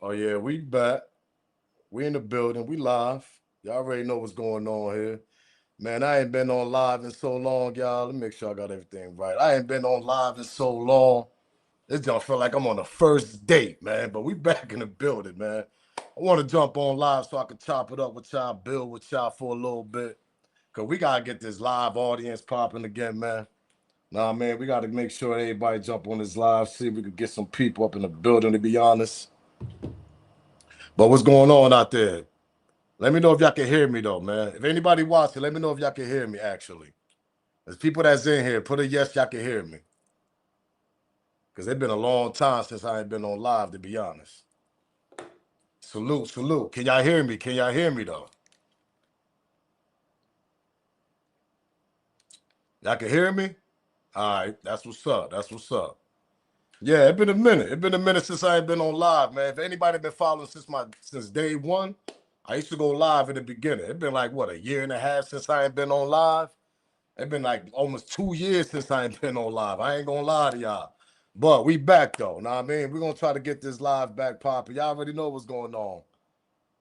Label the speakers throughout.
Speaker 1: Oh yeah, we back. We in the building. We live. Y'all already know what's going on here. Man, I ain't been on live in so long, y'all. Let me make sure I got everything right. I ain't been on live in so long. This don't feel like I'm on the first date, man. But we back in the building, man. I want to jump on live so I can chop it up with y'all, build with y'all for a little bit. Cause we gotta get this live audience popping again, man. Nah, man, we gotta make sure everybody jump on this live, see if we could get some people up in the building, to be honest. But what's going on out there? Let me know if y'all can hear me though, man. If anybody watching, let me know if y'all can hear me actually. There's people that's in here. Put a yes, y'all can hear me. Because it's been a long time since I ain't been on live, to be honest. Salute, salute. Can y'all hear me? Can y'all hear me though? Y'all can hear me? All right, that's what's up. That's what's up. Yeah, it's been a minute. It's been a minute since I ain't been on live, man. If anybody been following since day one, I used to go live in the beginning. It's been like what, a year and a half since I ain't been on live. It's been like almost 2 years since I ain't been on live. I ain't gonna lie to y'all. But we back though. Know what I mean? We're gonna try to get this live back popping. Y'all already know what's going on.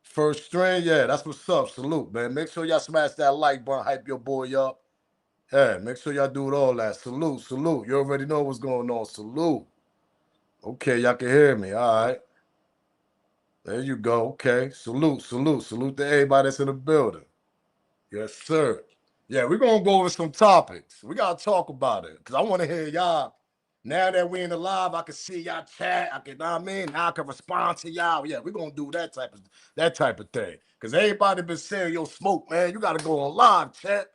Speaker 1: First string, yeah, that's what's up. Salute, man. Make sure y'all smash that like button, hype your boy up. Yeah, make sure y'all do it all that. Salute, salute. You already know what's going on. Salute. Okay, y'all can hear me. All right. There you go. Okay. Salute, salute, salute to everybody that's in the building. Yes, sir. Yeah, we're gonna go over some topics. We gotta talk about it. Cause I wanna hear y'all. Now that we in the live, I can see y'all chat. I can, know what I mean? Now I can respond to y'all. Yeah, we're gonna do that type of thing. Cause everybody been saying, yo, Smoke, man, you gotta go on live, chat.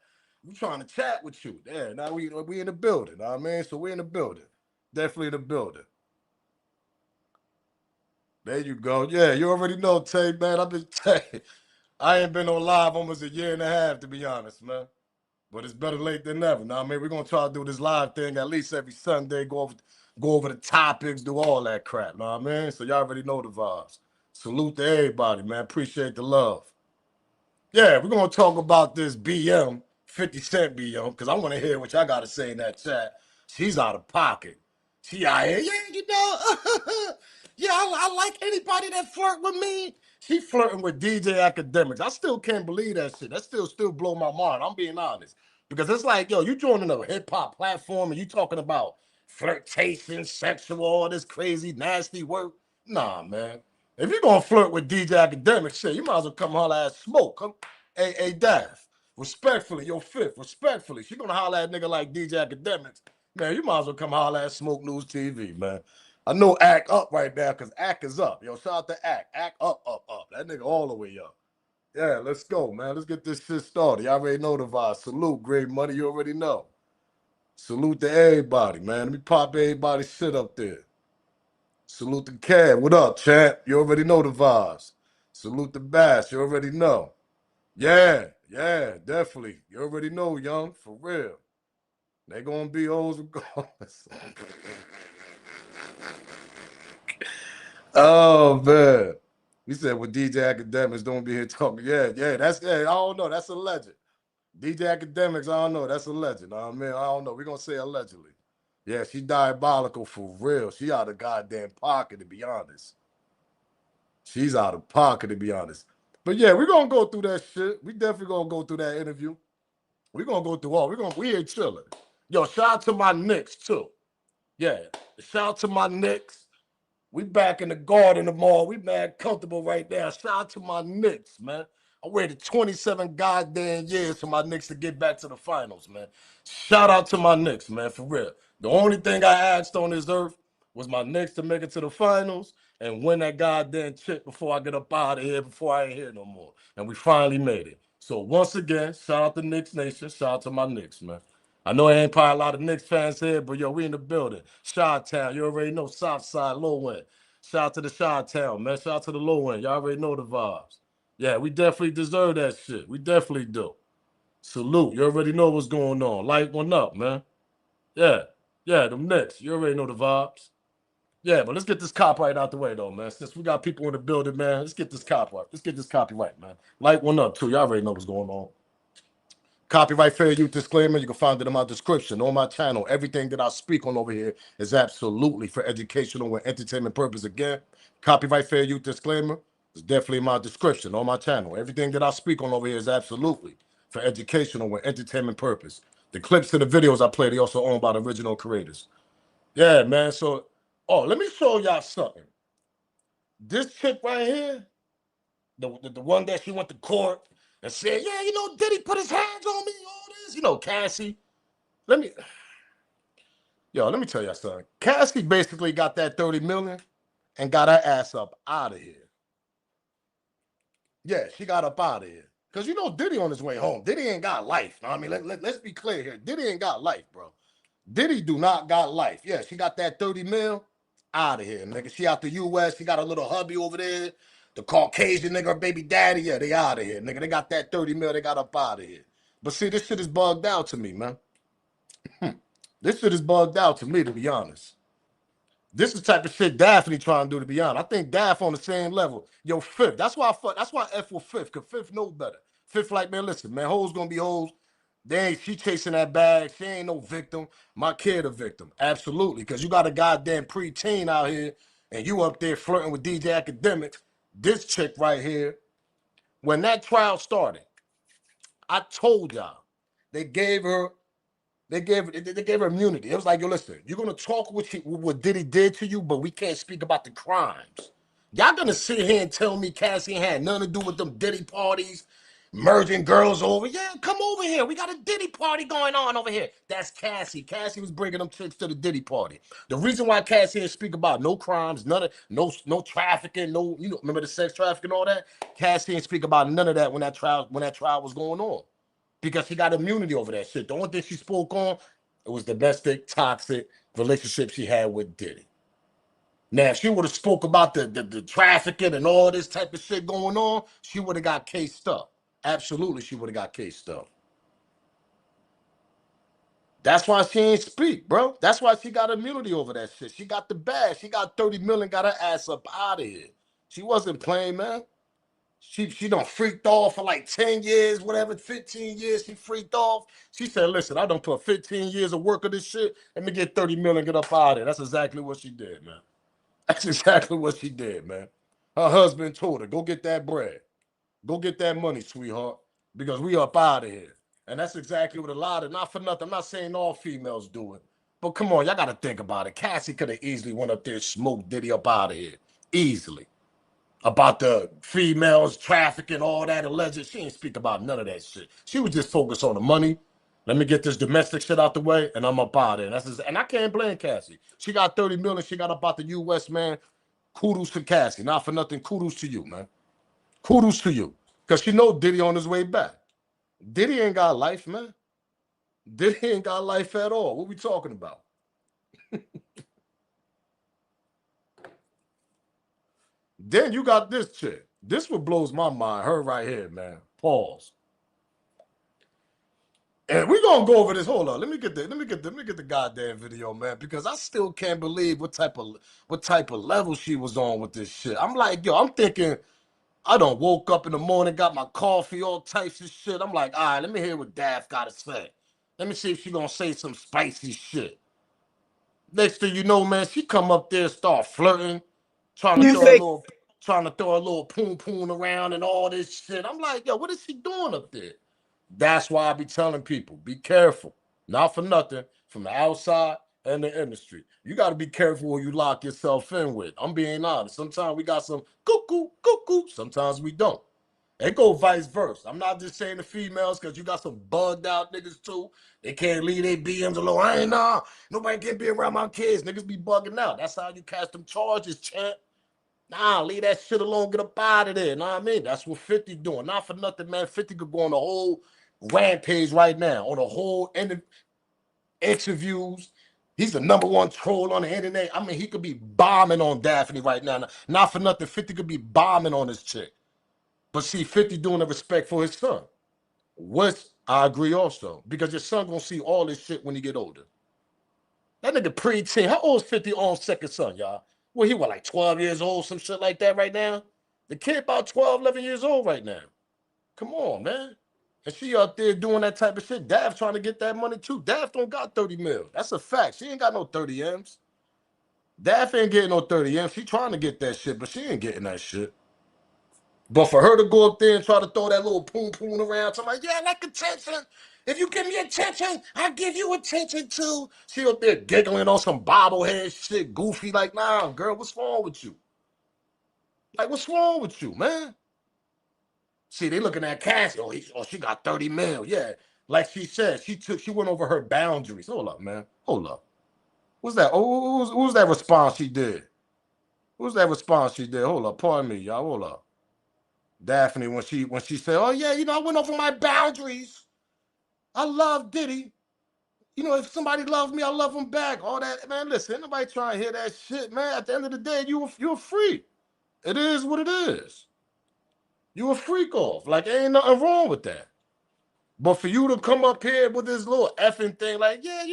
Speaker 1: We trying to chat with you. Yeah, now we in the building, know what I mean? So we in the building. Definitely in the building. There you go. Yeah, you already know, Tay, man. I've been Tay. I ain't been on live almost a year and a half, to be honest, man. But it's better late than never. Now, I mean, we're gonna try to do this live thing at least every Sunday. Go over the topics, do all that crap. Know what I mean? So y'all already know the vibes. Salute to everybody, man. Appreciate the love. Yeah, we're gonna talk about this BM, 50 Cent BM, because I want to hear what y'all gotta say in that chat. She's out of pocket. She out here, yeah, yeah, I like anybody that flirt with me. She flirting with DJ Academics. I still can't believe that shit. That still blow my mind. I'm being honest. Because it's like, yo, you joining a hip-hop platform and you talking about flirtation, sexual, all this crazy, nasty work. Nah, man. If you're gonna flirt with DJ Academics, shit, you might as well come holler at Smoke. Come, hey, Daff. Respectfully, your fifth, respectfully. She gonna holler at a nigga like DJ Academics. Man, you might as well come holler at Smoke News TV, man. I know Act up right now because Act is up. Yo, shout out to Act. Act up, up, up. That nigga all the way up. Yeah, let's go, man. Let's get this shit started. Y'all already know the vibe. Salute, great money. You already know. Salute to everybody, man. Let me pop everybody's shit up there. Salute to Cab. What up, champ? You already know the vibes. Salute to Bass. You already know. Yeah, definitely. You already know, young, for real. They gonna be O's regardless. Oh man. He said, well, DJ Academics don't be here talking. Yeah, I don't know. That's a legend. DJ Academics, I don't know. That's a legend. I mean, I don't know. We're gonna say allegedly. Yeah, she diabolical for real. She out of goddamn pocket, to be honest. She's out of pocket, to be honest. But yeah, we're gonna go through that shit. We definitely gonna go through that interview. We're gonna go through all. We here chilling. Yo, shout out to my Knicks too. Yeah. Shout out to my Knicks. We back in the garden tomorrow. We mad comfortable right now. Shout out to my Knicks, man. I waited 27 goddamn years for my Knicks to get back to the finals, man. Shout out to my Knicks, man, for real. The only thing I asked on this earth was my Knicks to make it to the finals and win that goddamn chip before I get up out of here, before I ain't here no more. And we finally made it. So once again, shout out to Knicks Nation. Shout out to my Knicks, man. I know there ain't probably a lot of Knicks fans here, but yo, we in the building. Chi-Town, you already know South Side, Low End. Shout out to the Chi-Town, man. Shout out to the Low End. Y'all already know the vibes. Yeah, we definitely deserve that shit. We definitely do. Salute. You already know what's going on. Light one up, man. Yeah. Yeah, them Knicks. You already know the vibes. Yeah, but let's get this copyright out the way, though, man. Since we got people in the building, man, let's get this copyright. Let's get this copyright, man. Light one up, too. Y'all already know what's going on. Copyright fair use disclaimer. You can find it in my description on my channel. Everything that I speak on over here is absolutely for educational and entertainment purpose. Again, copyright fair use disclaimer is definitely in my description on my channel. Everything that I speak on over here is absolutely for educational and entertainment purpose. The clips and the videos I play, they also owned by the original creators. Yeah, man. So, let me show y'all something. This chick right here, the one that she went to court and said, yeah, Diddy put his hands on me, all this, Cassie. Let me tell y'all something. Cassie basically got that 30 million and got her ass up out of here. Yeah, she got up out of here. Because Diddy on his way home. Diddy ain't got life. I mean, let's be clear here. Diddy ain't got life, bro. Diddy do not got life. Yeah, she got that 30 mil out of here, nigga. She out the U.S. She got a little hubby over there. The Caucasian nigga, her baby daddy, yeah, they out of here, nigga. They got that 30 mil. They got up out of here. But see, this shit is bugged out to me, man. This shit is bugged out to me, to be honest. This is the type of shit Daphne trying to do, to be honest. I think Daph on the same level. Yo, Fifth. That's why I F with Fifth, because Fifth knows better. Fifth like, man, listen, man, hoes gonna be hoes. She chasing that bag. She ain't no victim. My kid a victim. Absolutely. Because you got a goddamn preteen out here and you up there flirting with DJ Academics. This chick right here, when that trial started, I told y'all, they gave her immunity. It was like, yo, listen, you're gonna talk what Diddy did to you, but we can't speak about the crimes. Y'all gonna sit here and tell me Cassie had nothing to do with them Diddy parties, merging girls over? Yeah, come over here. We got a Diddy party going on over here. That's Cassie. Cassie was bringing them chicks to the Diddy party. The reason why Cassie didn't speak about no crimes, no trafficking, remember the sex trafficking, all that? Cassie didn't speak about none of that when that trial was going on. Because she got immunity over that shit. The only thing she spoke on, it was domestic, toxic relationship she had with Diddy. Now, if she would have spoke about the trafficking and all this type of shit going on, she would have got cased up. Absolutely, she would have got cased up. That's why she ain't speak, bro. That's why she got immunity over that shit. She got the bag. She got 30 million, got her ass up out of here. She wasn't playing, man. She done freaked off for like 10 years, whatever, 15 years, she freaked off. She said, listen, I done put 15 years of work of this shit. Let me get 30 million and get up out of there. That's exactly what she did, man. That's exactly what she did, man. Her husband told her, go get that bread. Go get that money, sweetheart, because we up out of here. And that's exactly what a lot of, not for nothing, I'm not saying all females do it. But come on, y'all got to think about it. Cassie could have easily went up there and smoked Diddy up out of here. Easily. About the females trafficking, all that alleged. She ain't speak about none of that shit. She was just focused on the money. Let me get this domestic shit out the way, and I'm up out of there. And I can't blame Cassie. She got 30 million. She got up out the U.S., man. Kudos to Cassie. Not for nothing. Kudos to you, man. Kudos to you. Because she know Diddy on his way back. Diddy ain't got life, man. Diddy ain't got life at all. What we talking about? Then you got this chick. This what blows my mind. Her right here, man. Pause. And we're gonna go over this. Hold on. Let me get the goddamn video, man, because I still can't believe what type of level she was on with this shit. I'm like, yo, I'm thinking, I done woke up in the morning, got my coffee, all types of shit. I'm like, all right, let me hear what Daft gotta say. Let me see if she gonna say some spicy shit. Next thing you know, man, she come up there, start flirting, trying to throw a little poon poon around and all this shit. I'm like, yo, what is she doing up there? That's why I be telling people, be careful. Not for nothing, from the outside and the industry. You got to be careful who you lock yourself in with. I'm being honest. Sometimes we got some cuckoo. Sometimes we don't. It go vice versa. I'm not just saying the females, because you got some bugged out niggas too. They can't leave their BMs alone. I ain't nah. Nobody can be around my kids. Niggas be bugging out. That's how you catch them charges, champ. Nah, leave that shit alone. Get up out of there. Know what I mean? That's what 50 doing. Not for nothing, man. 50 could go on the whole rampage right now. On the whole interviews. He's the #1 troll on the internet. I mean, he could be bombing on Daphne right now. Not for nothing. 50 could be bombing on this chick. But see, 50 doing the respect for his son. Which I agree also. Because your son gonna see all this shit when he get older. That nigga pre-teen. How old is 50 on second son, y'all? Well, he was like 12 years old, some shit like that right now. The kid about 12, 11 years old right now. Come on, man. And she out there doing that type of shit. Dav trying to get that money too. Dav don't got 30 mil. That's a fact. She ain't got no 30 M's. Dav ain't getting no 30 M's. She trying to get that shit, but she ain't getting that shit. But for her to go up there and try to throw that little poon poon around, I'm like, yeah, I like attention. If you give me attention, I give you attention too. She up there giggling on some bobblehead shit, goofy. Like, nah, girl, what's wrong with you? Like, what's wrong with you, man? See, they looking at Cassie. Oh, she got 30 mil. Yeah. Like she said, she went over her boundaries. Hold up, man. Hold up. What's that? Oh, who's that response she did? Who's that response she did? Hold up. Pardon me, y'all. Hold up. Daphne, when she said, oh yeah, I went over my boundaries. I love Diddy. If somebody loves me, I love them back. All that, man. Listen, ain't nobody trying to hear that shit, man. At the end of the day, you're free. It is what it is. You a freak off. Like, ain't nothing wrong with that. But for you to come up here with this little effing thing, like, yeah,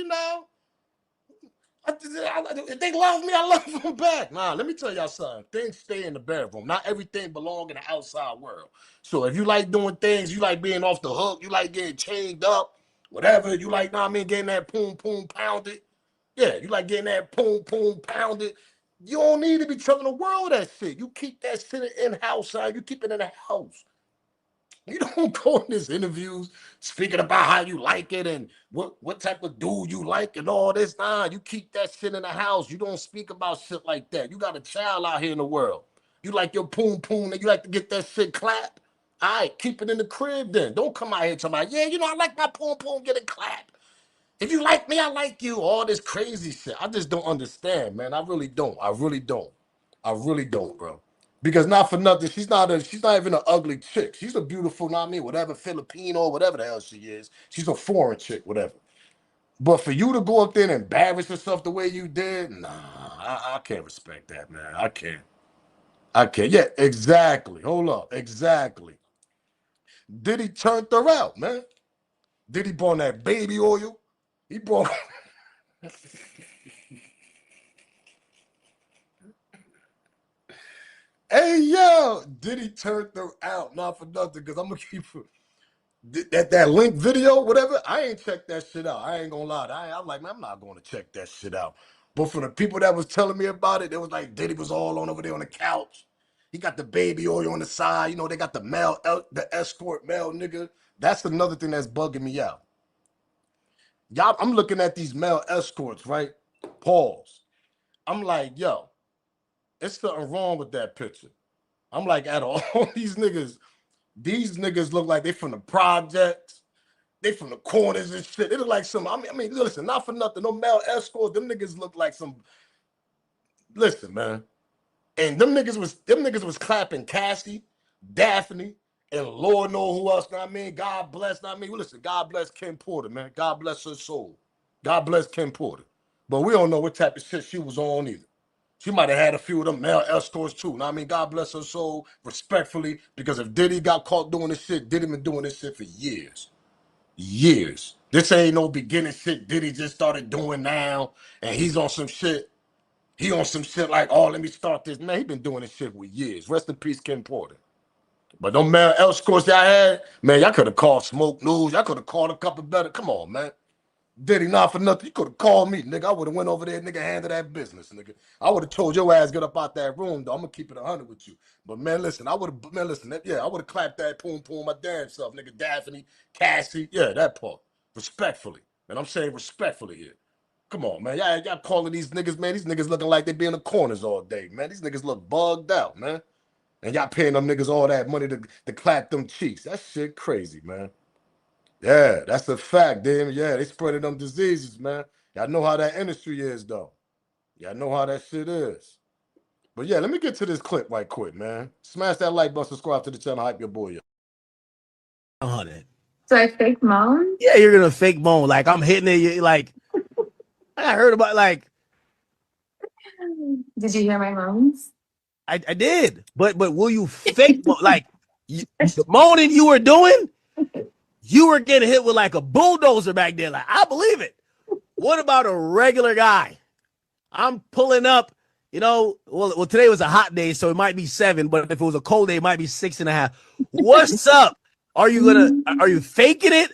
Speaker 1: if they love me, I love them back. Nah, let me tell y'all something. Things stay in the bedroom. Not everything belongs in the outside world. So if you like doing things, you like being off the hook, you like getting chained up, whatever, you like, getting that poom poom pounded. Yeah, you like getting that poom poom pounded. You don't need to be telling the world that shit. You keep that shit in-house, son. You keep it in the house. You don't go in these interviews speaking about how you like it and what type of dude you like and all this. Nah, you keep that shit in the house. You don't speak about shit like that. You got a child out here in the world. You like your poom poom and you like to get that shit clapped. All right, keep it in the crib then. Don't come out here talking about, yeah, I like my poom poom getting clapped. If you like me, I like you. All this crazy shit. I just don't understand, man. I really don't. I really don't. I really don't, bro. Because not for nothing, she's not even an ugly chick. She's a beautiful, whatever, Filipino, whatever the hell she is. She's a foreign chick, whatever. But for you to go up there and embarrass yourself the way you did, nah, I can't respect that, man. I can't. I can't. Yeah, exactly. Hold up. Exactly. Diddy turned her out, man. Diddy bought that baby oil. He bought Hey yo, Diddy turned her out, not for nothing, because I'm gonna keep that link video, whatever. I ain't checked that shit out. I ain't gonna lie. I'm like, man, I'm not going to check that shit out. But for the people that was telling me about it, it was like Diddy was all on over there on the couch. He got the baby oil on the side. They got the escort male nigga. That's another thing that's bugging me out. Y'all, I'm looking at these male escorts, right? Pause. I'm like, yo, it's something wrong with that picture. I'm like, at all these niggas look like they from the projects. They from the corners and shit. They look like some. Listen, not for nothing. No male escorts. Them niggas look like some. Listen, man. And them niggas was clapping Cassie, Daphne, and Lord know who else. Know what I mean, God bless. Know what I mean, listen. God bless Kim Porter, man. God bless her soul. God bless Kim Porter. But we don't know what type of shit she was on either. She might have had a few of them male escorts too. Know what I mean, God bless her soul, respectfully, because if Diddy got caught doing this shit, Diddy been doing this shit for years. Years. This ain't no beginning shit Diddy just started doing now, and he's on some shit. He on some shit like, oh, let me start this. Man, he been doing this shit for years. Rest in peace, Kim Porter. But them male escorts y'all had, man, y'all could have called Smoke News. Y'all could have called a couple better. Come on, man. Diddy, not for nothing. You could have called me, nigga. I would have went over there, nigga, handled that business, nigga. I would have told your ass get up out that room, though. I'm gonna keep it 100 with you. But man, listen, I would have, yeah, I would have clapped that poom poom my damn self, nigga. Daphne, Cassie, yeah, that part, respectfully. And I'm saying respectfully here. Come on, man. Y'all calling these niggas, man. These niggas looking like they be in the corners all day, man. These niggas look bugged out, man. And y'all paying them niggas all that money to clap them cheeks. That shit crazy, man. Yeah, that's a fact, damn. Yeah, they spreading them diseases, man. Y'all know how that industry is, though. Y'all know how that shit is. But yeah, let me get to this clip right quick, man. Smash that like button, subscribe to the channel, hype your boy up.
Speaker 2: On it.
Speaker 3: So I fake moan?
Speaker 2: Yeah, you're gonna fake moan. Like I'm hitting it. Like I heard about. Like
Speaker 3: Did you hear my moans?
Speaker 2: I did. But will you fake moan? Like the moaning you were doing? You were getting hit with like a bulldozer back there. Like I believe it. What about a regular guy? I'm pulling up. Well, today was a hot day, so it might be 7. But if it was a cold day, it might be 6.5. What's up? Are you gonna? Are you faking it?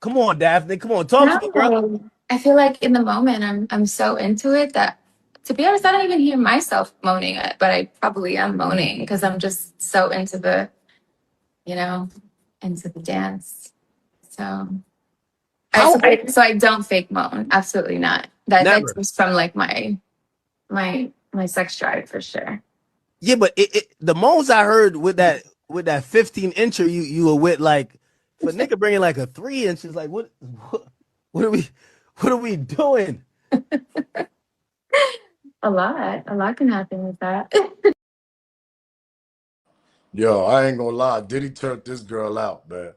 Speaker 2: Come on, Daphne. Come on, talk to me, girl.
Speaker 3: No, I feel like in the moment I'm so into it that, to be honest, I don't even hear myself moaning it, but I probably am moaning because I'm just so into the, you know, into the dance. So
Speaker 2: How?
Speaker 3: so I don't fake moan. Absolutely not. That
Speaker 2: Never.
Speaker 3: comes from like my sex drive for sure.
Speaker 2: Yeah, but the moans I heard with that 15-incher you were with, like, for nigga bringing like a 3 inch, like what are we doing?
Speaker 3: A lot can happen with that.
Speaker 1: Yo, I ain't gonna lie. Diddy turned this girl out, man.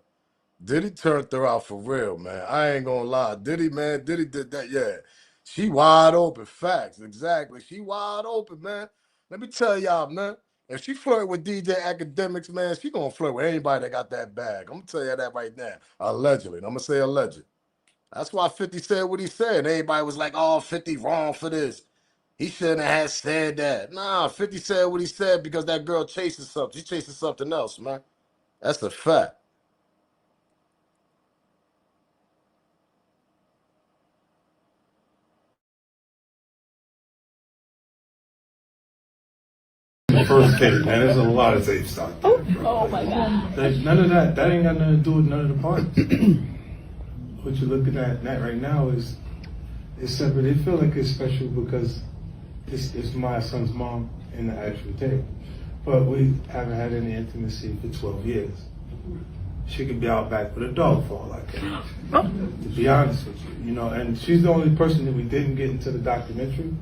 Speaker 1: Diddy turned her out for real, man. I ain't gonna lie. Diddy, man, Diddy did that. Yeah. She wide open. Facts. Exactly. She wide open, man. Let me tell y'all, man. If she flirt with DJ Academics, man, she gonna flirt with anybody that got that bag. I'm gonna tell you that right now. Allegedly. I'm gonna say alleged. That's why 50 said what he said. Everybody was like, oh, 50 wrong for this. He shouldn't have said that. Nah, 50 said what he said because that girl chasing something. She chasing something else, man. That's a fact.
Speaker 4: First tape, man. There's a lot of tape stock there.
Speaker 5: Oh my God.
Speaker 4: None of that ain't got nothing to do with none of the parties. What you're looking at right now is separate. They feel like it's special because it's my son's mom in the actual tape. But we haven't had any intimacy for 12 years. She could be out back with a dog for all I care. To be honest with you, you know, and she's the only person that we didn't get into the documentary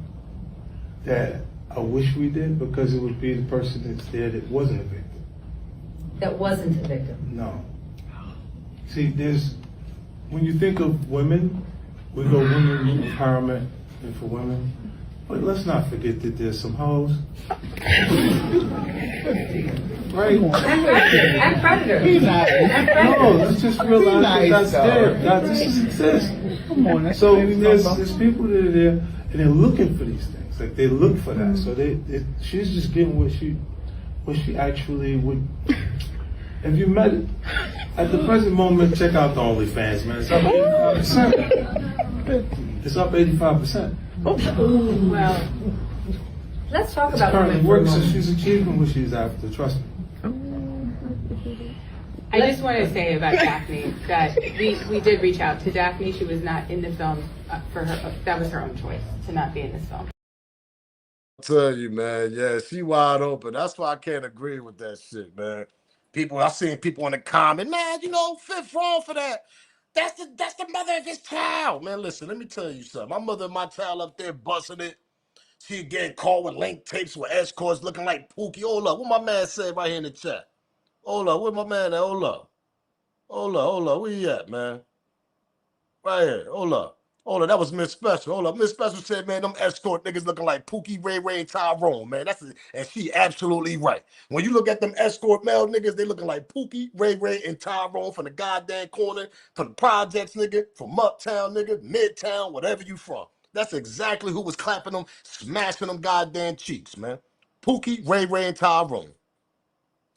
Speaker 4: that I wish we did, because it would be the person that's there that wasn't a victim.
Speaker 5: That wasn't a victim.
Speaker 4: No. See, when you think of women, we go women empowerment and for women, but let's not forget that there's some hoes. Right?
Speaker 5: And predators.
Speaker 4: No, let's just realize that's there. That this exists.
Speaker 6: Come on,
Speaker 4: So there's people that are there and they're looking for these things. Like they look for that. So she's just getting what she actually would. If you met it at the present moment, check out the OnlyFans, man. It's up 85%. It's up 85%.
Speaker 5: Well, let's talk about
Speaker 4: Currently
Speaker 5: women for a
Speaker 4: works, so
Speaker 5: moment.
Speaker 4: she's achieving what she's after. Trust me.
Speaker 7: I just wanted to say about Daphne that we did reach out to Daphne. She was not in the film for her. That was her own choice to not be in this film.
Speaker 1: Tell you, man, yeah, she wide open. That's why I can't agree with that shit, man. I've seen people in the comment, man, you know, Fifth wrong for that. That's the mother of his child. Man, listen, let me tell you something. My mother and my child up there busting it. She getting caught with link tapes with escorts looking like Pookie. Hold up, what my man said right here in the chat? Hold up, where my man at? Hold up. Where you at, man? Right here, hold up. That was Miss Special. Hold up, Miss Special said, man, them escort niggas looking like Pookie, Ray Ray, and Tyrone, man. And she absolutely right. When you look at them escort male niggas, they looking like Pookie, Ray Ray, and Tyrone from the goddamn corner, from the projects, nigga, from Uptown, nigga, Midtown, whatever you from. That's exactly who was clapping them, smashing them goddamn cheeks, man. Pookie, Ray Ray, and Tyrone.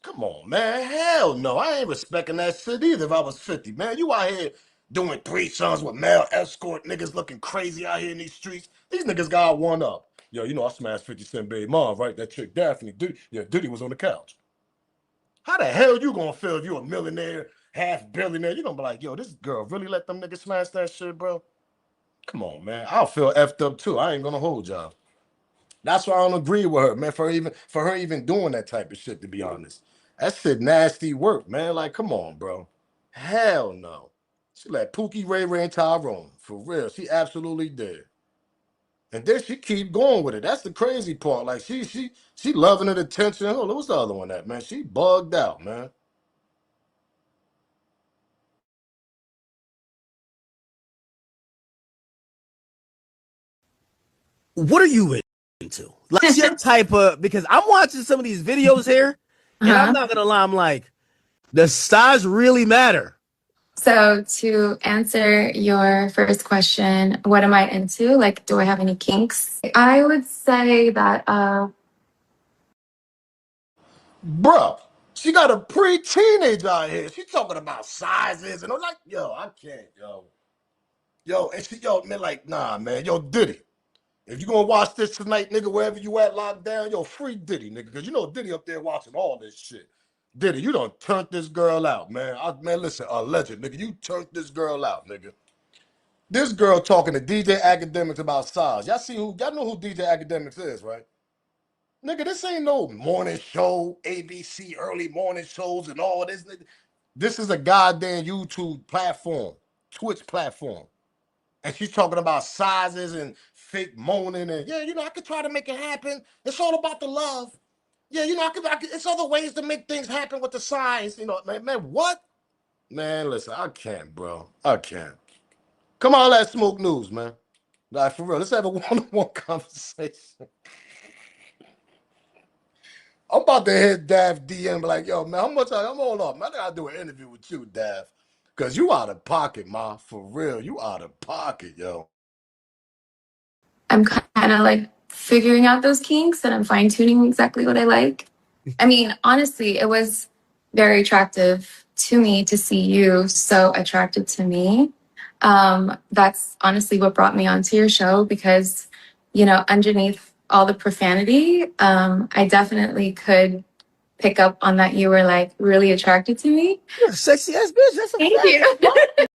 Speaker 1: Come on, man. Hell no. I ain't respecting that shit either if I was 50, man. You out here doing threesomes with male escort niggas looking crazy out here in these streets. These niggas got one up. Yo, you know I smashed 50 Cent Baby Mom, right? That chick Daphne. Diddy was on the couch. How the hell you gonna feel if you a millionaire, half billionaire? You gonna be like, yo, this girl really let them niggas smash that shit, bro? Come on, man. I'll feel effed up too. I ain't gonna hold y'all. That's why I don't agree with her, man. For her even doing that type of shit, to be honest. That shit nasty work, man. Like, come on, bro. Hell no. She let Pookie, Ray Ray, and Tyrone. For real. She absolutely did. And then she keep going with it. That's the crazy part. Like, she loving it attention. Oh, what's the other one at, man? She bugged out, man.
Speaker 2: What are you into? Like your type of, because I'm watching some of these videos here, and I'm not gonna lie, I'm like, does size really matter?
Speaker 3: So to answer your first question, what am I into? Like, do I have any kinks? I would say that
Speaker 1: Bruh, She got a pre-teenager out here. She talking about sizes and I'm like, yo, I can't, yo. Yo, and she, yo, man, like, nah, man, yo, Diddy. If you gonna watch this tonight, nigga, wherever you at, locked down, yo, free Diddy, nigga, because you know Diddy up there watching all this shit. Diddy, you done turned this girl out, man. Man, listen, a legend, nigga. You turned this girl out, nigga. This girl talking to DJ Academics about size. Y'all know who DJ Academics is, right? Nigga, this ain't no morning show, ABC early morning shows and all this, nigga. This is a goddamn YouTube platform, Twitch platform. And she's talking about sizes and fake moaning and yeah, you know, I could try to make it happen. It's all about the love. Yeah, you know, I could it's other ways to make things happen with the size. You know, man, what? Man, listen, I can't, bro. I can't. Come on, let's smoke news, man. Like, for real, let's have a one-on-one conversation. I'm about to hit Dav DM like, yo, man, how much I'm on up? Man, I gotta do an interview with you, Dav. Cause you out of pocket, ma. For real, you out of pocket, yo.
Speaker 3: I'm kind of like figuring out those kinks and I'm fine tuning exactly what I like. I mean, honestly, it was very attractive to me to see you so attracted to me. That's honestly what brought me onto your show because, you know, underneath all the profanity, I definitely could pick up on that you were like really attracted to me.
Speaker 2: You're a sexy ass bitch. That's a
Speaker 3: Thank
Speaker 2: fact.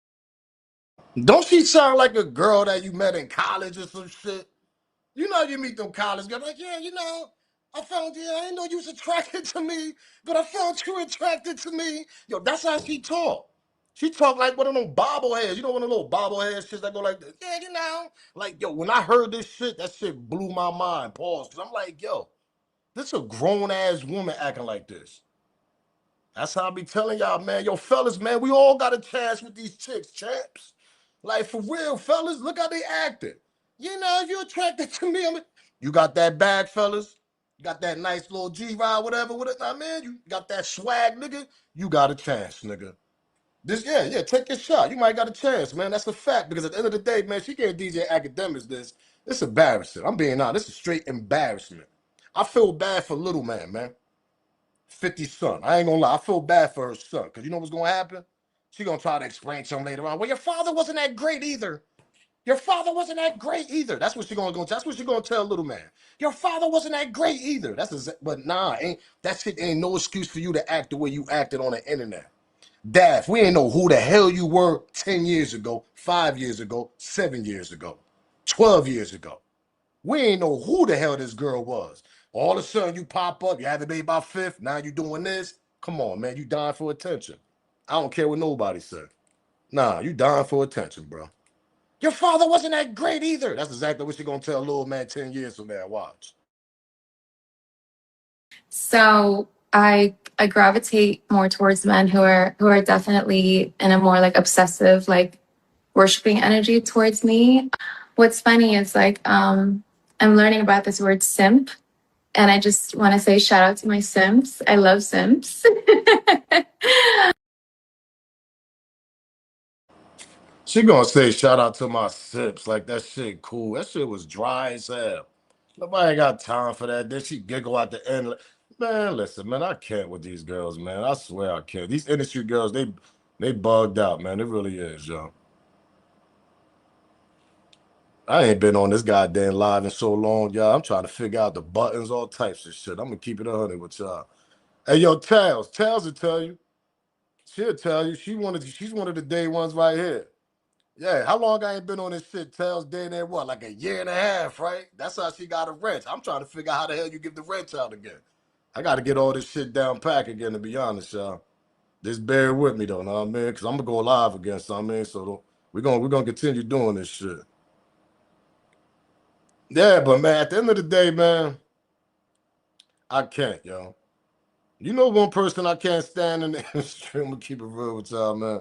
Speaker 3: you.
Speaker 1: Don't she sound like a girl that you met in college or some shit? You know, you meet them college girls, like, yeah, you know, I found you, I didn't know you was attracted to me, but I found you attracted to me. Yo, that's how she talk. She talk like one of them bobbleheads. You know, one of those bobbleheads shit that go like this. Yeah, you know. Like, yo, when I heard this shit, that shit blew my mind. Pause. Because I'm like, yo, this a grown-ass woman acting like this. That's how I be telling y'all, man. Yo, fellas, man, we all got a chance with these chicks, champs. Like, for real, fellas, look how they acting. You know, if you're attracted to me, you got that bag, fellas. You got that nice little G-ride, whatever, I mean, you got that swag, nigga. You got a chance, nigga. Yeah, take your shot. You might got a chance, man. That's a fact. Because at the end of the day, man, she gave DJ Academics this. It's embarrassing. I'm being honest. This is straight embarrassment. I feel bad for little man. 50's son. I ain't gonna lie. I feel bad for her son. Because you know what's gonna happen? She gonna try to explain to him later on. Well, your father wasn't that great either. Your father wasn't that great either. That's what she gonna go. That's what she gonna tell little man. Your father wasn't that great either. But nah, ain't that shit ain't no excuse for you to act the way you acted on the internet. Daff, we ain't know who the hell you were 10 years ago, 5 years ago, 7 years ago, 12 years ago. We ain't know who the hell this girl was. All of a sudden you pop up, you had the baby by fifth, now you doing this. Come on, man, you dying for attention. I don't care what nobody said. Nah, you dying for attention, bro. Your father wasn't that great either. That's exactly what you're gonna tell little man 10 years from now. Watch.
Speaker 3: So I gravitate more towards men who are definitely in a more like obsessive, like worshiping energy towards me. What's funny is like I'm learning about this word simp. And I just want to say shout out to my simps. I love simps.
Speaker 1: She gonna say shout out to my sips. Like that shit cool. That shit was dry as hell. Nobody got time for that. Then she giggle at the end. Man, listen, man, I can't with these girls, man. I swear I can't. These industry girls, they bugged out, man. It really is, yo. I ain't been on this goddamn live in so long, y'all. I'm trying to figure out the buttons, all types of shit. I'm gonna keep it 100 with y'all. Hey, yo, Tails will tell you. She'll tell you. She's one of the day ones right here. Yeah, how long I ain't been on this shit? Tails day there, what, like a year and a half, right? That's how she got a wrench. I'm trying to figure out how the hell you give the wrench out again. I got to get all this shit down pack again, to be honest, y'all. Just bear with me, though, know what I mean? Because I'm going to go live again, so I mean, so we're gonna continue doing this shit. Yeah, but, man, at the end of the day, man, I can't, yo. You know one person I can't stand in the industry, I'm going to keep it real with y'all, man.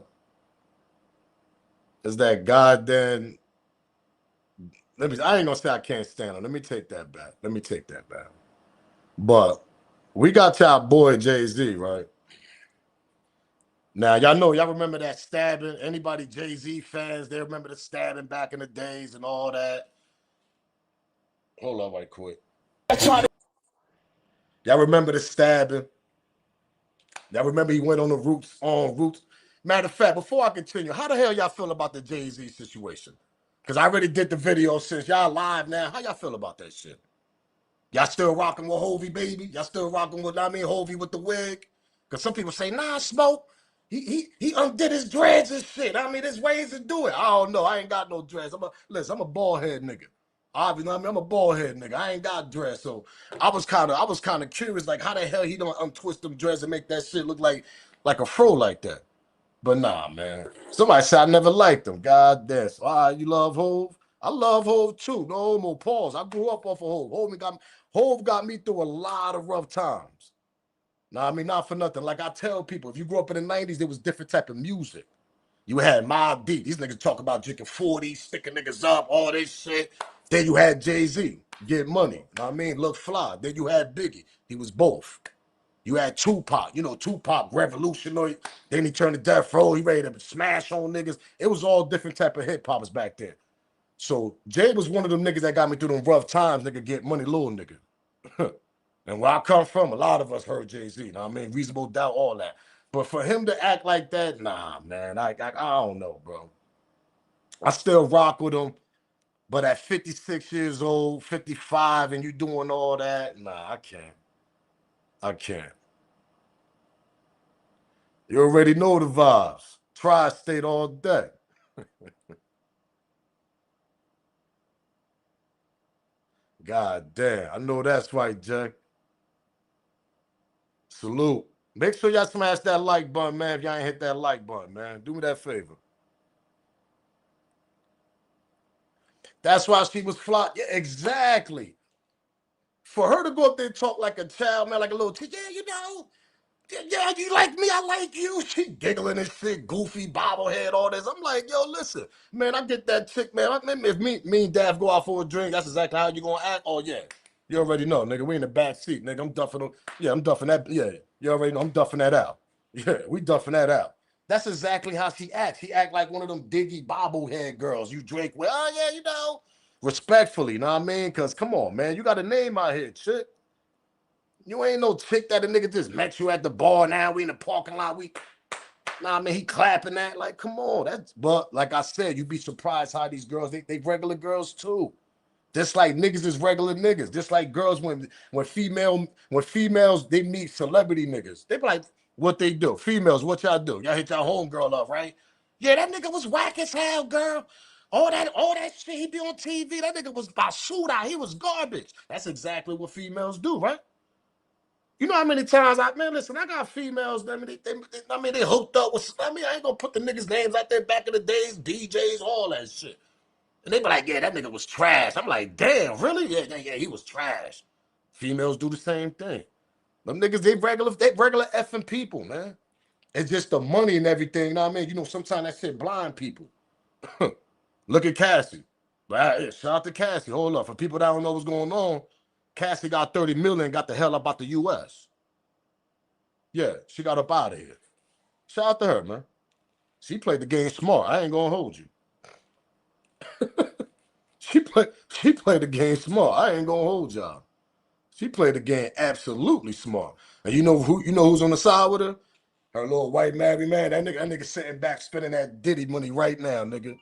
Speaker 1: Is that goddamn... I ain't gonna say I can't stand him. Let me take that back. But we got y'all boy Jay-Z, right? Now, y'all remember that stabbing? Anybody Jay-Z fans, they remember the stabbing back in the days and all that. Hold on right quick. Y'all remember the stabbing? Y'all remember he went on the Roots. Matter of fact, before I continue, how the hell y'all feel about the Jay-Z situation? Because I already did the video since y'all live now. How y'all feel about that shit? Y'all still rocking with Hovey, baby? Y'all still rocking with, Hovey with the wig? Because some people say, nah, Smoke, he undid his dreads and shit. There's ways to do it. I don't know. I ain't got no dreads. I'm a bald head nigga. Obviously, I'm a bald head nigga. I ain't got dreads. So I was kind of curious, like how the hell he don't untwist them dreads and make that shit look like a fro like that. But nah, man. Somebody said I never liked him. God damn. So, all right, you love Hov? I love Hov too. No homo. Pause. I grew up off of Hov. Hov got me through a lot of rough times. Nah, not for nothing. Like I tell people, if you grew up in the 90s, there was different type of music. You had Mobb Deep. These niggas talk about drinking 40, sticking niggas up, all this shit. Then you had Jay-Z, Get Money. Look fly. Then you had Biggie. He was both. You had Tupac, Tupac revolutionary. Then he turned to Death Row. He ready to smash on niggas. It was all different type of hip hoppers back then. So Jay was one of them niggas that got me through them rough times, nigga. Get Money, little nigga. And where I come from, a lot of us heard Jay-Z. Reasonable Doubt, all that. But for him to act like that, nah, man. I don't know, bro. I still rock with him. But at 56 years old, 55, and you doing all that, nah, I can't. I can't. You already know the vibes. Tri-State all day. God damn. I know that's right, Jack. Salute. Make sure y'all smash that like button, man, if y'all ain't hit that like button, man. Do me that favor. That's why she was fly. Yeah, exactly. For her to go up there and talk like a child, man, like a little kid, yeah, you like me, I like you. She giggling and shit, goofy, bobblehead, all this. I'm like, yo, listen, man, I get that chick, man. If me and Dav go out for a drink, that's exactly how you gonna act. Oh, yeah. You already know, nigga. We in the back seat, nigga. I'm duffing them. Yeah, I'm duffing that. Yeah, you already know I'm duffing that out. Yeah, we duffing that out. That's exactly how she acts. She act like one of them diggy bobblehead girls you drink with. Oh, yeah, respectfully, you know what I mean? Because, come on, man. You got a name out here, chick. You ain't no chick that a nigga just met you at the bar. Now we in the parking lot. He clapping that. Like, come on. But like I said, you'd be surprised how these girls, they regular girls too. Just like niggas is regular niggas. Just like girls when females, they meet celebrity niggas. They be like, what they do? Females, what y'all do? Y'all hit y'all homegirl up, right? Yeah, that nigga was whack as hell, girl. All that shit, he be on TV. That nigga was about shootout. He was garbage. That's exactly what females do, right? You know how many times I got females, they hooked up with, I ain't gonna put the niggas' names out there back in the days, DJs, all that shit. And they be like, yeah, that nigga was trash. I'm like, damn, really? Yeah, he was trash. Females do the same thing. Them niggas, they regular effing people, man. It's just the money and everything, you know what I mean? Sometimes that shit blind people. Look at Cassie. But shout out to Cassie. Hold up. For people that don't know what's going on, Cassie got 30 million, got the hell up out the U.S. Yeah, she got up out of here. Shout out to her, man. She played the game smart. I ain't gonna hold you. She played the game smart. I ain't gonna hold y'all. She played the game absolutely smart. And you know who's on the side with her? Her little white married man. That nigga sitting back spending that Diddy money right now, nigga.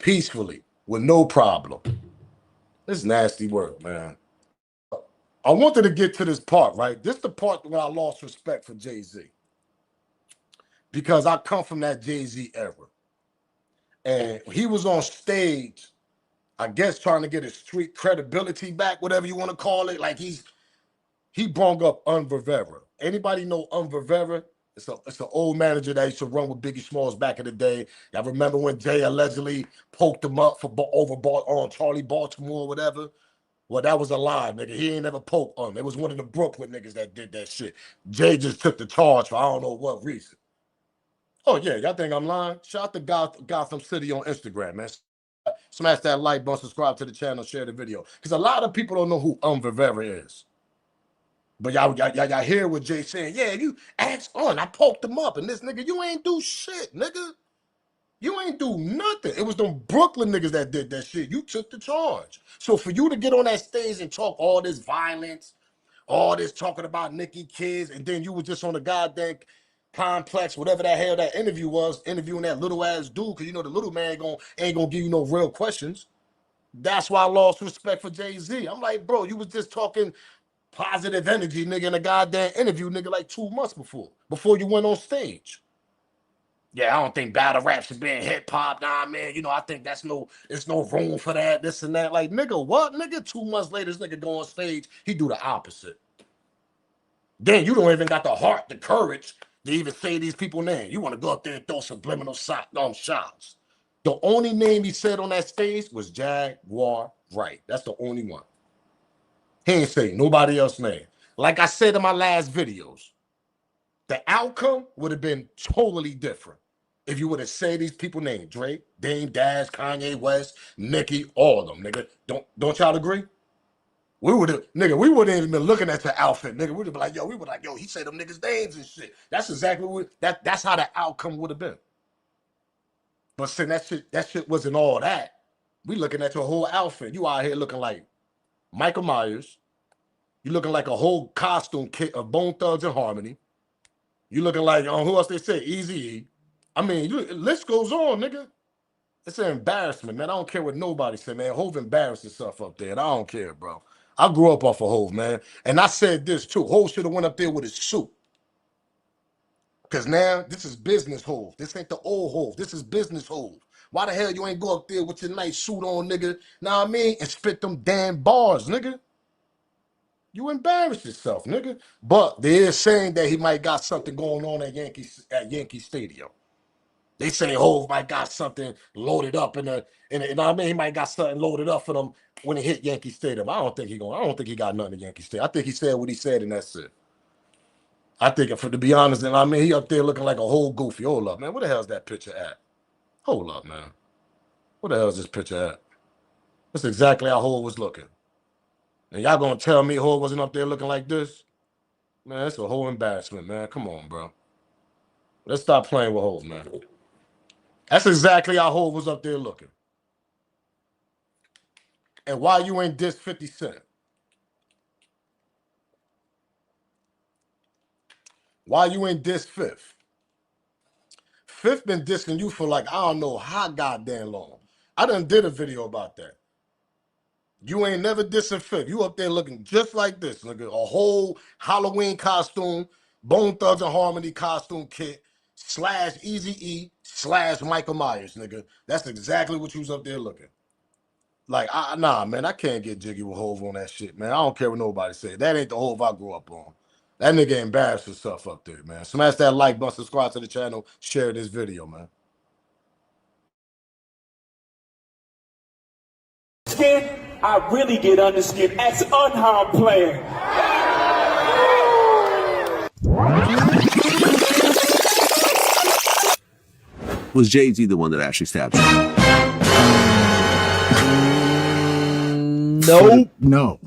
Speaker 1: Peacefully, with no problem. It's nasty work, man. I wanted to get to this part, right? This is the part where I lost respect for Jay-Z. Because I come from that Jay-Z era. And he was on stage, I guess trying to get his street credibility back, whatever you want to call it. Like he brung up Rivera. Anybody know Rivera? It's an old manager that used to run with Biggie Smalls back in the day. Y'all remember when Jay allegedly poked him up for on Charlie Baltimore or whatever? Well, that was a lie, nigga. He ain't never poked him. It was one of the Brooklyn niggas that did that shit. Jay just took the charge for I don't know what reason. Oh, yeah, y'all think I'm lying? Shout out to Gotham City on Instagram, man. Smash that like button, subscribe to the channel, share the video. Because a lot of people don't know who Rivera is. But y'all hear what Jay saying. Yeah, you asked on. I poked him up. And this nigga, you ain't do shit, nigga. You ain't do nothing. It was them Brooklyn niggas that did that shit. You took the charge. So for you to get on that stage and talk all this violence, all this talking about Nicki kids, and then you was just on the goddamn complex, whatever that hell that interview was, interviewing that little ass dude, because you know the little man ain't gonna give you no real questions. That's why I lost respect for Jay-Z. I'm like, bro, you was just talking positive energy, nigga, in a goddamn interview, nigga, like 2 months before you went on stage. Yeah, I don't think battle rap should be in hip hop. Nah, man, you know, I think there's no room for that, this and that. Like, nigga, what? Nigga, 2 months later, this nigga go on stage, he do the opposite. Then you don't even got the heart, the courage to even say these people's names. You want to go up there and throw subliminal shots. The only name he said on that stage was Jaguar Wright. That's the only one. He ain't say nobody else's name. Like I said in my last videos, the outcome would have been totally different if you would have said these people's names: Drake, Dame Dash, Kanye West, Nicki, all of them, nigga. Don't y'all agree? We wouldn't even been looking at your outfit, nigga. We'd have been like, yo, he said them niggas' names and shit. That's exactly what that's how the outcome would have been. But since that shit wasn't all that, we looking at your whole outfit. You out here looking like Michael Myers. You looking like a whole costume kit of Bone Thugs and Harmony. You looking like, who else they say? Eazy-E. I mean, list goes on, nigga. It's an embarrassment, man. I don't care what nobody said, man. Hov embarrassed himself up there, and I don't care, bro. I grew up off of Hov, man. And I said this, too. Hov should have went up there with his suit. Because now, this is business Hov. This ain't the old Hov. This is business Hov. Why the hell you ain't go up there with your nice suit on, nigga? Know what I mean? And spit them damn bars, nigga. You embarrassed yourself, nigga. But they is saying that he might got something going on at Yankee Stadium. They say Hov might got something loaded up in you know what I mean? He might got something loaded up for them when he hit Yankee Stadium. I don't think he got nothing at Yankee Stadium. I think he said what he said, and that's it. I think, to be honest, and I mean, he up there looking like a whole goofy. Hold up, man. Where the hell's that picture at? Hold up, man. Where the hell's this picture at? That's exactly how Hov was looking. And y'all gonna tell me Hov wasn't up there looking like this? Man, it's a whole embarrassment, man. Come on, bro. Let's stop playing with Hov, man. That's exactly how Hov was up there looking. And why you ain't diss 50 Cent? Why you ain't diss Fifth? Fifth been dissing you for like, I don't know how goddamn long. I done did a video about that. You ain't never dissing Fifth. You up there looking just like this, nigga. A whole Halloween costume, Bone Thugs and Harmony costume kit, / Eazy-E / Michael Myers, nigga. That's exactly what you was up there looking. Like, nah, man, I can't get jiggy with Hov on that shit, man. I don't care what nobody say. That ain't the Hov I grew up on. That nigga embarrassed himself up there, man. Smash that like button, subscribe to the channel, share this video, man.
Speaker 6: Skin, I really get under skin as unharmed player.
Speaker 8: Was Jay-Z the one that actually stabbed you?
Speaker 2: Nope.
Speaker 9: No.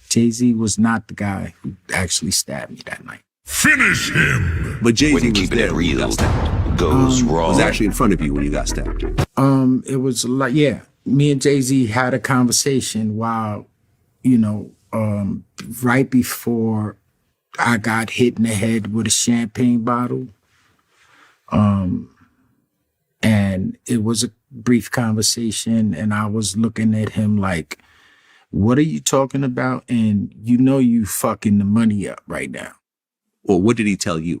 Speaker 9: Jay-Z was not the guy who actually stabbed me that night.
Speaker 10: Finish him!
Speaker 8: But Jay-Z
Speaker 10: When
Speaker 8: was
Speaker 10: keeping
Speaker 8: there
Speaker 10: it
Speaker 8: when you got
Speaker 10: real
Speaker 8: stabbed.
Speaker 10: goes wrong.
Speaker 8: Was actually in front of you when you got stabbed.
Speaker 9: It was like, yeah, me and Jay-Z had a conversation while, right before I got hit in the head with a champagne bottle. And it was a brief conversation, and I was looking at him like, what are you talking about? And you fucking the money up right now.
Speaker 8: Well, what did he tell you?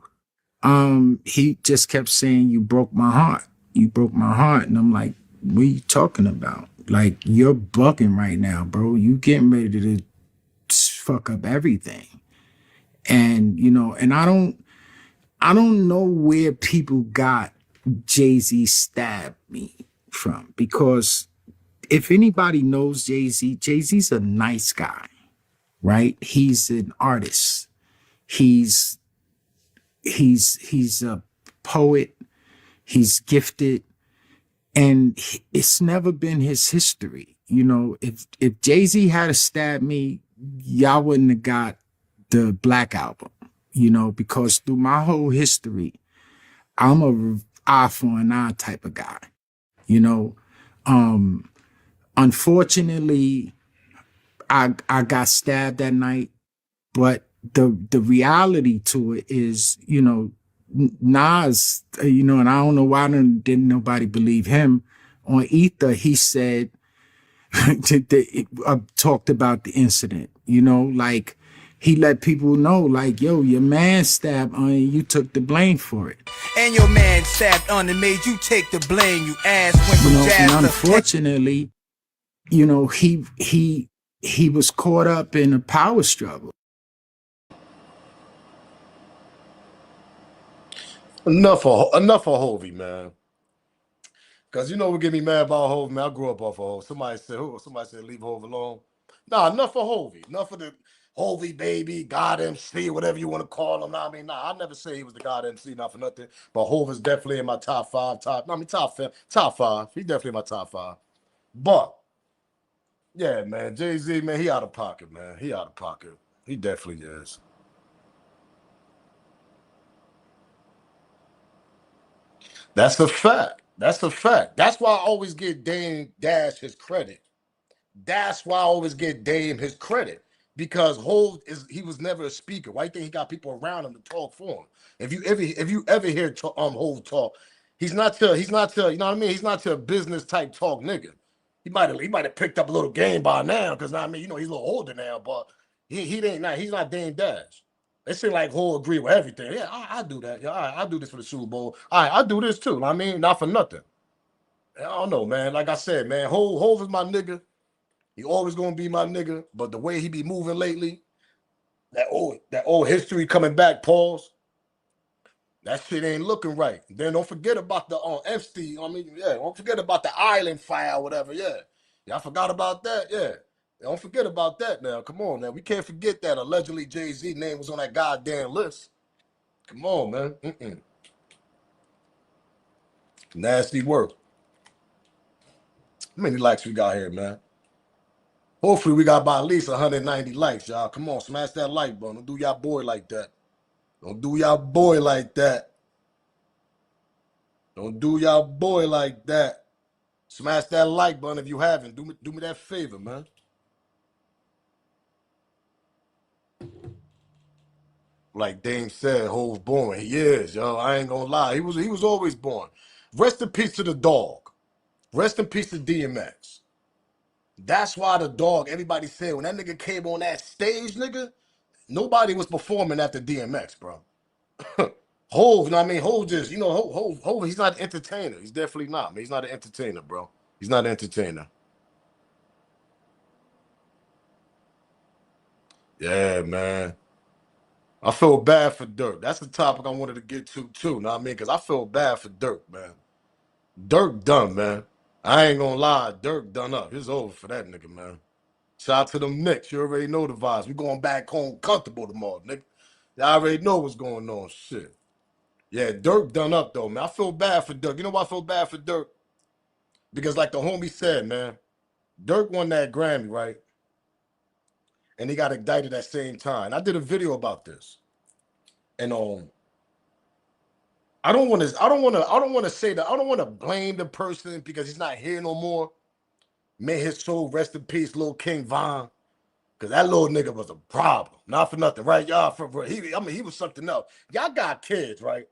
Speaker 9: He just kept saying, you broke my heart. You broke my heart. And I'm like, what are you talking about? Like, you're bucking right now, bro. You getting ready to fuck up everything. And, and I don't know where people got Jay-Z stabbed me from, because if anybody knows Jay-Z, Jay-Z's a nice guy, right? He's an artist. He's a poet. He's gifted, and it's never been his history. If Jay-Z had to stab me, y'all wouldn't have got the Black Album, because through my whole history, I'm a eye for an eye type of guy, Unfortunately, I got stabbed that night, But the reality to it is, you know, Nas, you know, and I don't know why didn't nobody believe him. On Ether, he said, talked about the incident, you know, like he let people know, like, yo, your man stabbed on you, you took the blame for it.
Speaker 11: And your man stabbed on and made you take the blame, you ass went from
Speaker 9: You know, and
Speaker 11: jazz to
Speaker 9: unfortunately, you know, he was caught up in a power struggle.
Speaker 1: Enough of Hovey, man. Cause you know what get me mad about Hov, man. I grew up off of Hov. Somebody said leave Hov alone. Nah, enough of Hovey. Enough of the Hovey baby, God MC, whatever you want to call him. Nah, I mean, nah, I never say he was the God MC, not for nothing. But Hov is definitely in my top five. Top five. He's definitely in my top five. But yeah, man, Jay-Z, man, he out of pocket, man. He out of pocket. He definitely is. That's a fact. That's a fact. That's why I always give Dame Dash his credit. That's why I always give Dame his credit. Because Hov he was never a speaker. Why do you think he got people around him to talk for him? If you ever hear Hov talk, he's not to, you know what I mean? He's not to a business type talk nigga. He might have picked up a little game by now, because I mean, you know, he's a little older now, but he's not Dame Dash. It seems like Hov agree with everything. Yeah, I do that. Yeah, I do this for the Super Bowl. I do this too. I mean, not for nothing. I don't know, man. Like I said, man, Hov is my nigga. He always gonna be my nigga. But the way he be moving lately, that old history coming back, pause. That shit ain't looking right. Then don't forget about the Epstein. I mean, yeah, don't forget about the island file, whatever. Yeah, y'all forgot about that. Yeah. Don't forget about that now. Come on, man. We can't forget that allegedly Jay-Z name was on that goddamn list. Come on, man. Nasty work. How many likes we got here, man? Hopefully we got about at least 190 likes, y'all. Come on, smash that like button. Don't do y'all boy like that. Don't do y'all boy like that. Don't do y'all boy like that. Smash that like button if you haven't. Do me that favor, man. Like Dame said, Hov's born. He is, yo. I ain't gonna lie. He was always born. Rest in peace to the dog. Rest in peace to DMX. That's why the dog, everybody said, when that nigga came on that stage, nigga, nobody was performing after DMX, bro. Hov, you know what I mean? Hov just, you know, Hov, he's not an entertainer. He's definitely not, man. He's not an entertainer, bro. He's not an entertainer. Yeah, man. I feel bad for Dirk. That's the topic I wanted to get to too. Know what I mean? Because I feel bad for Dirk, man. Dirk done, man. I ain't gonna lie. Dirk done up. It's over for that nigga, man. Shout out to them Knicks. You already know the vibes. We going back home comfortable tomorrow, nigga. Y'all already know what's going on. Shit. Yeah, Dirk done up though, man. I feel bad for Dirk. You know why I feel bad for Dirk? Because like the homie said, man, Dirk won that Grammy, right? And he got indicted at the same time. I did a video about this. And I don't want to blame the person because he's not here no more. May his soul rest in peace, Lil King Von. Because that little nigga was a problem. Not for nothing, right? Y'all, he was something else. Y'all got kids, right?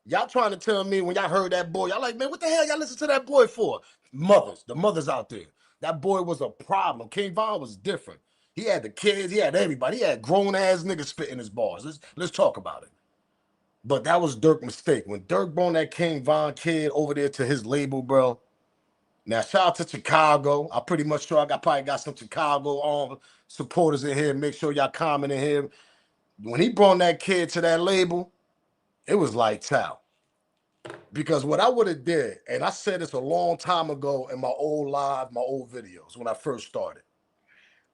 Speaker 1: Y'all trying to tell me when y'all heard that boy, y'all like, man, what the hell y'all listen to that boy for? The mothers out there. That boy was a problem. King Von was different. He had the kids, he had everybody. He had grown-ass niggas spitting his bars. Let's talk about it. But that was Dirk's mistake. When Dirk brought that King Von kid over there to his label, bro. Now, shout out to Chicago. I'm pretty much sure probably got some Chicago supporters in here. Make sure y'all comment in here. When he brought that kid to that label, it was lights out. Because what I would have did, and I said this a long time ago in my old videos when I first started.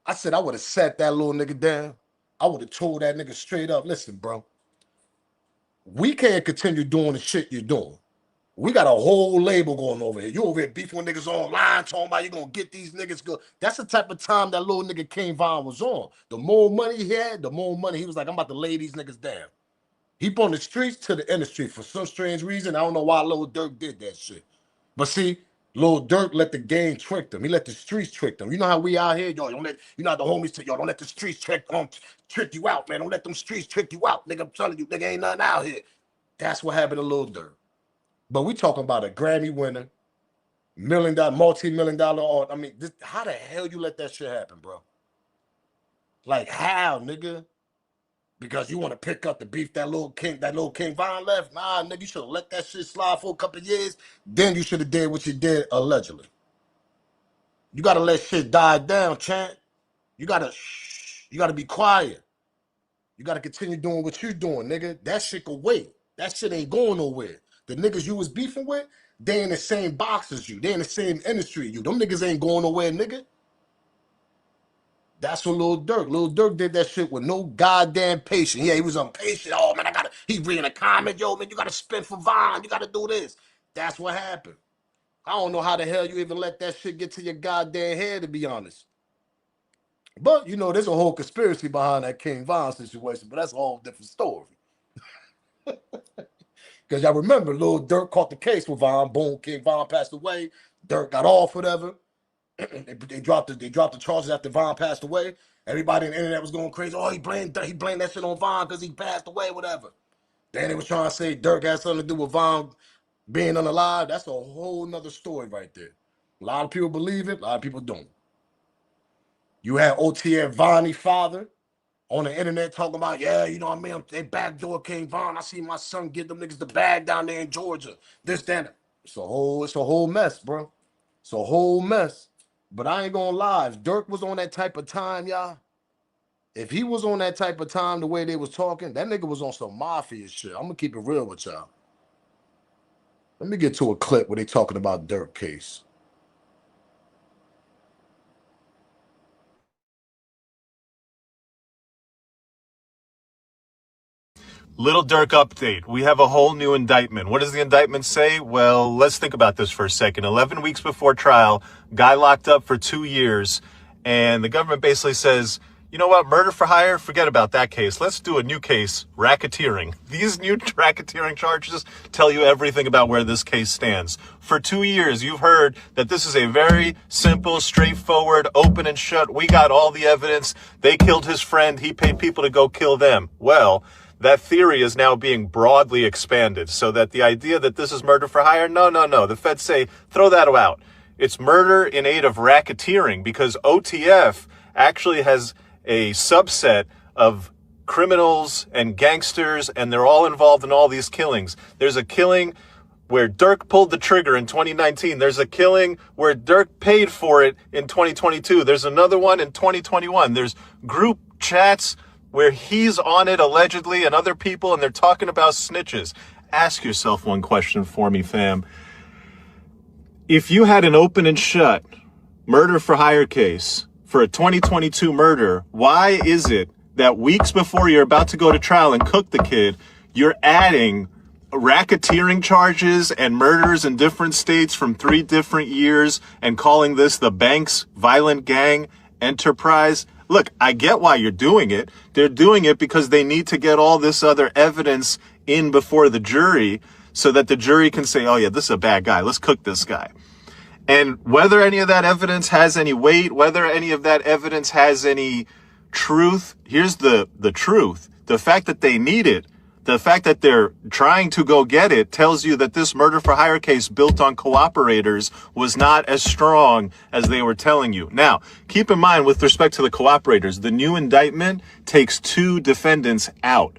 Speaker 1: I said I would have sat that little nigga down. I would have told that nigga straight up, listen, bro. We can't continue doing the shit you're doing. We got a whole label going over here. You over here beefing with niggas online, talking about you gonna get these niggas good. That's the type of time that little nigga King Von was on. The more money he had, the more money he was like, I'm about to lay these niggas down. He brought the streets to the industry for some strange reason. I don't know why Lil Durk did that shit. But see, Lil Durk let the game trick them. He let the streets trick them. You know how we out here, yo, don't let, you know how the homies say, yo, don't let the streets trick you out, man. Don't let them streets trick you out. Nigga, I'm telling you, nigga, ain't nothing out here. That's what happened to Lil Durk. But we talking about a Grammy winner, multi-million-dollar art. I mean, how the hell you let that shit happen, bro? Like, how, nigga? Because you want to pick up the beef that little King Von left? Nah, nigga, you should have let that shit slide for a couple of years. Then you should have did what you did, allegedly. You got to let shit die down, champ. You got to be quiet. You got to continue doing what you doing, nigga. That shit can wait. That shit ain't going nowhere. The niggas you was beefing with, they in the same box as you. They in the same industry as you. Them niggas ain't going nowhere, nigga. That's what Lil Durk did that shit with no goddamn patience. Yeah, he was impatient. Oh, man, he reading a comment. Yo, man, you got to spin for Von. You got to do this. That's what happened. I don't know how the hell you even let that shit get to your goddamn head, to be honest. But, you know, there's a whole conspiracy behind that King Von situation, but that's a whole different story. Because y'all remember, Lil Durk caught the case with Von. Boom, King Von passed away. Durk got off, whatever. They dropped the charges after Von passed away. Everybody on the internet was going crazy. Oh, he blamed that shit on Von because he passed away, whatever. Then they was trying to say Durk had something to do with Von being unalive. That's a whole nother story right there. A lot of people believe it. A lot of people don't. You had OTF Vonnie father on the internet talking about, yeah, you know what I mean? They backdoor King Von. I see my son get them niggas the bag down there in Georgia. This, that. It's a whole mess, bro. It's a whole mess. But I ain't gonna lie, if Durk was on that type of time, y'all, if he was on that type of time the way they was talking, that nigga was on some mafia shit. I'm gonna keep it real with y'all. Let me get to a clip where they talking about Durk case.
Speaker 12: Little Durk update. We have a whole new indictment. What does the indictment say? Well, let's think about this for a second. 11 weeks before trial, guy locked up for 2 years, and the government basically says, you know what, murder for hire, forget about that case. Let's do a new case, racketeering. These new racketeering charges tell you everything about where this case stands. For 2 years, you've heard that this is a very simple, straightforward, open and shut. We got all the evidence. They killed his friend. He paid people to go kill them. Well, that theory is now being broadly expanded so that the idea that this is murder for hire, no. The feds say, throw that out. It's murder in aid of racketeering because OTF actually has a subset of criminals and gangsters, and they're all involved in all these killings. There's a killing where Durk pulled the trigger in 2019. There's a killing where Durk paid for it in 2022. There's another one in 2021. There's group chats where he's on it allegedly and other people, and they're talking about snitches. Ask yourself one question for me, fam. If you had an open and shut murder for hire case for a 2022 murder, why is it that weeks before you're about to go to trial and cook the kid, you're adding racketeering charges and murders in different states from 3 different years and calling this the Banks violent gang enterprise? Look, I get why you're doing it. They're doing it because they need to get all this other evidence in before the jury so that the jury can say, oh yeah, this is a bad guy. Let's cook this guy. And whether any of that evidence has any weight, whether any of that evidence has any truth, here's the truth. The fact that they need it, the fact that they're trying to go get it tells you that this murder for hire case built on cooperators was not as strong as they were telling you. Now, keep in mind with respect to the cooperators, the new indictment takes 2 defendants out.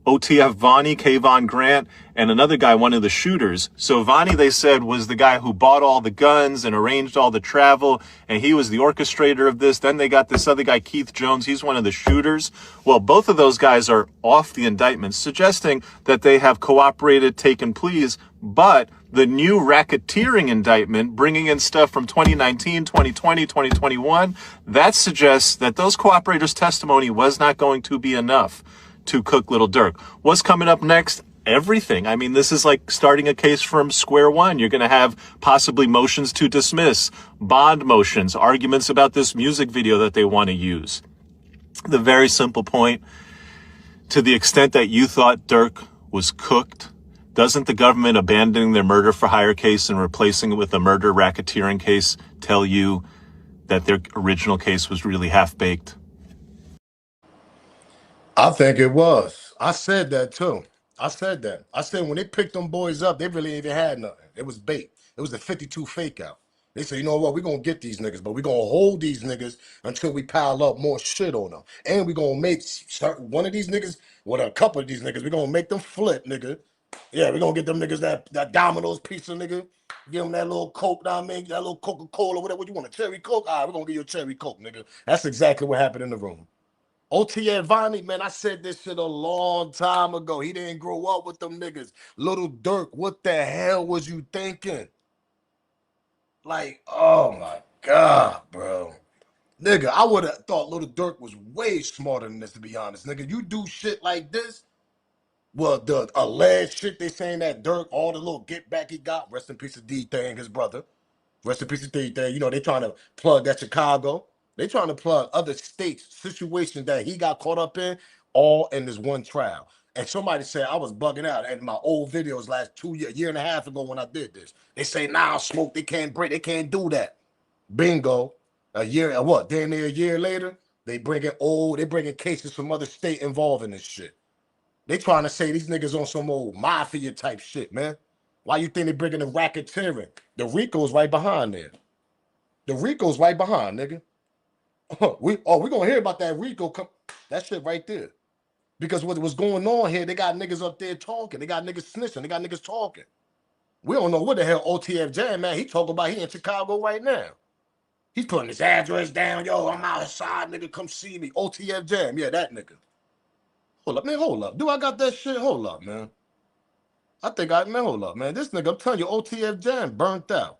Speaker 12: OTF Vonnie, Kayvon Grant, and another guy, one of the shooters. So Vonnie, they said, was the guy who bought all the guns and arranged all the travel, and he was the orchestrator of this. Then they got this other guy, Keith Jones. He's one of the shooters. Well, both of those guys are off the indictment, suggesting that they have cooperated, taken pleas, but the new racketeering indictment, bringing in stuff from 2019, 2020, 2021, that suggests that those cooperators' testimony was not going to be enough to cook Little Durk. What's coming up next? Everything. I mean, this is like starting a case from square one. You're going to have possibly motions to dismiss, bond motions, arguments about this music video that they want to use. The very simple point, to the extent that you thought Durk was cooked, Doesn't the government abandoning their murder for hire case and replacing it with a murder racketeering case tell you that their original case was really half-baked?
Speaker 1: I think it was. I said that too. I said that. I said when they picked them boys up, they really even had nothing. It was bait. It was the 52 fake out. They said, you know what, we're going to get these niggas, but we're going to hold these niggas until we pile up more shit on them. And we're going to make one of these niggas, well, a couple of these niggas, we're going to make them flip, nigga. Yeah, we're going to get them niggas that Domino's pizza, nigga. Give them that little Coke, I mean, that little Coca-Cola, whatever. What you want, a cherry Coke? All right, we're going to give you a cherry Coke, nigga. That's exactly what happened in the room. OT Advani, man, I said this shit a long time ago. He didn't grow up with them niggas. Little Dirk, what the hell was you thinking? Like, oh my God, bro. Nigga, I would have thought Little Dirk was way smarter than this, to be honest. Nigga, you do shit like this. Well, the alleged shit they saying that Dirk, all the little get back he got, rest in peace of D-Thing, his brother. Rest in peace of D-Thing. You know, they trying to plug that Chicago. They trying to plug other states, situations that he got caught up in, all in this one trial. And somebody said I was bugging out in my old videos last year and a half ago when I did this. They say, nah, Smoke, they can't do that. Bingo. A year, what, damn near a year later, they bringing cases from other state involving this shit. They trying to say these niggas on some old mafia type shit, man. Why you think they bringing the racketeering? The RICO's right behind there. The RICO's right behind, nigga. We gonna hear about that RICO, that shit right there. Because what was going on here, they got niggas up there talking. They got niggas snitching. They got niggas talking. We don't know what the hell OTF Jam, man. He talking about he in Chicago right now. He's putting his address down. Yo, I'm outside, nigga. Come see me. OTF Jam. Yeah, that nigga. Hold up, man. Hold up. Do I got that shit? Hold up, man. Hold up, man. This nigga, I'm telling you, OTF Jam burnt out.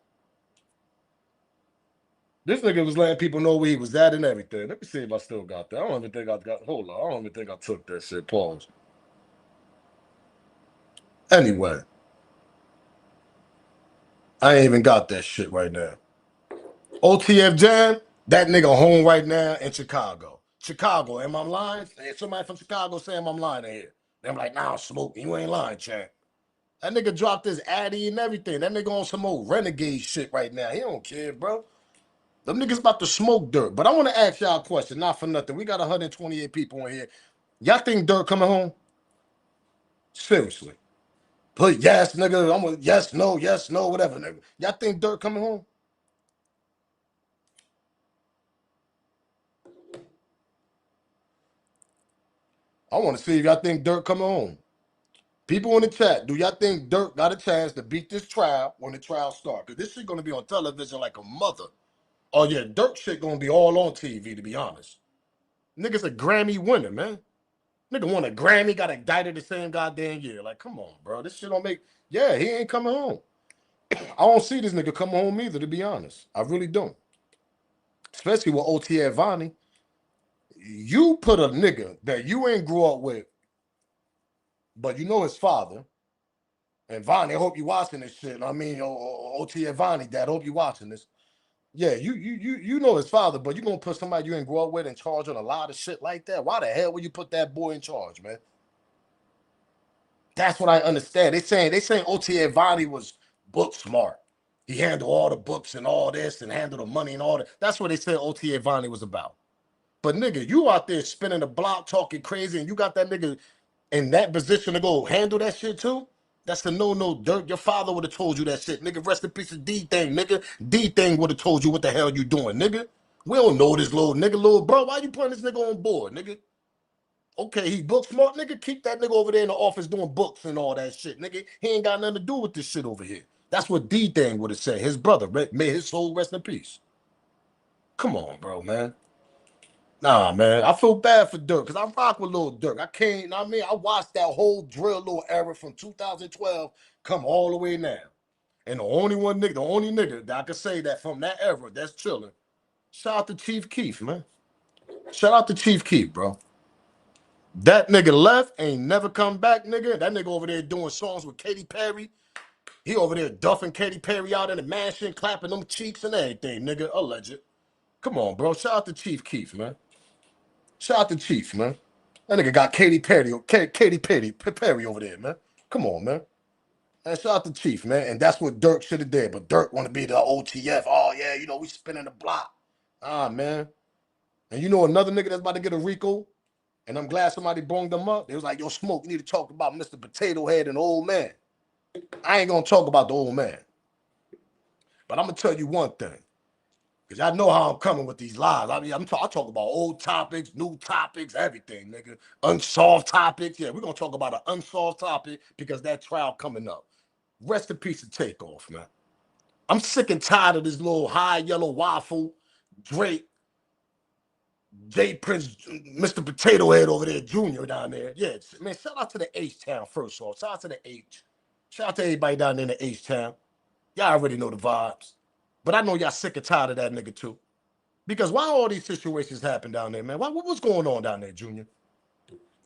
Speaker 1: This nigga was letting people know where he was at and everything. Let me see if I still got that. I don't even think I got, hold on. I don't even think I took that shit. Pause. Anyway. I ain't even got that shit right now. OTF Jam, that nigga home right now in Chicago. Chicago, am I lying? Somebody from Chicago saying I'm lying in here. I'm like, nah, Smoke, you ain't lying, champ. That nigga dropped his Addy and everything. That nigga on some old renegade shit right now. He don't care, bro. Them niggas about to smoke Dirk. But I want to ask y'all a question, not for nothing. We got 128 people in here. Y'all think Dirk coming home? Seriously. Put yes, nigga. I'm with yes, no, whatever, nigga. Y'all think Dirk coming home? I want to see if y'all think Dirk coming home. People in the chat, do y'all think Dirk got a chance to beat this trial when the trial starts? Because this shit going to be on television like a mother. Oh, yeah, Dirk shit going to be all on TV, to be honest. Nigga's a Grammy winner, man. Nigga won a Grammy, got indicted the same goddamn year. Like, come on, bro. This shit don't make... Yeah, he ain't coming home. I don't see this nigga coming home either, to be honest. I really don't. Especially with OT Advani. You put a nigga that you ain't grew up with, but you know his father. And Vonnie, I hope you watching this shit. I mean, OT Advani, Dad, I hope you watching this. Yeah, you know his father, but you gonna put somebody you ain't grow up with in charge on a lot of shit like that? Why the hell would you put that boy in charge, man? That's what I understand. They saying OT Advani was book smart. He handled all the books and all this and handled the money and all that. That's what they said OT Advani was about. But nigga, you out there spinning the block, talking crazy, and you got that nigga in that position to go handle that shit too? That's the no Dirk. Your father would have told you that shit. Nigga, rest in peace of D-Thing, nigga. D-Thing would have told you what the hell you doing, nigga. We don't know this little bro. Why you putting this nigga on board, nigga? Okay, he book smart, nigga. Keep that nigga over there in the office doing books and all that shit, nigga. He ain't got nothing to do with this shit over here. That's what D-Thing would have said. His brother, may his soul rest in peace. Come on, bro, man. Nah, man, I feel bad for Dirk because I rock with Lil Dirk. I watched that whole drill little era from 2012 come all the way now. And the only nigga that I can say that from that era that's chilling, shout out to Chief Keef, man. Shout out to Chief Keef, bro. That nigga left, ain't never come back, nigga. That nigga over there doing songs with Katy Perry. He over there duffing Katy Perry out in the mansion, clapping them cheeks and everything, nigga. Alleged. Come on, bro. Shout out to Chief Keef, man. Shout out to Chief, man. That nigga got Katy Perry over there, man. Come on, man. And shout out to Chief, man. And that's what Dirk should have did. But Dirk want to be the OTF. Oh, yeah, you know, we spinning the block. Ah, man. And you know another nigga that's about to get a RICO? And I'm glad somebody bonged them up. They was like, yo, Smoke, you need to talk about Mr. Potato Head and the old man. I ain't going to talk about the old man. But I'm going to tell you one thing. Because y'all know how I'm coming with these lies. I mean, I talk about old topics, new topics, everything, nigga. Unsolved topics. Yeah, we're going to talk about an unsolved topic because that trial coming up. Rest in peace of Takeoff, man. I'm sick and tired of this little high yellow waffle, Drake, J Prince, Mr. Potato Head over there, Junior down there. Yeah, man, shout out to the H-Town first off. Shout out to the H. Shout out to everybody down there in the H-Town. Y'all already know the vibes. But I know y'all sick and tired of that nigga too. Because why all these situations happen down there, man? What's going on down there, Junior?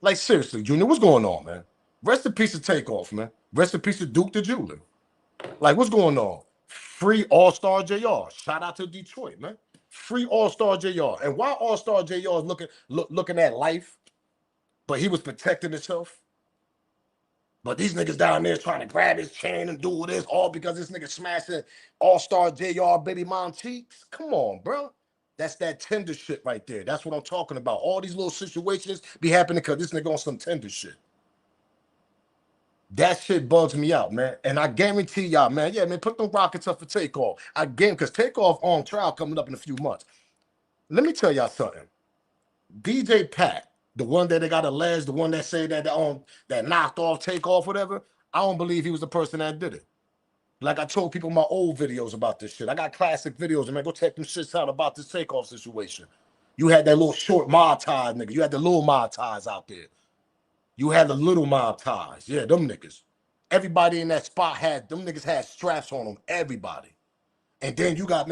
Speaker 1: Like, seriously, Junior, what's going on, man? Rest in peace of Takeoff, man. Rest in peace of Duke the Jeweler. Like, what's going on? Free All-Star JR. Shout out to Detroit, man. Free All-Star JR. And why All-Star JR is looking at life, but he was protecting himself? But these niggas down there trying to grab his chain and do this, all because this nigga smashing All-Star JR baby mom cheeks? Come on, bro. That's that tender shit right there. That's what I'm talking about. All these little situations be happening because this nigga on some tender shit. That shit bugs me out, man. And I guarantee y'all, man, yeah, man, put them rockets up for Takeoff. Because Takeoff on trial coming up in a few months. Let me tell y'all something. DJ Pat, the one that they got alleged, the one that said that knocked off Takeoff, whatever, I don't believe he was the person that did it. Like I told people in my old videos about this shit. I got classic videos, man. Go check them shits out about this Takeoff situation. You had that little short mob ties, nigga. You had the little mob ties out there. You had the little mob ties. Yeah, them niggas. Everybody in that spot them niggas had straps on them. Everybody. And then you got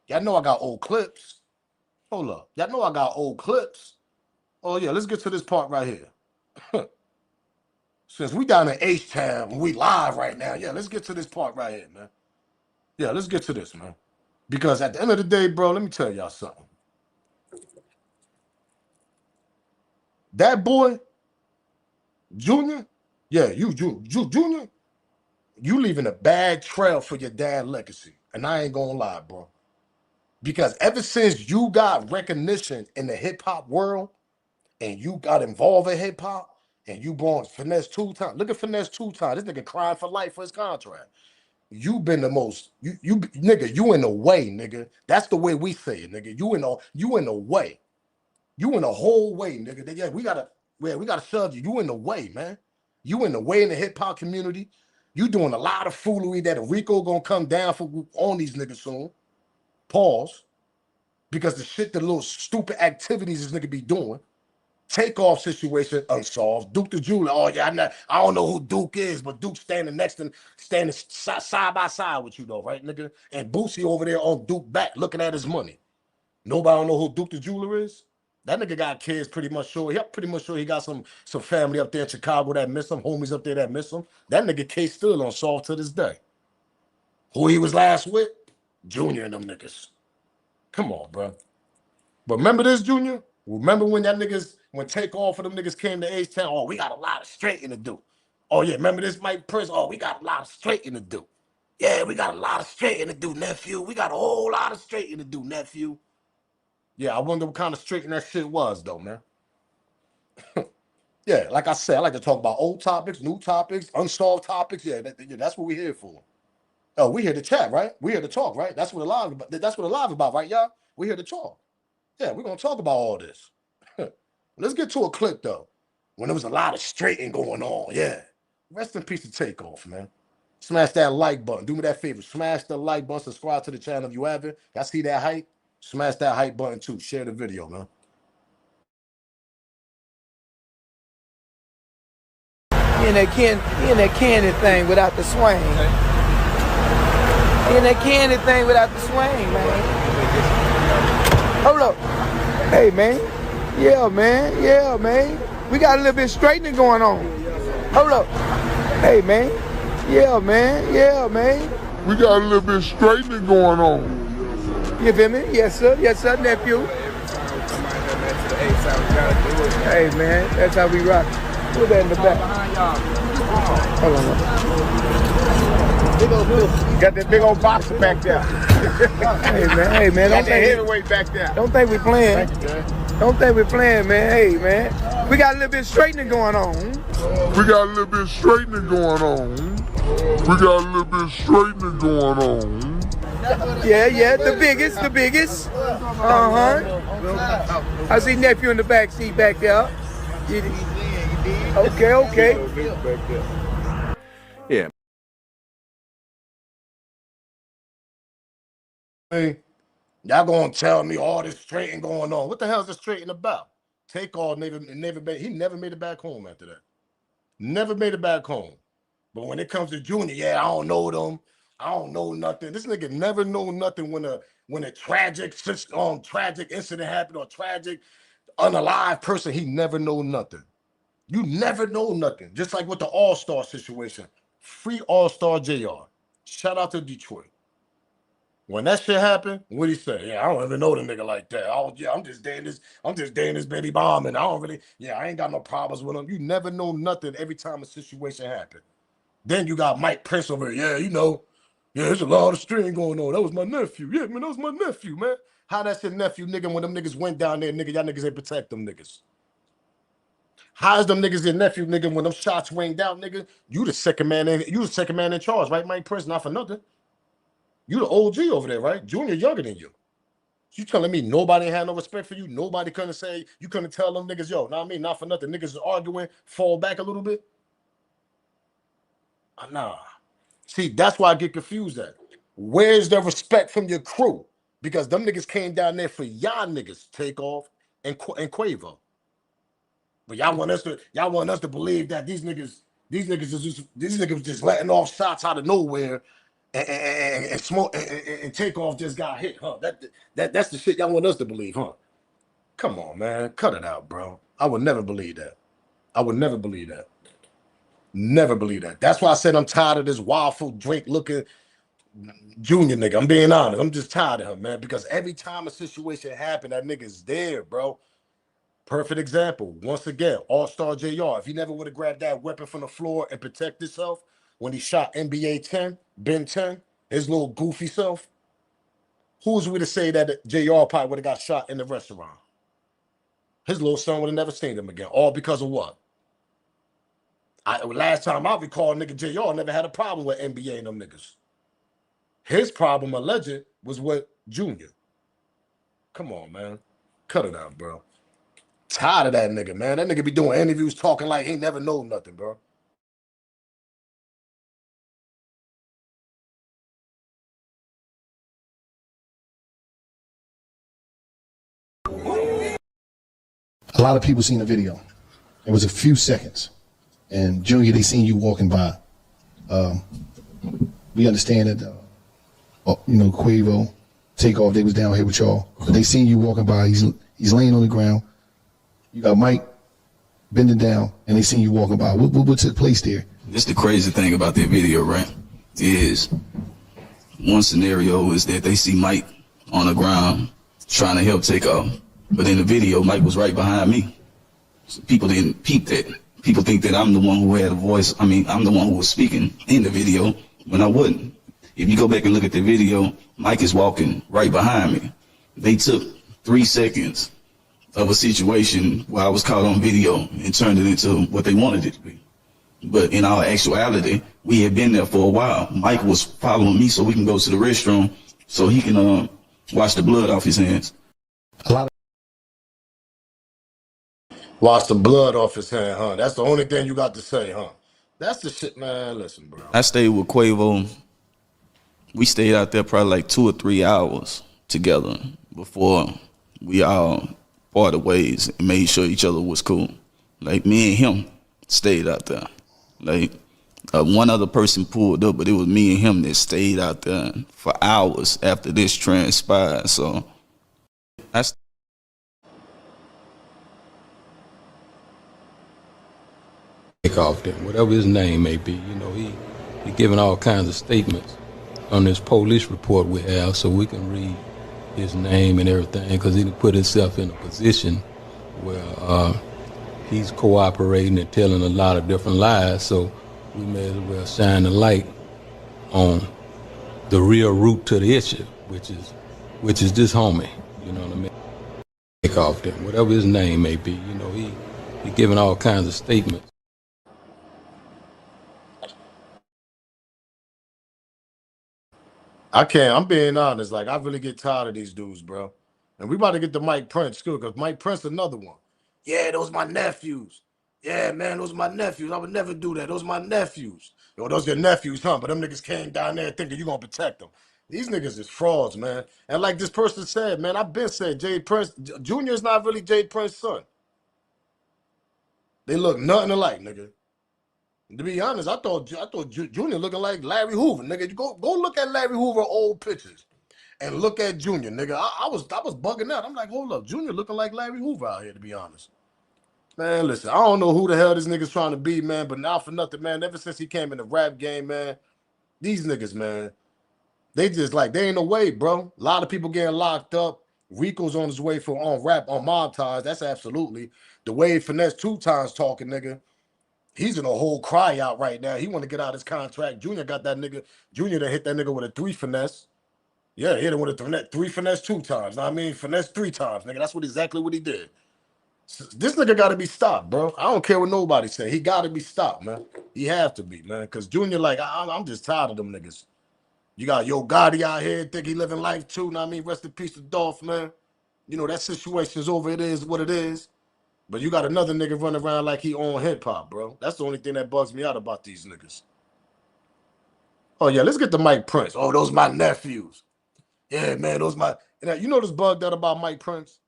Speaker 1: y'all know I got old clips. Hold up. Y'all know I got old clips. Oh, yeah, let's get to this part right here. Since we down in H-Town, we live right now. Yeah, let's get to this part right here, man. Yeah, let's get to this, man. Because at the end of the day, bro, let me tell y'all something. That boy, Junior, yeah, Junior, you leaving a bad trail for your dad legacy. And I ain't gonna lie, bro. Because ever since you got recognition in the hip-hop world and you got involved in hip-hop and you born Finesse 2 times. Look at Finesse 2 times. This nigga crying for life for his contract. You been the most, nigga, you in the way, nigga. That's the way we say it, nigga. You in the way. You in the whole way, nigga. Yeah, we gotta shove you. You in the way, man. You in the way in the hip-hop community. You doing a lot of foolery that a RICO gonna come down on these niggas soon. Pause. Because the shit, the little stupid activities this nigga be doing. Takeoff situation unsolved. Duke the Jeweler. Oh yeah, I don't know who Duke is, but Duke standing side by side with you though, right, nigga? And Boosie over there on Duke back looking at his money. Nobody don't know who Duke the Jeweler is. That nigga got kids pretty much sure. He pretty much sure he got some family up there in Chicago that miss him, homies up there that miss him. That nigga case still unsolved to this day. Who he was last with? Junior and them niggas. Come on, bro. But remember this, Junior? Remember when when Takeoff for them niggas came to H-Town? Oh, we got a lot of straightening to do. Oh, yeah, remember this Mike Prince? Oh, we got a lot of straightening to do. Yeah, we got a lot of straightening to do, nephew. We got a whole lot of straightening to do, nephew. Yeah, I wonder what kind of straightening that shit was, though, man. Yeah, like I said, I like to talk about old topics, new topics, unsolved topics. Yeah, that's what we're here for. Oh, we here to chat, right? We here to talk, right? That's what a live about, right, y'all? We here to talk. Yeah, we're gonna talk about all this. Let's get to a clip though. When there was a lot of straightening going on. Yeah. Rest in peace to Takeoff, man. Smash that like button. Do me that favor. Smash the like button. Subscribe to the channel if you haven't. Y'all see that hype? Smash that hype button too. Share the video, man.
Speaker 11: He in that candy thing without the swing. He in that candy thing without the swing, man. Hold up. Hey, man. Yeah, man. Yeah, man. We got a little bit of straightening going on. Hold up. Hey, man. Yeah, man. Yeah, man.
Speaker 10: We got a little bit of straightening going on.
Speaker 11: You feel me? Yes, sir. Yes, sir, nephew. Hey, man. That's how we rock. Put that in the back. Hold on. Got that big old boxer back there. Hey man, don't think heavyweight back there. Don't think we playing. Don't think we playing, man. Hey man, we got a little bit straightening going on.
Speaker 10: We got a little bit straightening going on. We got a little bit straightening going on.
Speaker 11: Yeah, the biggest. I see nephew in the back seat back there. Okay.
Speaker 8: Yeah.
Speaker 1: Hey, y'all gonna tell me all this straighting going on. What the hell is this straighting about? Takeoff he never made it back home after that. Never made it back home. But when it comes to Junior, yeah, I don't know them. I don't know nothing. This nigga never know nothing when a tragic incident happened or tragic unalive person. He never know nothing. You never know nothing. Just like with the All-Star situation. Free All-Star JR. Shout out to Detroit. When that shit happened, what'd he say? Yeah, I don't even know the nigga like that. I'm just dating this baby bomb, and I ain't got no problems with him. You never know nothing every time a situation happened. Then you got Mike Prince over here. Yeah, there's a lot of string going on. That was my nephew. Yeah, man, that was my nephew, man. How that's your nephew, nigga, when them niggas went down there, nigga, y'all niggas ain't protect them niggas. How's them niggas your nephew, nigga, when them shots rained out, nigga? You the second man in charge, right, Mike Prince? Not for nothing. You the OG over there, right? Junior younger than you. You telling me nobody had no respect for you? Nobody couldn't say, you couldn't tell them niggas, yo, know what I mean? Not for nothing. Niggas is arguing, fall back a little bit. Nah. See, that's why I get confused at. Where's the respect from your crew? Because them niggas came down there for y'all niggas, Takeoff and Quavo. But y'all want us to believe that these niggas just letting off shots out of nowhere. And Smoke and Takeoff just got hit, huh? That's the shit y'all want us to believe, huh? Come on, man. Cut it out, bro. I would never believe that. I would never believe that. Never believe that. That's why I said I'm tired of this waffle drink looking Junior nigga. I'm being honest. I'm just tired of him, man. Because every time a situation happened, that nigga's there, bro. Perfect example. Once again, All-Star JR. If he never would have grabbed that weapon from the floor and protect himself when he shot NBA 10, Ben 10, his little goofy self, who's we to say that JR probably would have got shot in the restaurant? His little son would have never seen him again. All because of what? Last time I recall, nigga JR never had a problem with NBA and them niggas. His problem, alleged, was with Junior. Come on, man. Cut it out, bro. Tired of that nigga, man. That nigga be doing interviews talking like he never know nothing, bro.
Speaker 13: A lot of people seen the video. It was a few seconds. And Junior, they seen you walking by. We understand that, Quavo, Takeoff, they was down here with y'all. But they seen you walking by. He's laying on the ground. You got Mike bending down, and they seen you walking by. What took place there?
Speaker 14: This the crazy thing about that video, right? Is one scenario is that they see Mike on the ground trying to help Takeoff. But in the video, Mike was right behind me. So people didn't peep that. People think that I'm the one who had a voice. I mean, I'm the one who was speaking in the video when I wasn't. If you go back and look at the video, Mike is walking right behind me. They took 3 seconds of a situation where I was caught on video and turned it into what they wanted it to be. But in all actuality, we had been there for a while. Mike was following me so we can go to the restroom so he can wash the blood off his hands.
Speaker 1: Wash the blood off his hand, huh? That's the only thing you got to say, huh? That's the shit, man. Listen, bro.
Speaker 14: I stayed with Quavo. We stayed out there probably like 2 or 3 hours together before we all parted ways and made sure each other was cool. Like, me and him stayed out there. Like, one other person pulled up, but it was me and him that stayed out there for hours after this transpired. So
Speaker 15: Takeoff, whatever his name may be, he giving all kinds of statements on this police report we have, so we can read his name and everything, because he put himself in a position where he's cooperating and telling a lot of different lies. So we may as well shine the light on the real root to the issue, which is this homie. You know what I mean? Take off there, whatever his name may be. You know, he giving all kinds of statements.
Speaker 1: I can't. I'm being honest. Like, I really get tired of these dudes, bro. And we about to get to Mike Prince too, because Mike Prince another one. Yeah, those my nephews. Yeah, man, those are my nephews. I would never do that. Those are my nephews. Yo, those your nephews, huh? But them niggas came down there thinking you gonna protect them. These niggas is frauds, man. And like this person said, man, I've been saying Jade Prince Jr. is not really Jade Prince's son. They look nothing alike, nigga. To be honest, I thought Junior looking like Larry Hoover, nigga. You go look at Larry Hoover old pictures and look at Junior, nigga. I was bugging out. I'm like, hold up, Junior looking like Larry Hoover out here, to be honest. Man, listen, I don't know who the hell this nigga's trying to be, man, but not for nothing, man. Ever since he came in the rap game, man, these niggas, man, they just like, they ain't no way, bro. A lot of people getting locked up. Rico's on his way for on Mob Ties. That's absolutely. The Wade Finesse 2 times talking, nigga. He's in a whole cry out right now. He want to get out his contract. Junior got that nigga. Junior to hit that nigga with a 3 finesse. Yeah, hit him with a 3 finesse 2 times. Know what I mean, finesse 3 times, nigga. That's exactly what he did. This nigga got to be stopped, bro. I don't care what nobody say. He got to be stopped, man. He have to be, man. Because Junior, like, I'm just tired of them niggas. You got Yo Gotti out here, think he living life too. Know what I mean, rest in peace to Dolph, man. You know, that situation's over. It is what it is. But you got another nigga running around like he own hip hop, bro. That's the only thing that bugs me out about these niggas. Oh yeah, let's get to Mike Prince. Oh, those my nephews. Yeah, man, those my. You know this bugged out about Mike Prince?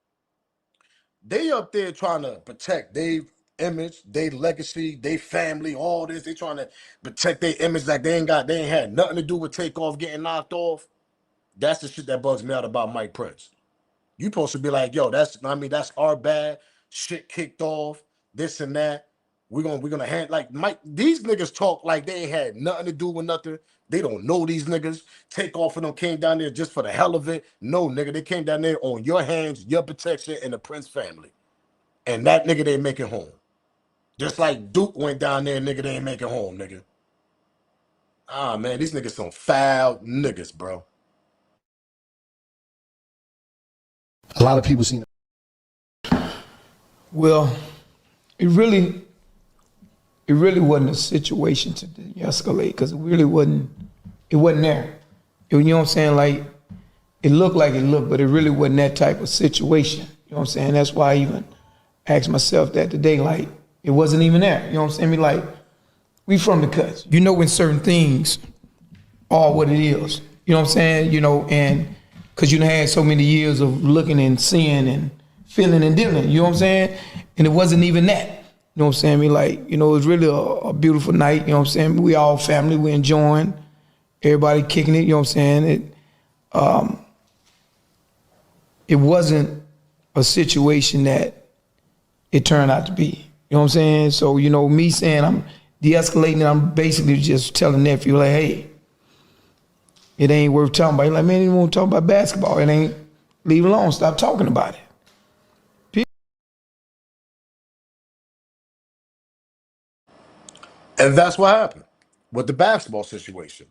Speaker 1: They up there trying to protect their image, their legacy, their family, all this. They trying to protect their image like they ain't had nothing to do with Takeoff getting knocked off. That's the shit that bugs me out about Mike Prince. You supposed to be like, yo, that's our bad. Shit kicked off, this and that. We're gonna hand like Mike. These niggas talk like they ain't had nothing to do with nothing. They don't know these niggas. Takeoff and them came down there just for the hell of it. No, nigga, they came down there on your hands, your protection, and the Prince family. And that nigga they make it home. Just like Duke went down there, nigga, they ain't make it home, nigga. Ah, man, these niggas some foul niggas, bro.
Speaker 13: A lot of people seen it.
Speaker 11: Well, it really wasn't a situation to de-escalate because it really wasn't there. You know what I'm saying? Like, it looked like it looked, but it really wasn't that type of situation. You know what I'm saying? That's why I even asked myself that today, like, it wasn't even there. You know what I'm saying? Me like, we from the cuts. You know when certain things are what it is. You know what I'm saying? You know, and because you done had so many years of looking and seeing and feeling and dealing, you know what I'm saying? And it wasn't even that. You know what I'm saying? Me like, you know, it was really a beautiful night, you know what I'm saying? We all family, we enjoying, everybody kicking it, you know what I'm saying? It wasn't a situation that it turned out to be. You know what I'm saying? So, you know, me saying I'm de-escalating, I'm basically just telling nephew, like, hey, it ain't worth talking about. He's like, man, you want to talk about basketball. It ain't, leave it alone, stop talking about it.
Speaker 1: And that's what happened with the basketball situation.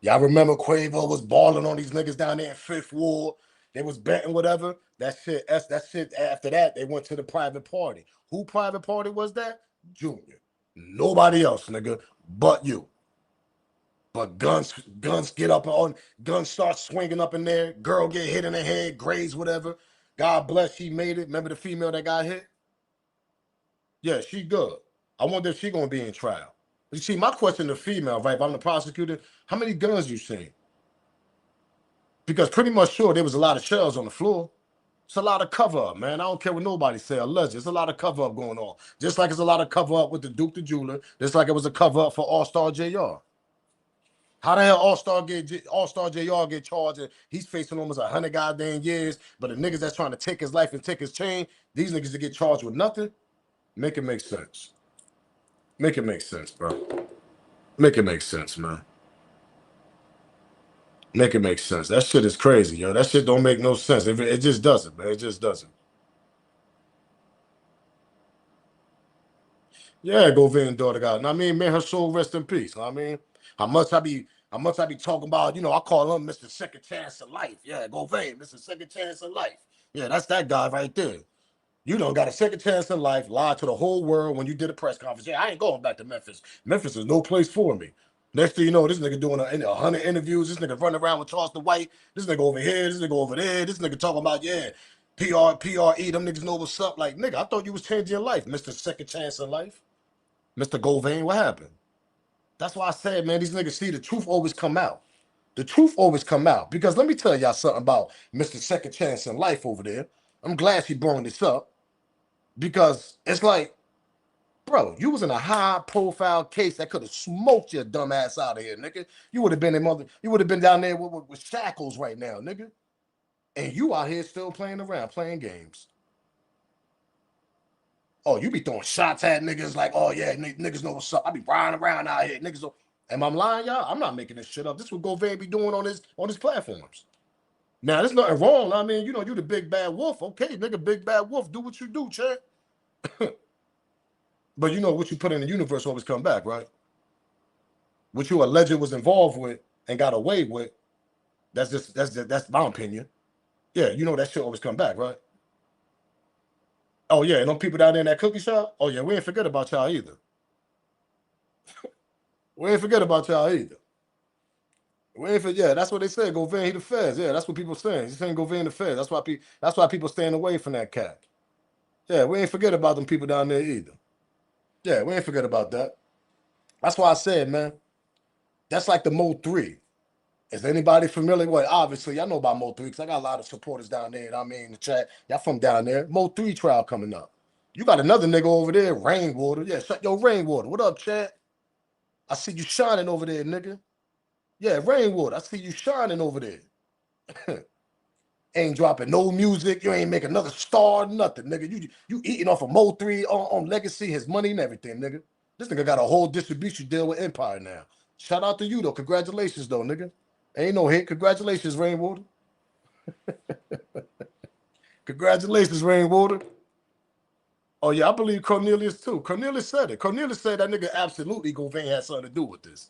Speaker 1: Y'all remember Quavo was balling on these niggas down there in Fifth Ward. They was betting whatever. That shit, after that, they went to the private party. Who private party was that? Junior. Nobody else, nigga, but you. But guns get up on, guns start swinging up in there. Girl get hit in the head, graze, whatever. God bless, she made it. Remember the female that got hit? Yeah, she good. I wonder if she gonna be in trial. You see, my question to female, right? If I'm the prosecutor, how many guns you seen? Because pretty much sure there was a lot of shells on the floor. It's a lot of cover up, man. I don't care what nobody say. Alleged. There's a lot of cover up going on. Just like it's a lot of cover up with the Duke the Jeweler. Just like it was a cover up for All-Star JR. How the hell All-Star JR get charged and he's facing almost 100 goddamn years, but the niggas that's trying to take his life and take his chain, these niggas that get charged with nothing? Make it make sense. Make it make sense, bro. Make it make sense, man. Make it make sense. That shit is crazy, yo. That shit don't make no sense. It just doesn't, man. It just doesn't. Yeah, Govan daughter got. I mean, may her soul rest in peace. I mean, how much I be talking about, I call him Mr. Second Chance of Life. Yeah, Govan, Mr. Second Chance of Life. Yeah, that's that guy right there. You don't got a second chance in life, lied to the whole world when you did a press conference. Yeah, I ain't going back to Memphis. Memphis is no place for me. Next thing you know, this nigga doing 100 interviews. This nigga running around with Charleston White. This nigga over here. This nigga over there. This nigga talking about, yeah, PRE. Them niggas know what's up. Like, nigga, I thought you was changing your life, Mr. Second Chance in Life. Mr. Govan, what happened? That's why I said, man, these niggas see the truth always come out. The truth always come out. Because let me tell y'all something about Mr. Second Chance in Life over there. I'm glad she brought this up. Because it's like, bro, you was in a high-profile case that could have smoked your dumb ass out of here, nigga. You would have been down there with shackles right now, nigga. And you out here still playing around, playing games. Oh, you be throwing shots at niggas like, oh yeah, niggas know what's up. I be riding around out here, niggas. Am I lying, y'all? I'm not making this shit up. This is what Govan be doing on his platforms. Now, there's nothing wrong. I mean, you the big bad wolf. Okay, nigga, big bad wolf. Do what you do, champ. But what you put in the universe always come back, right? What you alleged was involved with and got away with, that's my opinion. Yeah, that shit always come back, right? Oh yeah, and them people down there in that cookie shop, oh yeah, we ain't forget about y'all either. We ain't forget about y'all either. Yeah, that's what they said. Govan, he the feds. Yeah, that's what people saying. He's saying Govan the feds. That's why people staying away from that cat. Yeah, we ain't forget about them people down there either. Yeah, we ain't forget about that. That's why I said, man, that's like the Mo 3. Is anybody familiar with? Obviously, I know about Mo 3 because I got a lot of supporters down there. In the chat, y'all from down there. Mo 3 trial coming up. You got another nigga over there, Rainwater. Yeah, shut your Rainwater. What up, Chad? I see you shining over there, nigga. Yeah, Rainwater. I see you shining over there. Ain't dropping no music. You ain't making another star, nothing, nigga. You eating off of Mo 3 on legacy, his money and everything, nigga. This nigga got a whole distribution deal with Empire now. Shout out to you, though. Congratulations, though, nigga. Ain't no hit. Congratulations, Rainwater. Congratulations, Rainwater. Oh, yeah, I believe Cornelius, too. Cornelius said it. Cornelius said that nigga absolutely Govan had something to do with this.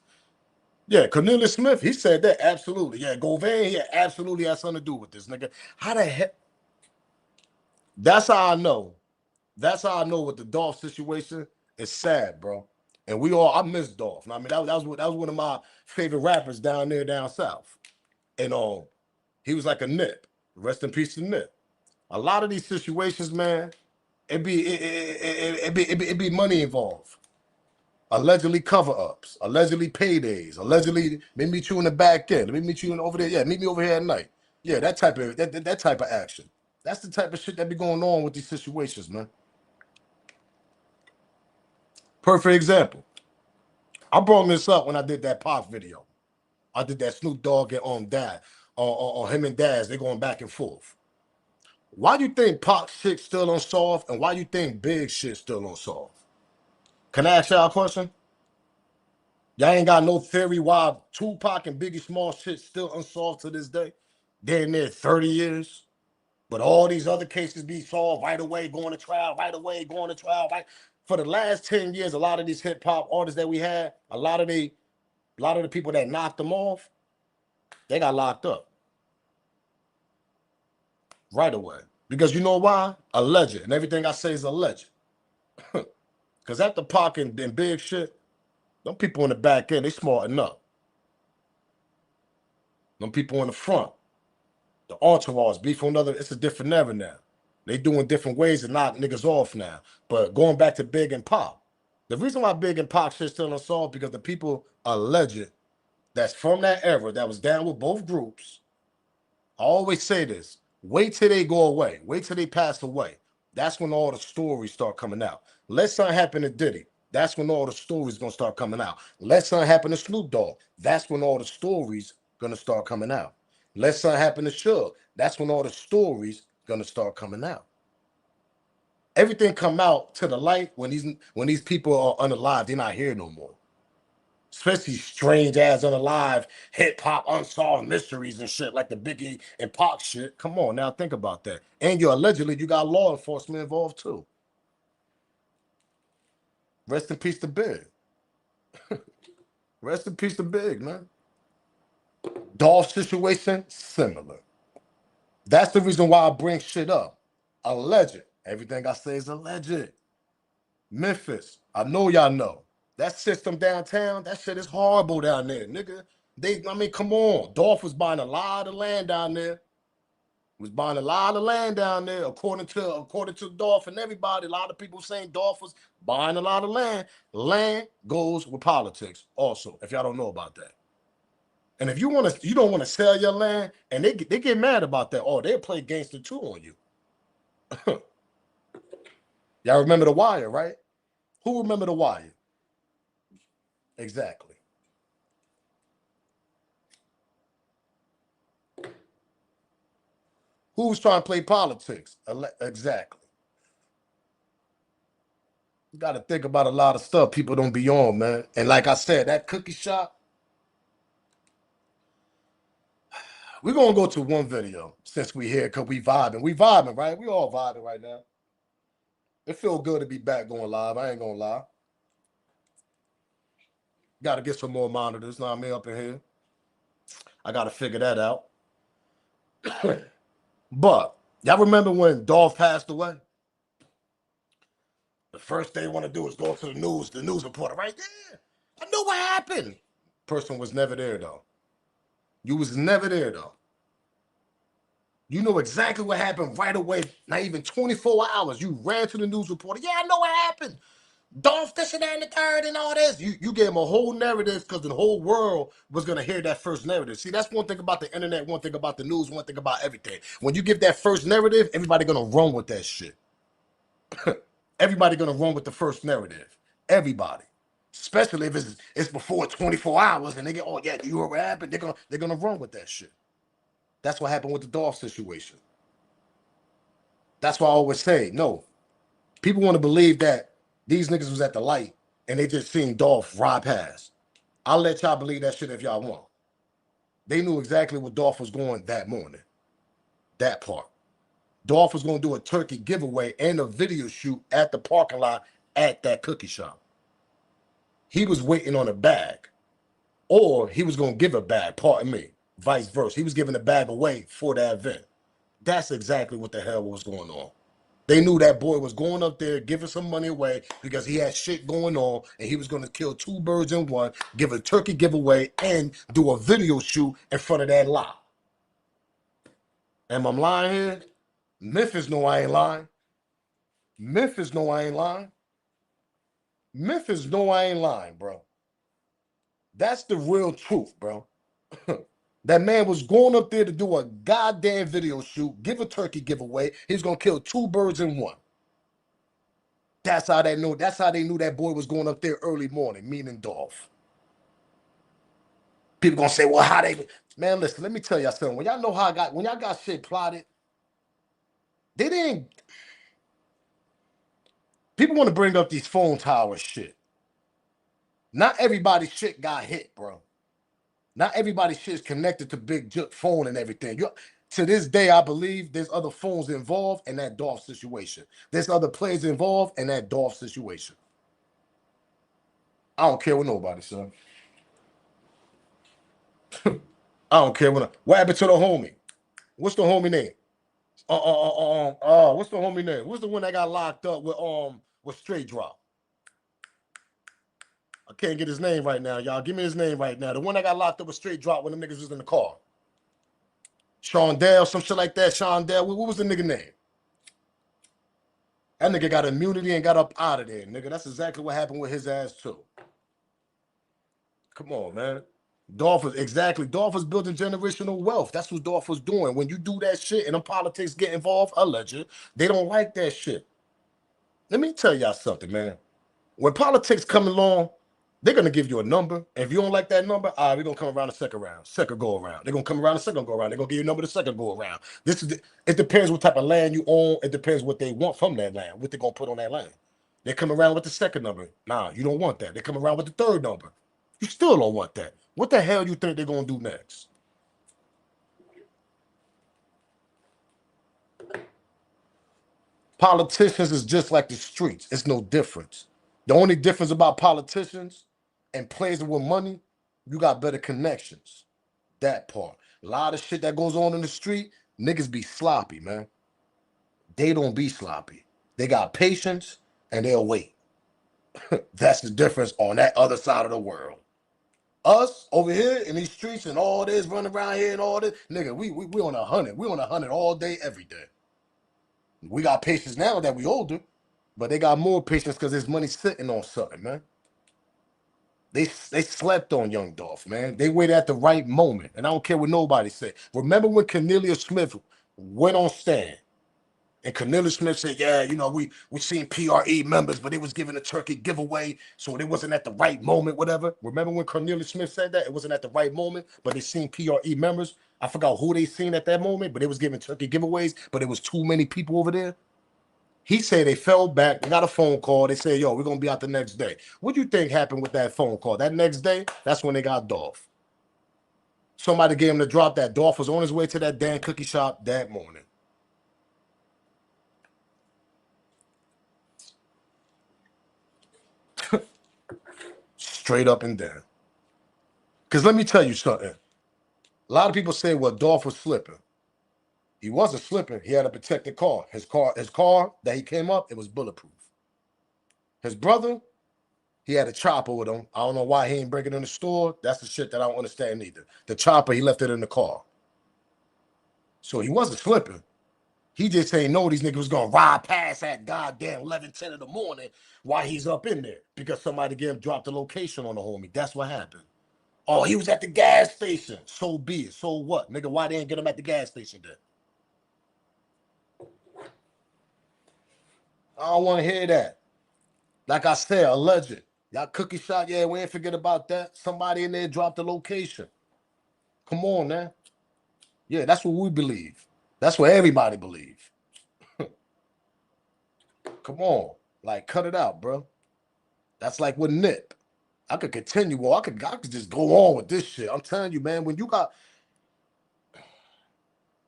Speaker 1: Yeah, Cornelius Smith, he said that absolutely. Yeah, Govan, he absolutely has something to do with this, nigga. How the heck? That's how I know. That's how I know with the Dolph situation. It's sad, bro. And I miss Dolph. I mean, that was one of my favorite rappers down there, down south. And he was like a Nip. Rest in peace to Nip. A lot of these situations, man, it be money involved. Allegedly cover-ups, allegedly paydays, allegedly let me meet you in the back end, let me meet you over there. Yeah, meet me over here at night. Yeah, that type of action. That's the type of shit that be going on with these situations, man. Perfect example. I brought this up when I did that Pac video. I did that Snoop Dogg and Dad, on him and Daz. They going back and forth. Why do you think Pac shit still unsolved, and why you think Big shit still unsolved? Can I ask y'all a question? Y'all ain't got no theory why Tupac and Biggie Small shit still unsolved to this day? They're in there 30 years. But all these other cases be solved right away, going to trial, right away, going to trial. Right. For the last 10 years, a lot of these hip-hop artists that we had, a lot of the people that knocked them off, they got locked up. Right away. Because you know why? Alleged. And everything I say is alleged. Because after Pac and Big shit, them people in the back end, they smart enough. Them people in the front, the entourage, beef on another, it's a different era now. They doing different ways to knock niggas off now. But going back to Big and Pac, the reason why Big and Pac shit still unsolved because the people alleged that's from that era that was down with both groups. I always say this, wait till they go away. Wait till they pass away. That's when all the stories start coming out. Let something happen to Diddy. That's when all the stories gonna start coming out. Let something happen to Snoop Dogg. That's when all the stories gonna start coming out. Let something happen to Suge. That's when all the stories gonna start coming out. Everything come out to the light when these people are unalive. They're not here no more. Especially strange ass unalive hip hop unsolved mysteries and shit like the Biggie and Pac shit. Come on now, think about that. And you got law enforcement involved too. Rest in peace to Big. Rest in peace to Big, man. Dolph situation, similar. That's the reason why I bring shit up. Alleged. Everything I say is alleged. Memphis. I know y'all know. That system downtown, that shit is horrible down there, nigga. Come on. Dolph was buying a lot of land down there. Was buying a lot of land down there, according to Dolph and everybody. A lot of people saying Dolph was buying a lot of land. Land goes with politics, also, if y'all don't know about that. And if you don't want to sell your land, and they get mad about that. Oh, they'll play gangster too on you. Y'all remember The Wire, right? Who remember The Wire? Exactly. Who's trying to play politics? Exactly. You got to think about a lot of stuff people don't be on, man. And like I said, that cookie shop, we're going to go to one video since we here because we vibing. We vibing, right? We all vibing right now. It feels good to be back going live. I ain't going to lie. Got to get some more monitors, know what I mean, up in here. I got to figure that out. But y'all remember when Dolph passed away? The first thing they want to do is go to the news reporter, right there. I know what happened. Person was never there, though. You was never there, though. You know exactly what happened right away. Not even 24 hours. You ran to the news reporter. Yeah, I know what happened. Dolph this and that and the third and all this. You gave him a whole narrative because the whole world was going to hear that first narrative. See, that's one thing about the internet, one thing about the news, one thing about everything. When you give that first narrative, everybody going to run with that shit. Everybody going to run with the first narrative. Everybody. Especially if it's before 24 hours and they get, oh, yeah, you heard what happened? They're gonna run with that shit. That's what happened with the Dolph situation. That's why I always say, no. People want to believe that these niggas was at the light and they just seen Dolph ride past. I'll let y'all believe that shit if y'all want. They knew exactly what Dolph was going that morning. That part. Dolph was going to do a turkey giveaway and a video shoot at the parking lot at that cookie shop. He was waiting on a bag. Or he was going to give a bag, pardon me. Vice versa. He was giving a bag away for that event. That's exactly what the hell was going on. They knew that boy was going up there, giving some money away because he had shit going on and he was going to kill two birds in one, give a turkey giveaway, and do a video shoot in front of that lot. Am I lying here? Memphis know I ain't lying. Memphis know I ain't lying. Memphis know I ain't lying, bro. That's the real truth, bro. That man was going up there to do a goddamn video shoot, give a turkey giveaway. He's gonna kill two birds in one. That's how they knew. That's how they knew that boy was going up there early morning, meaning Dolph. People gonna say, well, how they? Man, listen. Let me tell y'all something. When y'all know how when y'all got shit plotted, they didn't. People want to bring up these phone tower shit. Not everybody's shit got hit, bro. Not everybody's shit is connected to Big Juk phone and everything. To this day, I believe there's other phones involved in that Dolph situation. There's other players involved in that Dolph situation. I don't care what nobody, son. I don't care what happened to the homie? What's the homie name? What's the homie name? What's the one that got locked up with Straight Drop? I can't get his name right now, y'all. Give me his name right now. The one that got locked up with Straight Drop when them niggas was in the car. Shondell, some shit like that. Shondell. What was the nigga name? That nigga got immunity and got up out of there, nigga. That's exactly what happened with his ass, too. Come on, man. Dolph was building generational wealth. That's what Dolph was doing. When you do that shit and them politics get involved, alleged, they don't like that shit. Let me tell y'all something, man. When politics come along, they're going to give you a number. And if you don't like that number, all right, we're going to come around the second round, second go around. They're going to come around the second go around. They're going to give you a number the second go around. It depends what type of land you own. It depends what they want from that land, what they're going to put on that land. They come around with the second number. Nah, you don't want that. They come around with the third number. You still don't want that. What the hell you think they're going to do next? Politicians is just like the streets. It's no difference. The only difference about politicians and players with money, you got better connections. That part. A lot of shit that goes on in the street, niggas be sloppy, man. They don't be sloppy. They got patience and they'll wait. That's the difference on that other side of the world. Us over here in these streets and all this running around here and all this, nigga, we on 100. We on 100 all day, every day. We got patience now that we older, but they got more patience because there's money sitting on something, man. They slept on Young Dolph, man. They waited at the right moment, and I don't care what nobody said. Remember when Cornelius Smith went on stand, and Cornelius Smith said, "Yeah, you know, we seen PRE members, but they was giving a turkey giveaway, so it wasn't at the right moment, whatever." Remember when Cornelius Smith said that? It wasn't at the right moment, but they seen PRE members. I forgot who they seen at that moment, but they was giving turkey giveaways, but it was too many people over there. He said they fell back. They got a phone call. They said, "Yo, we're going to be out the next day." What do you think happened with that phone call? That next day, that's when they got Dolph. Somebody gave him the drop that Dolph was on his way to that damn cookie shop that morning. Straight up and down. Because let me tell you something. A lot of people say, well, Dolph was slipping. He wasn't slipping. He had a protected car. His car that he came up, it was bulletproof. His brother, he had a chopper with him. I don't know why he ain't bring it in the store. That's the shit that I don't understand either. The chopper, he left it in the car. So he wasn't slipping. He just ain't know these niggas was gonna ride past at goddamn 11, 10 in the morning while he's up in there because somebody dropped the location on the homie. That's what happened. Oh, he was at the gas station. So be it. So what? Nigga, why they ain't get him at the gas station then? I don't want to hear that. Like I said, alleged. Y'all cookie shot, yeah, we ain't forget about that. Somebody in there dropped the location. Come on, man. Yeah, that's what we believe. That's what everybody believe. Come on. Like, cut it out, bro. That's like with Nip. I could continue. Well, I could just go on with this shit. I'm telling you, man, when you got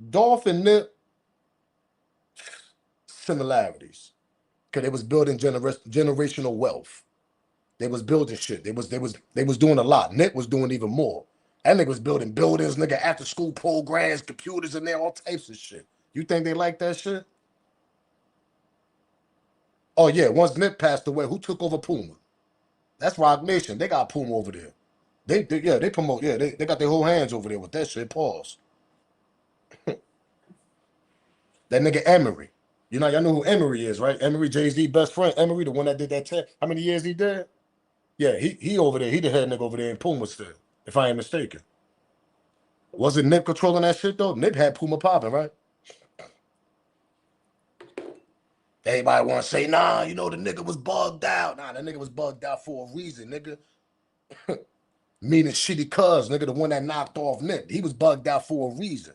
Speaker 1: Dolph and Nip, similarities. Because they was building generational wealth. They was building shit. They was doing a lot. Nip was doing even more. That nigga was building buildings, nigga, after school programs, computers in there, all types of shit. You think they like that shit? Oh yeah, once Nip passed away, who took over Puma? That's Rock Nation. They got Puma over there. They promote, they got their whole hands over there with that shit. Pause. That nigga Emery. You know, y'all know who Emery is, right? Emery, Jay-Z best friend. Emery, the one that did that tech. How many years he did? Yeah, he over there. He the head nigga over there in Puma still, if I ain't mistaken. Wasn't Nip controlling that shit though? Nip had Puma popping, right? Everybody want to say, nah, you know, the nigga was bugged out. Nah, the nigga was bugged out for a reason, nigga. Meaning shitty cuz, nigga, the one that knocked off Nip. He was bugged out for a reason.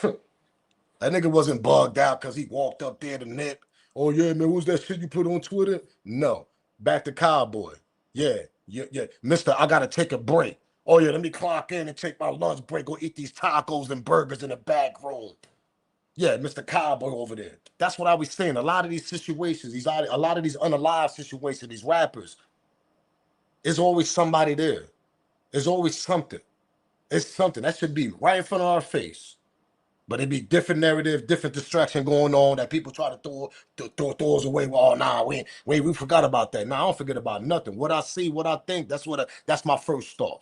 Speaker 1: That nigga wasn't bugged out because he walked up there to Nip. Oh, yeah, man, what's that shit you put on Twitter? No. Back to Cowboy. Yeah. Mister, I got to take a break. Oh, yeah, let me clock in and take my lunch break. Go eat these tacos and burgers in the back room. Yeah, Mr. Cowboy over there. That's what I was saying. A lot of these situations, a lot of these unalive situations, these rappers, there's always somebody there. There's always something. It's something. That should be right in front of our face. But it'd be different narrative, different distraction going on that people try to throw us away. Oh, nah, we forgot about that. Nah, I don't forget about nothing. What I see, what I think, that's my first thought.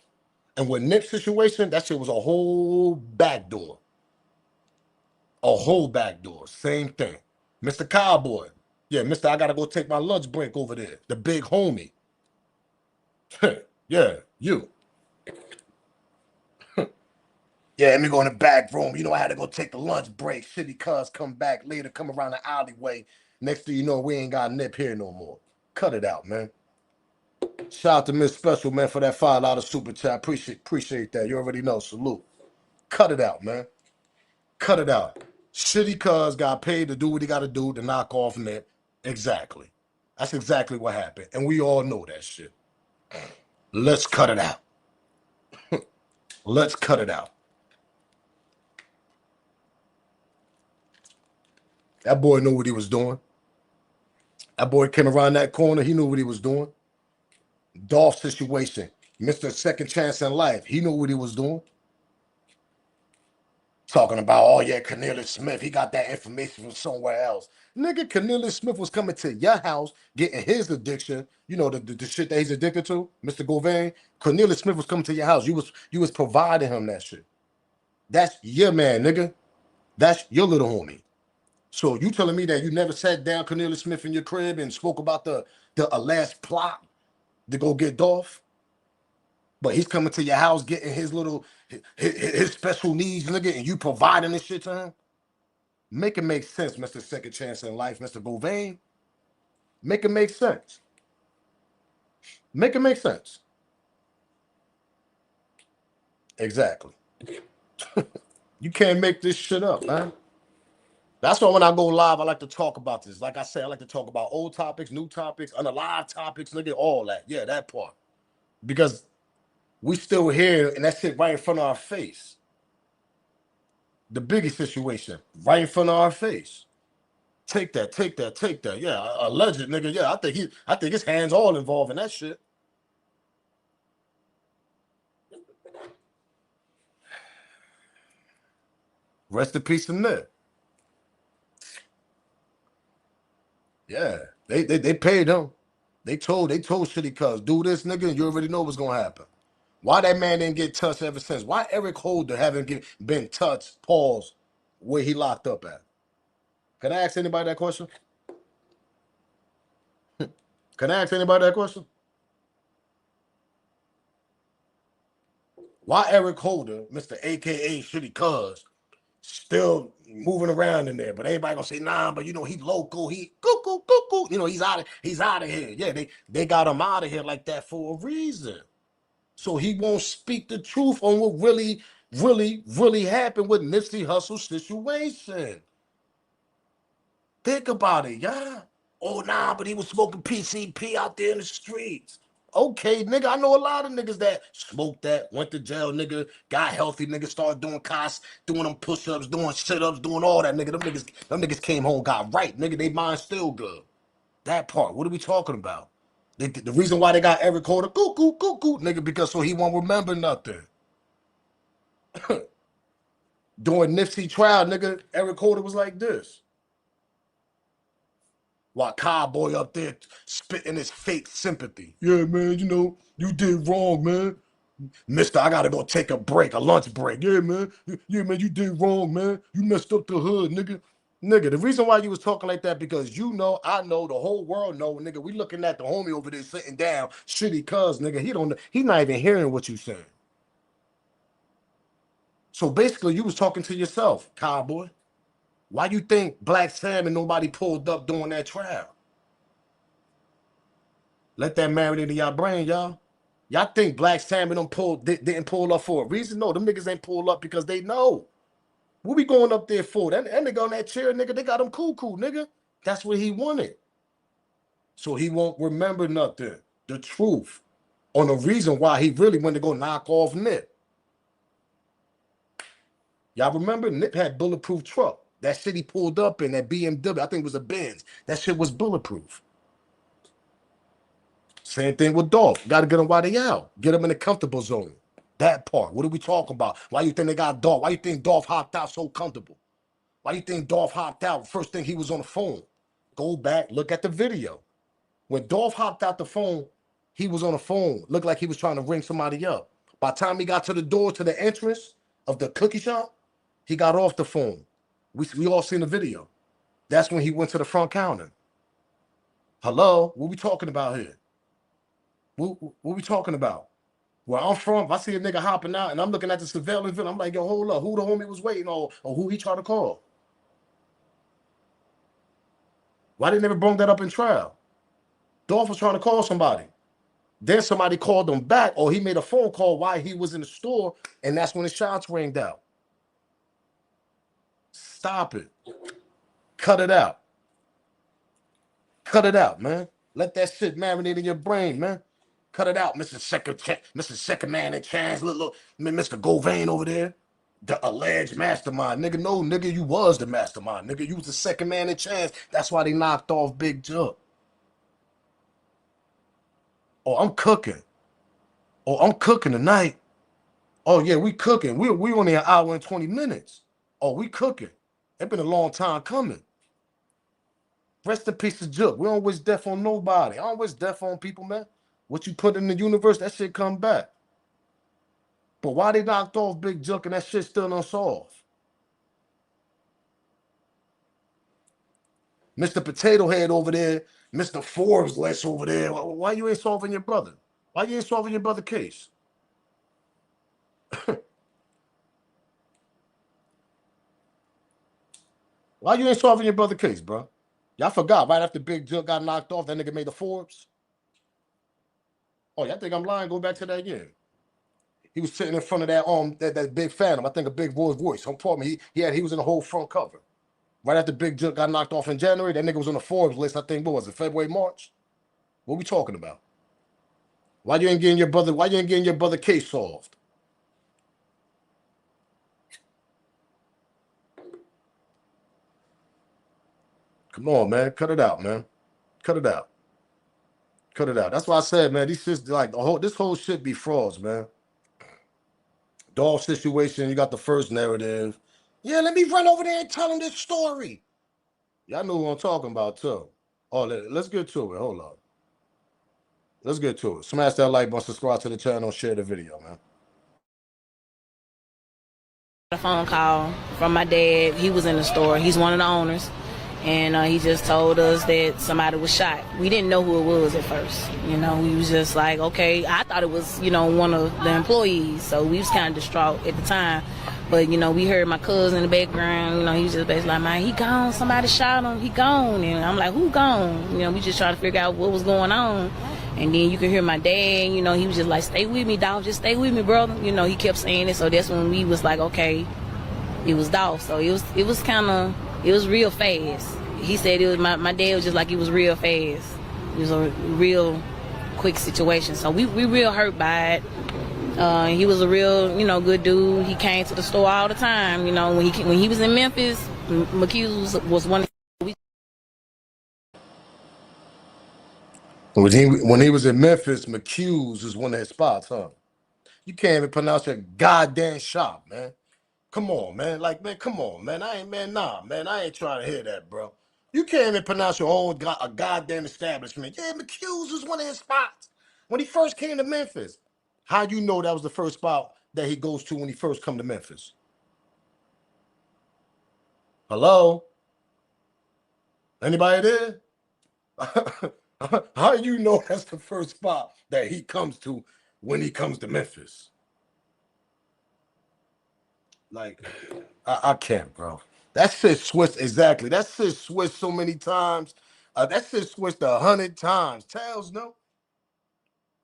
Speaker 1: And with Nip's situation, that shit was a whole backdoor. A whole backdoor. Same thing. Mr. Cowboy. Yeah, Mr. I gotta go take my lunch break over there. The big homie. Yeah, you. Yeah, let me go in the back room. You know, I had to go take the lunch break. Shitty cuz come back later, come around the alleyway. Next thing you know, we ain't got Nip here no more. Cut it out, man. Shout out to Miss Special, man, for that $5 super chat. Appreciate that. You already know. Salute. Cut it out, man. Cut it out. Shitty cuz got paid to do what he got to do to knock off Nip. Exactly. That's exactly what happened. And we all know that shit. Let's cut it out. Let's cut it out. That boy knew what he was doing. That boy came around that corner. He knew what he was doing. Dolph situation. Mr. Second Chance in Life. He knew what he was doing. Talking about, oh yeah, Cornelius Smith. He got that information from somewhere else. Nigga, Cornelius Smith was coming to your house, getting his addiction. You know, the shit that he's addicted to, Mr. Govain. Cornelius Smith was coming to your house. You was providing him that shit. That's your man, nigga. That's your little homie. So you telling me that you never sat down Cornelius Smith in your crib and spoke about the last plot to go get Dolph? But he's coming to your house getting his little his special needs, nigga, and you providing this shit to him? Make it make sense, Mr. Second Chance in Life, Mr. Govain. Make it make sense. Make it make sense. Exactly. You can't make this shit up, man. That's why when I go live, I like to talk about this. Like I said, I like to talk about old topics, new topics, unalive topics, nigga, all that. Yeah, that part. Because we still here, and that shit right in front of our face. The biggest situation, right in front of our face. Take that, take that, take that. Yeah, alleged nigga. Yeah, I think his hands all involved in that shit. Rest in peace to Nip. Yeah, they paid him. They told Shitty Cuz, do this, nigga, and you already know what's gonna happen. Why that man didn't get touched ever since? Why Eric Holder haven't been touched, paused, where he locked up at? Can I ask anybody that question? Can I ask anybody that question? Why Eric Holder, Mr. AKA Shitty Cuz, still moving around in there? But everybody gonna say, nah, but you know, he local, he cuckoo, cuckoo. You know, he's out of here. Yeah, they got him out of here like that for a reason. So he won't speak the truth on what really, really, really happened with Nipsey Hussle's situation. Think about it, y'all. Oh, nah, but he was smoking PCP out there in the streets. Okay, nigga, I know a lot of niggas that smoked that, went to jail, nigga, got healthy, nigga, started doing doing them push-ups, doing sit-ups, doing all that, nigga. Them niggas came home, got right, nigga. They mind still good. That part, what are we talking about? The reason why they got Eric Holder, cuckoo, nigga, because so he won't remember nothing. During Nipsey trial, nigga, Eric Holder was like this. While Cowboy up there spitting his fake sympathy. Yeah, man, you know, you did wrong, man. Mister, I gotta go take a break, a lunch break. Yeah, man. Yeah, man, you did wrong, man. You messed up the hood, nigga. Nigga, the reason why you was talking like that, because you know, I know, the whole world know, nigga. We looking at the homie over there sitting down, Shitty Cuz, nigga. He not even hearing what you saying. So basically, you was talking to yourself, Cowboy. Why you think Black Sam and nobody pulled up during that trial? Let that marinate in y'all brain, y'all. Y'all think Black Sam and them didn't pull up for a reason? No, them niggas ain't pull up because they know. What we going up there for? That nigga on that chair, nigga, they got him cool, nigga. That's what he wanted. So he won't remember nothing. The truth. On the reason why he really went to go knock off Nip. Y'all remember? Nip had bulletproof truck. That shit he pulled up in, that BMW, I think it was a Benz. That shit was bulletproof. Same thing with Dolph. Got to get them while they out. Get them in the comfortable zone. That part. What are we talking about? Why you think they got Dolph? Why you think Dolph hopped out so comfortable? Why you think Dolph hopped out? First thing he was on the phone. Go back, look at the video. When Dolph hopped out the phone, he was on the phone. Looked like he was trying to ring somebody up. By the time he got to the door to the entrance of the cookie shop, he got off the phone. We all seen the video. That's when he went to the front counter. Hello? What we talking about here? What we talking about? Where I'm from, if I see a nigga hopping out and I'm looking at the surveillance video, I'm like, yo, hold up. Who the homie was waiting on or who he tried to call? Why they never bring that up in trial? Dolph was trying to call somebody. Then somebody called him back or he made a phone call while he was in the store and that's when his shots rang out. Stop it. Cut it out. Cut it out, man. Let that shit marinate in your brain, man. Cut it out, Mr. Second Man in Chance, little Mr. Govain over there. The alleged mastermind. Nigga, no, nigga, you was the mastermind. Nigga, you was the second man in Chance. That's why they knocked off Big Jug. Oh, I'm cooking. Oh, I'm cooking tonight. Oh, yeah, we cooking. We only an hour and 20 minutes. Oh, we cooking. It's been a long time coming. Rest in peace to Jook. We don't wish death on nobody. I don't wish death on people, man. What you put in the universe, that shit come back. But why they knocked off Big Jook and that shit still unsolved? Mr. Potato Head over there, Mr. Forbes less over there. Why you ain't solving your brother? Why you ain't solving your brother case? Why you ain't solving your brother case, bro? Y'all forgot right after Big Jook got knocked off, that nigga made the Forbes. Oh, y'all think I'm lying? Go back to that again. He was sitting in front of that big Phantom. I think a big voice. Don't quote me. He was in the whole front cover. Right after Big Jook got knocked off in January, that nigga was on the Forbes list. I think what was it, February, March? What we talking about? Why you ain't getting your brother case solved? Come on, man. Cut it out, man. Cut it out. Cut it out. That's why I said, man, these shit, like this whole shit be frauds, man. Dolph situation, you got the first narrative. Yeah, let me run over there and tell him this story. Y'all know what I'm talking about, too. Oh, let's get to it. Hold on. Let's get to it. Smash that like button, subscribe to the channel, share the video, man.
Speaker 16: A phone call from my dad. He was in the store. He's one of the owners. And he just told us that somebody was shot. We didn't know who it was at first. You know, we was just like, okay. I thought it was, one of the employees. So we was kind of distraught at the time. But, we heard my cousin in the background. He was just basically like, man, he gone. Somebody shot him. He gone. And I'm like, who gone? We just trying to figure out what was going on. And then you can hear my dad, he was just like, stay with me, Dolph. Just stay with me, brother. He kept saying it. So that's when we was like, okay, it was Dolph. So it was real fast. He said it was my dad was just like, it was real fast. It was a real quick situation. So we real hurt by it. He was a real, good dude. He came to the store all the time. When he was in Memphis, McHughes was one of
Speaker 1: When he was in Memphis, McHughes was one of his spots, huh? You can't even pronounce your goddamn shop, man. Come on, man. Like, man, come on, man. I ain't trying to hear that, bro. You can't even pronounce your own a goddamn establishment. Yeah, McHughes was one of his spots when he first came to Memphis. How you know that was the first spot that he goes to when he first come to Memphis? Hello? Anybody there? How you know that's the first spot that he comes to when he comes to Memphis? Like, I can't, bro. That shit switched, exactly. That shit switched so many times. That shit switched 100 times. Tails, no?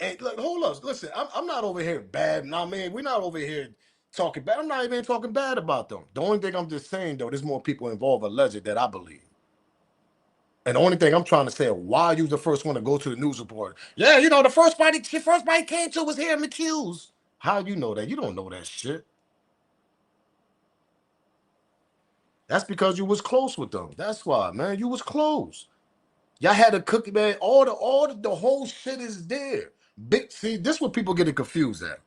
Speaker 1: And look, hold up. Listen, I'm not over here bad. Nah, man, we're not over here talking bad. I'm not even talking bad about them. The only thing I'm just saying, though, there's more people involved alleged that I believe. And the only thing I'm trying to say, why you the first one to go to the news report? Yeah, the first body came to was here in McHughes. How you know that? You don't know that shit. That's because you was close with them. That's why, man. You was close. Y'all had a cookie, man. The whole shit is there. See, this is what people getting confused at.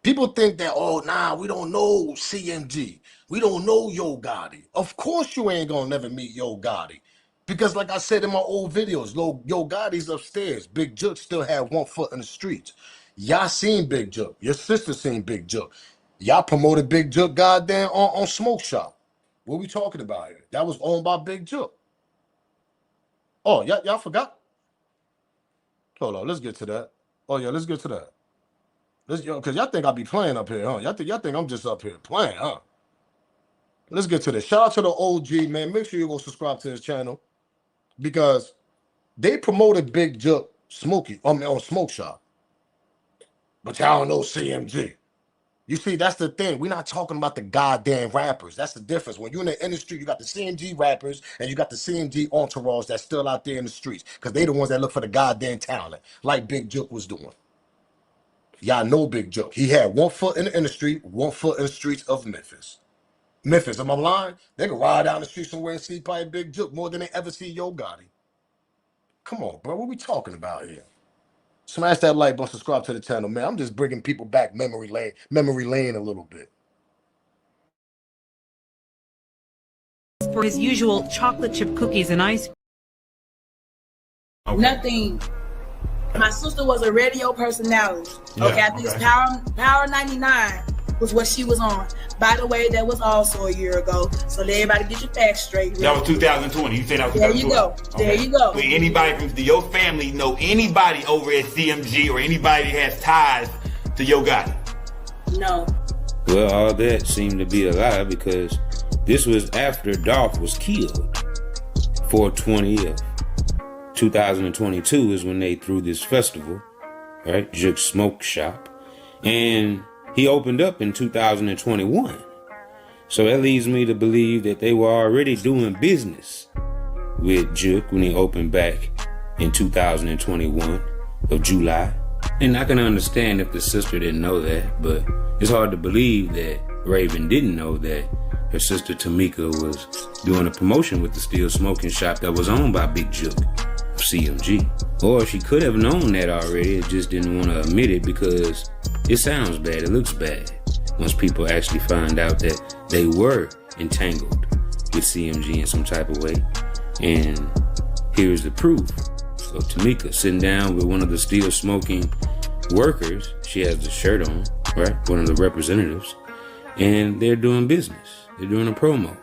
Speaker 1: People think that, oh, nah, we don't know CMG. We don't know Yo Gotti. Of course you ain't gonna never meet Yo Gotti. Because like I said in my old videos, Yo Gotti's upstairs. Big Jook still had one foot in the streets. Y'all seen Big Jook. Your sister seen Big Jook. Y'all promoted Big Jook goddamn on Smoke Shop. What we talking about here? That was owned by Big Jook. Oh, y'all forgot? Hold on, let's get to that. Oh, yeah, let's get to that. Because y'all think I be playing up here, huh? Y'all think I'm just up here playing, huh? Let's get to this. Shout out to the OG, man. Make sure you go subscribe to his channel. Because they promoted Big Jook on Smoke Shop. But y'all don't know CMG. You see, that's the thing. We're not talking about the goddamn rappers. That's the difference. When you're in the industry, you got the CMG rappers and you got the CMG entourage that's still out there in the streets. Because they the ones that look for the goddamn talent. Like Big Jook was doing. Y'all know Big Jook. He had one foot in the industry, one foot in the streets of Memphis. Memphis, am I lying? They can ride down the street somewhere and see probably Big Jook more than they ever see Yo Gotti. Come on, bro. What we talking about here? Smash that like button, subscribe to the channel, man. I'm just bringing people back memory lane a little bit.
Speaker 17: For his usual chocolate chip cookies and ice.
Speaker 18: Nothing. My sister was a radio personality.
Speaker 12: Yeah,
Speaker 18: Okay, I think it's Power 99 was what she was on. By the way, that was also a year ago. So let everybody get your facts straight.
Speaker 19: That was 2020. You said that was
Speaker 18: There
Speaker 19: 2020.
Speaker 18: you go. There you go.
Speaker 19: But anybody from your family know anybody over at CMG or anybody that has ties to Yo Gotti?
Speaker 18: No.
Speaker 20: Well, all that seemed to be a lie because this was after Dolph was killed. 4/20 of 2022 is when they threw this festival, right? Juke Smoke Shop. And he opened up in 2021. So that leads me to believe that they were already doing business with Juke when he opened back in 2021 of July. And I can understand if the sister didn't know that, but it's hard to believe that Raven didn't know that her sister Tamika was doing a promotion with the Still Smoking Shop that was owned by Big Juke of CMG. Or she could have known that already, it just didn't want to admit it because it sounds bad, it looks bad once people actually find out that they were entangled with CMG in some type of way. And here's the proof of Tamika sitting down with one of the Still Smoking workers. She has the shirt on, right? One of the representatives. And they're doing business. They're doing a promo,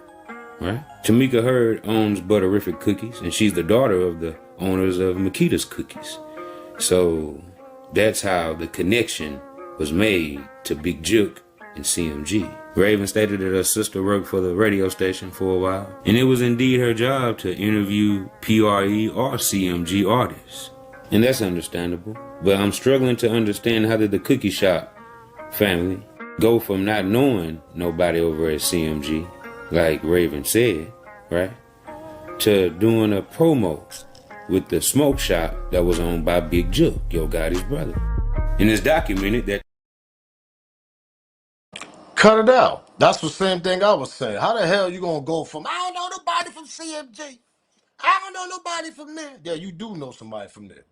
Speaker 20: right? Tamika Hurd owns Butterific Cookies, and she's the daughter of the owners of Makita's Cookies. So that's how the connection was made to Big Juke and CMG. Raven stated that her sister worked for the radio station for a while, and it was indeed her job to interview PRE or CMG artists. And that's understandable, but I'm struggling to understand how did the Cookie Shop family go from not knowing nobody over at CMG, like Raven said, right, to doing a promo with the smoke shop that was owned by Big Juke, Yo Gotti's brother. And it's documented that.
Speaker 1: Cut it out. That's the same thing I was saying. How the hell you gonna go from I don't know nobody from CMG? I don't know nobody from there. Yeah, you do know somebody from there.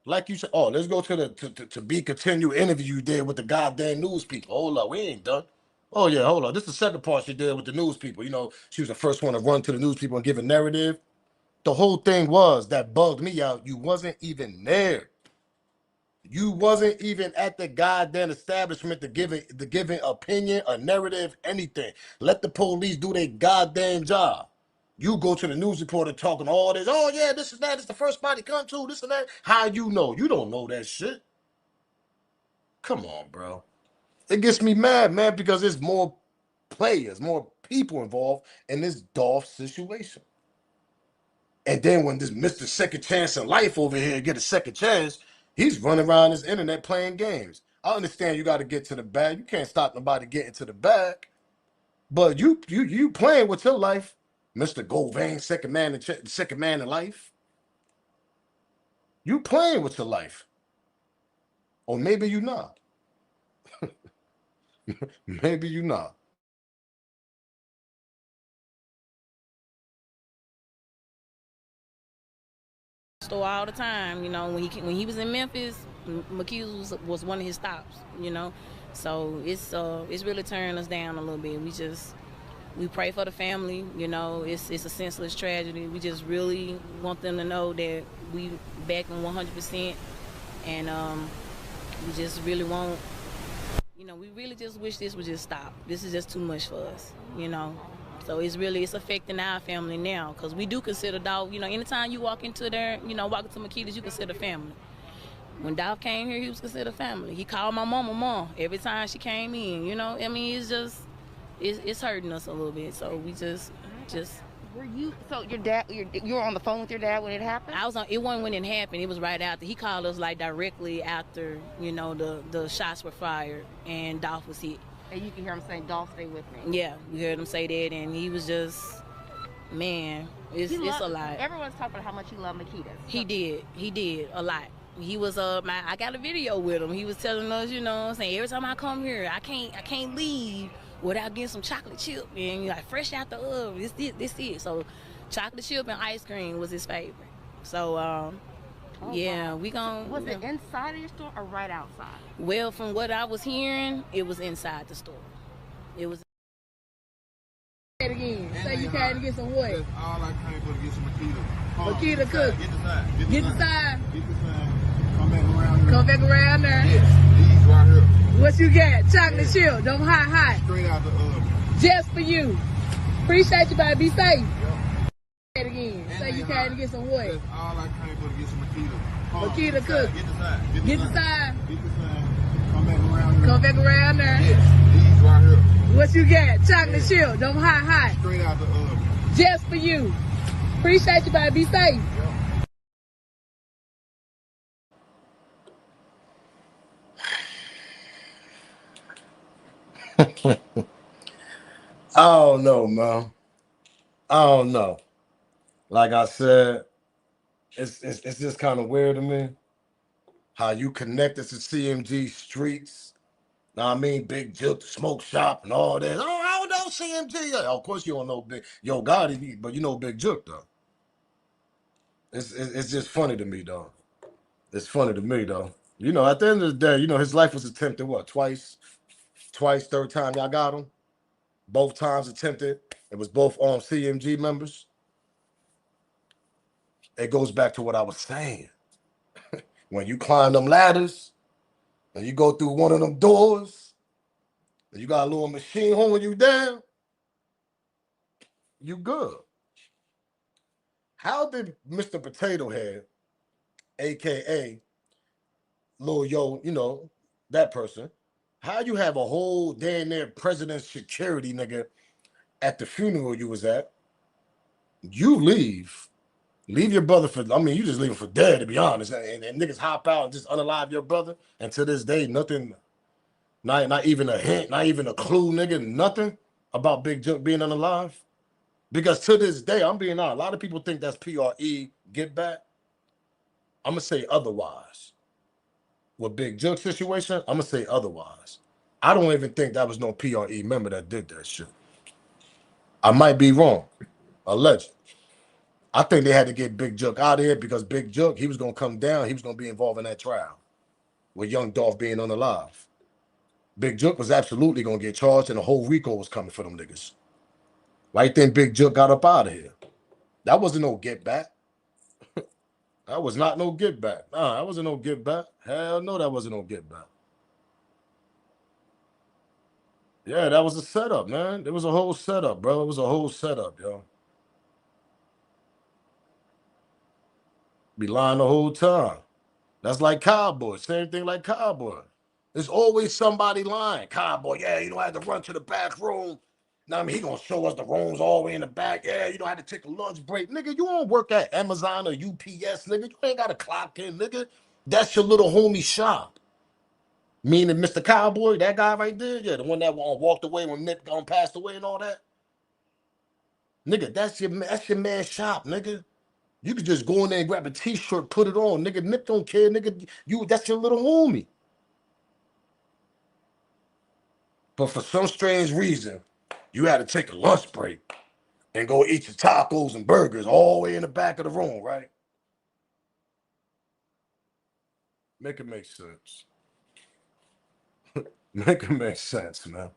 Speaker 1: Like you said, oh, let's go to the to be continued interview you did with the goddamn news people. Hold up, we ain't done. Oh yeah, hold on. This is the second part she did with the news people. You know, she was the first one to run to the news people and give a narrative. The whole thing was that bugged me out. You wasn't even there. You wasn't even at the goddamn establishment to give an opinion, a narrative, anything. Let the police do their goddamn job. You go to the news reporter talking all this. Oh yeah, this is that. It's the first body come to this and that. How you know? You don't know that shit. Come on, bro. It gets me mad, man, because there's more players, more people involved in this Dolph situation. And then when this Mr. Second Chance in Life over here get a second chance, he's running around this internet playing games. I understand you got to get to the bag. You can't stop nobody getting to the bag. But you playing with your life, Mr. Govain, second man in life. You playing with your life. Or maybe you not. Maybe you not.
Speaker 16: Store all the time, you know. When he was in Memphis, McHugh's was one of his stops, you know. So it's really tearing us down a little bit. We pray for the family, you know. It's a senseless tragedy. We just really want them to know that we back them 100%, and we just really want, you know, we really just wish this would just stop. This is just too much for us, you know. So it's affecting our family now, because we do consider Dolph, you know, anytime you walk into there, you know, walk into Makita's, you consider family. When Dolph came here, he was considered family. He called my mom every time she came in, you know. I mean, it's just, it's hurting us a little bit. So we just.
Speaker 21: Were you, so your dad, you were on the phone with your dad when it happened?
Speaker 16: I was on, it wasn't when it happened, it was right after. He called us like directly after, you know, the shots were fired and Dolph was hit.
Speaker 21: And you can hear him saying, Dolph, stay with me.
Speaker 16: Yeah, we heard him say that, and he was just, man, it's a lot.
Speaker 21: Everyone's talking about how much he loved Makita.
Speaker 16: He did a lot. He was I got a video with him. He was telling us, you know what I'm saying, every time I come here, I can't leave without getting some chocolate chip and like fresh out the oven. This it. So chocolate chip and ice cream was his favorite. So Yeah, we gon'
Speaker 21: Was it inside of your store or right outside?
Speaker 16: Well, from what I was hearing, it was inside the store. It was.
Speaker 18: Say it again. Say you came to get some what?
Speaker 10: That's all I came for, to get some Makita.
Speaker 18: Makita cook.
Speaker 10: Get the side.
Speaker 18: Get the side.
Speaker 10: Get the side. Come back around here.
Speaker 18: Come back around there.
Speaker 10: Yes, these right here.
Speaker 18: What you got? Chocolate chip. Them hot.
Speaker 10: Straight out the oven.
Speaker 18: Just for you. Appreciate you, baby. Be safe. Say it again. Say you came to get some what?
Speaker 10: That's all I came for, to get some Makita.
Speaker 18: Makita cook.
Speaker 10: Get the side.
Speaker 18: Get the side.
Speaker 10: Get the side. Come back around here.
Speaker 18: Come back around there.
Speaker 10: Yes, these right here.
Speaker 18: What you got? Chocolate chip. Them hot.
Speaker 10: Straight out the oven.
Speaker 18: Just for you. Appreciate you, baby. Be safe.
Speaker 1: I don't know, man. I don't know. Like I said, it's just kind of weird to me how you connected to CMG streets. Know what I mean? Big Jook, Smoke Shop, and all that. Oh, I don't know CMG. Yeah, of course you don't know Big Yo Gotti, but you know Big Jook though. It's just funny to me though. It's funny to me though. You know, at the end of the day, you know his life was attempted what twice, third time y'all got him. Both times attempted. It was both CMG members. It goes back to what I was saying. When you climb them ladders and you go through one of them doors and you got a little machine holding you down, you good. How did Mr. Potato Head, aka Lil Yo, you know, that person, how you have a whole damn near president's security nigga at the funeral you was at? You leave your brother for, I mean, you just leave him for dead, to be honest. And niggas hop out and just unalive your brother. And to this day, nothing, not even a hint, not even a clue, nigga, nothing about Big Jook being unalive. Because to this day, I'm being honest, a lot of people think that's PRE, get back. I'm going to say otherwise. With Big Jook situation, I'm going to say otherwise. I don't even think that was no PRE member that did that shit. I might be wrong. Alleged. I think they had to get Big Jook out of here because Big Jook, he was going to come down. He was going to be involved in that trial with Young Dolph being unalive. Big Jook was absolutely going to get charged and the whole RICO was coming for them niggas. Right then, Big Jook got up out of here. That wasn't no get back. That was not no get back. Nah, that wasn't no get back. Hell no, that wasn't no get back. Yeah, that was a setup, man. It was a whole setup, bro. It was a whole setup, yo. Be lying the whole time. That's like Cowboy. Same thing like Cowboy. There's always somebody lying. Cowboy, yeah, you don't have to run to the back room. Now, I mean, he gonna show us the rooms all the way in the back. Yeah, you don't have to take a lunch break. Nigga, you don't work at Amazon or UPS, nigga. You ain't got to clock in, nigga. That's your little homie shop. Meaning Mr. Cowboy, that guy right there, yeah, the one that walked away when Nick passed away and all that. Nigga, that's your man's shop, nigga. You could just go in there and grab a t-shirt, put it on. Nigga, Nick don't care, nigga. That's your little homie. But for some strange reason, you had to take a lunch break and go eat your tacos and burgers all the way in the back of the room, right? Make it make sense. Make it make sense, man.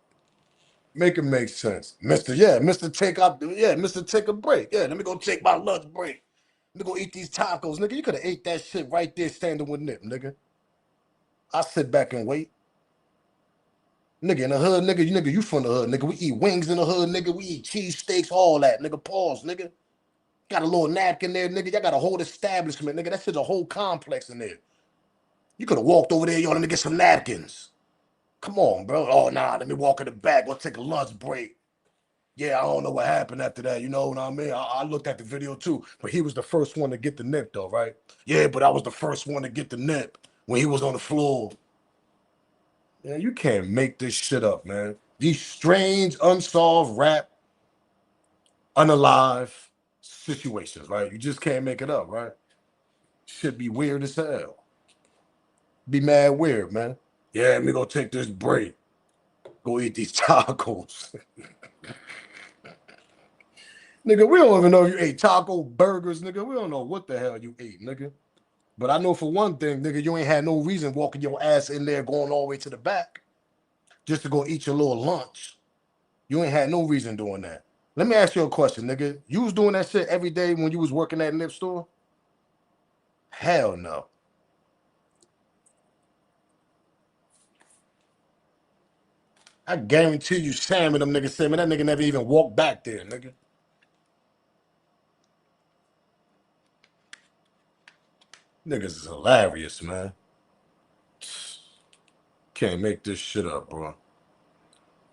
Speaker 1: Make it make sense. Mr. Take a break. Yeah, let me go take my lunch break. Let me go eat these tacos, nigga. You could have ate that shit right there standing with Nip, nigga. I sit back and wait. Nigga, in the hood, nigga, you from the hood, nigga. We eat wings in the hood, nigga. We eat cheese steaks, all that, nigga. Pause, nigga. Got a little napkin there, nigga. Y'all got a whole establishment, nigga. That shit's a whole complex in there. You could have walked over there, yo, let me get some napkins. Come on, bro. Oh, nah, let me walk in the back. We'll take a lunch break. Yeah, I don't know what happened after that. You know what I mean? I looked at the video too, but he was the first one to get the nip though, right? Yeah, but I was the first one to get the nip when he was on the floor. Man, you can't make this shit up, man. These strange, unsolved rap, unalive situations, right? You just can't make it up, right? Should be weird as hell. Be mad weird, man. Yeah, let me go take this break. Go eat these tacos. Nigga, we don't even know if you ate taco burgers, nigga. We don't know what the hell you ate, nigga. But I know for one thing, nigga, you ain't had no reason walking your ass in there going all the way to the back just to go eat your little lunch. You ain't had no reason doing that. Let me ask you a question, nigga. You was doing that shit every day when you was working at Nip store? Hell no. I guarantee you Sam and them niggas said, man, that nigga never even walked back there, nigga. Niggas is hilarious, man. Can't make this shit up, bro.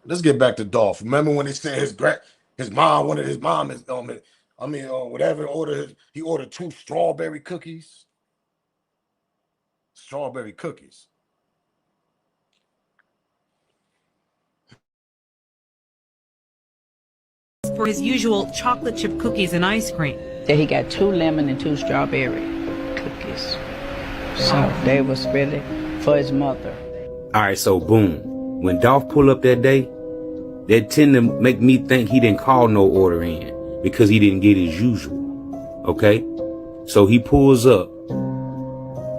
Speaker 1: Let's get back to Dolph. Remember when they said his mom wanted his mom is whatever he ordered 2 strawberry cookies. Strawberry cookies.
Speaker 17: For his usual chocolate chip cookies and ice cream.
Speaker 5: That he got 2 lemon and 2 strawberry cookies. So they was really for his mother.
Speaker 20: All right, so boom. When Dolph pull up that day, that tend to make me think he didn't call no order in because he didn't get his usual. Okay? So he pulls up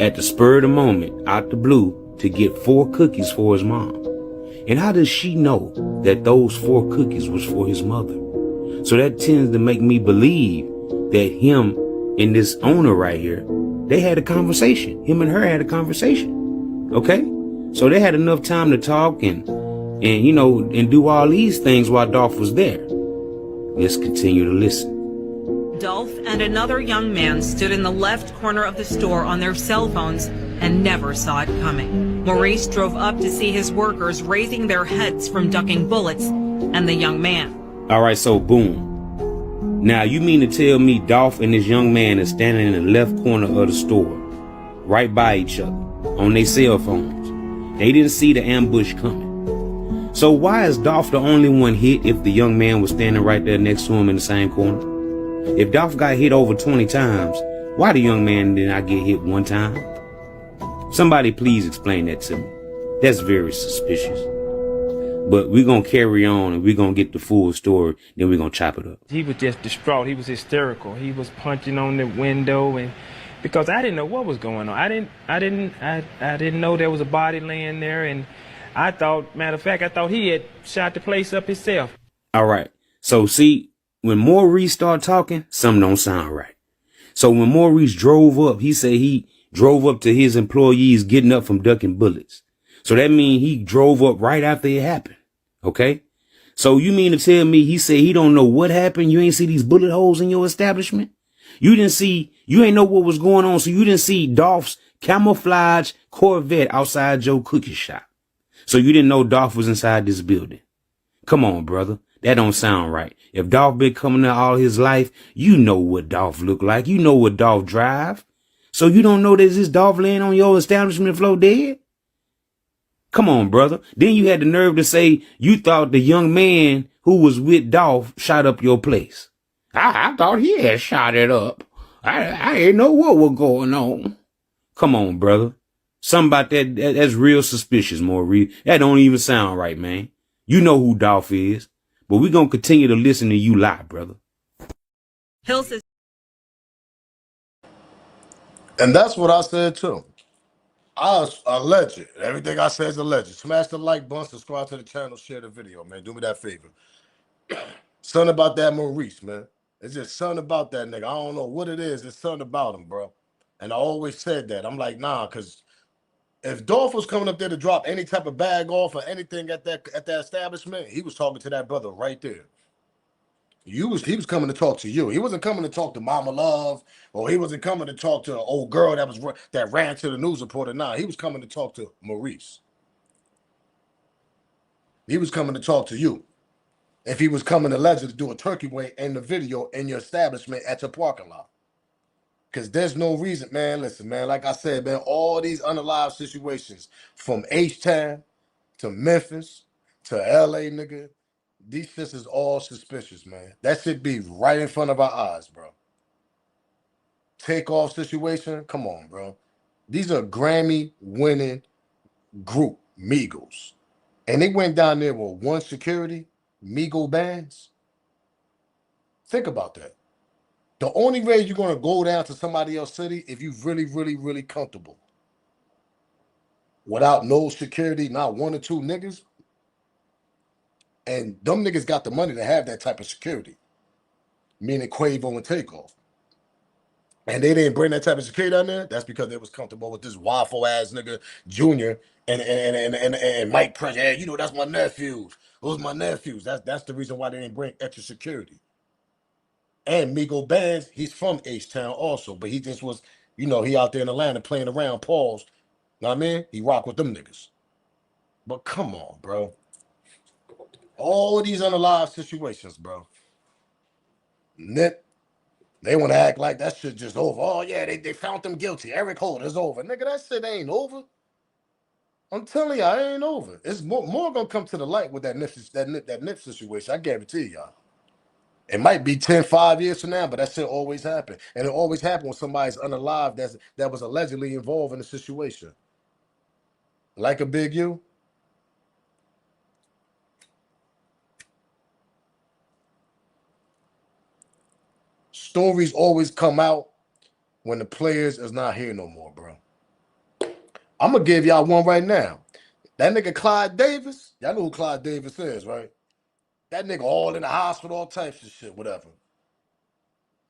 Speaker 20: at the spur of the moment, out the blue, to get 4 cookies for his mom. And how does she know that those 4 cookies was for his mother? So that tends to make me believe that him and this owner right here, they had a conversation. Him and her had a conversation. Okay? So they had enough time to talk and do all these things while Dolph was there. Let's continue to listen.
Speaker 17: Dolph and another young man stood in the left corner of the store on their cell phones and never saw it coming. Maurice drove up to see his workers raising their heads from ducking bullets and the young man.
Speaker 20: All right, so boom. Now you mean to tell me Dolph and this young man are standing in the left corner of the store, right by each other, on their cell phones. They didn't see the ambush coming. So why is Dolph the only one hit if the young man was standing right there next to him in the same corner? If Dolph got hit over 20 times, why the young man did not get hit 1 time? Somebody please explain that to me. That's very suspicious. But we're going to carry on and we're going to get the full story. Then we're going to chop it up.
Speaker 4: He was just distraught. He was hysterical. He was punching on the window and because I didn't know what was going on. I didn't know there was a body laying there. And I thought, matter of fact, I thought he had shot the place up himself.
Speaker 20: All right. So see, when Maurice started talking, something don't sound right. So when Maurice drove up, he said he drove up to his employees getting up from ducking bullets. So that means he drove up right after it happened. Okay? So you mean to tell me he said he don't know what happened? You ain't see these bullet holes in your establishment? You ain't know what was going on. So you didn't see Dolph's camouflage Corvette outside your cookie shop. So you didn't know Dolph was inside this building. Come on, brother. That don't sound right. If Dolph been coming there all his life, you know what Dolph look like. You know what Dolph drive. So you don't know there's this Dolph laying on your establishment floor dead? Come on, brother. Then you had the nerve to say you thought the young man who was with Dolph shot up your place. I thought he had shot it up. I didn't know what was going on. Come on, brother. Something about that's real suspicious, Maurice. That don't even sound right, man. You know who Dolph is. But we're going to continue to listen to you lie, brother.
Speaker 17: Hill says.
Speaker 1: And that's what I said too. I alleged. Everything I said is alleged. Smash the like button, subscribe to the channel, share the video, man. Do me that favor. Something about that Maurice, man. It's just something about that nigga. I don't know what it is. It's something about him, bro. And I always said that. I'm like, nah, because if Dolph was coming up there to drop any type of bag off or anything at that establishment, he was talking to that brother right there. He was coming to talk to you. He wasn't coming to talk to Mama Love, or he wasn't coming to talk to an old girl that ran to the news reporter. Nah, he was coming to talk to Maurice. He was coming to talk to you. If he was coming allegedly to do a turkey way in the video in your establishment at your parking lot. Because there's no reason, man. Listen, man, like I said, man, all these unalive situations from H-Town to Memphis to LA, nigga, these shits is all suspicious, man. That should be right in front of our eyes, bro. Takeoff situation, come on, bro. These are Grammy-winning group, Migos. And they went down there with one security, Migo bands. Think about that. The only way you're gonna go down to somebody else's city if you really, really, really comfortable. Without no security, not one or two niggas. And them niggas got the money to have that type of security. Meaning Quavo and Takeoff. And they didn't bring that type of security down there. That's because they was comfortable with this waffle ass nigga Junior and Mike Prince. Yeah, you know that's my nephews. Those my nephews. That's the reason why they didn't bring extra security. And Migo Bands, he's from H-Town also, but he just was, you know, he out there in Atlanta playing around. Pause. Know what I mean? He rock with them niggas. But come on, bro. All of these unalive situations, bro. Nip. They want to act like that shit just over. Oh, yeah, they found them guilty. Eric Holder's over. Nigga, that shit ain't over. I'm telling y'all, it ain't over. It's more gonna come to the light with that Nip situation. I guarantee y'all. It might be 10, 5 years from now, but that shit always happen. And it always happen when somebody's unalive that was allegedly involved in the situation. Like a Big U. Stories always come out when the players is not here no more, bro. I'm gonna give y'all one right now. That nigga Clyde Davis, y'all know who Clyde Davis is, right? That nigga all in the hospital, all types of shit, whatever.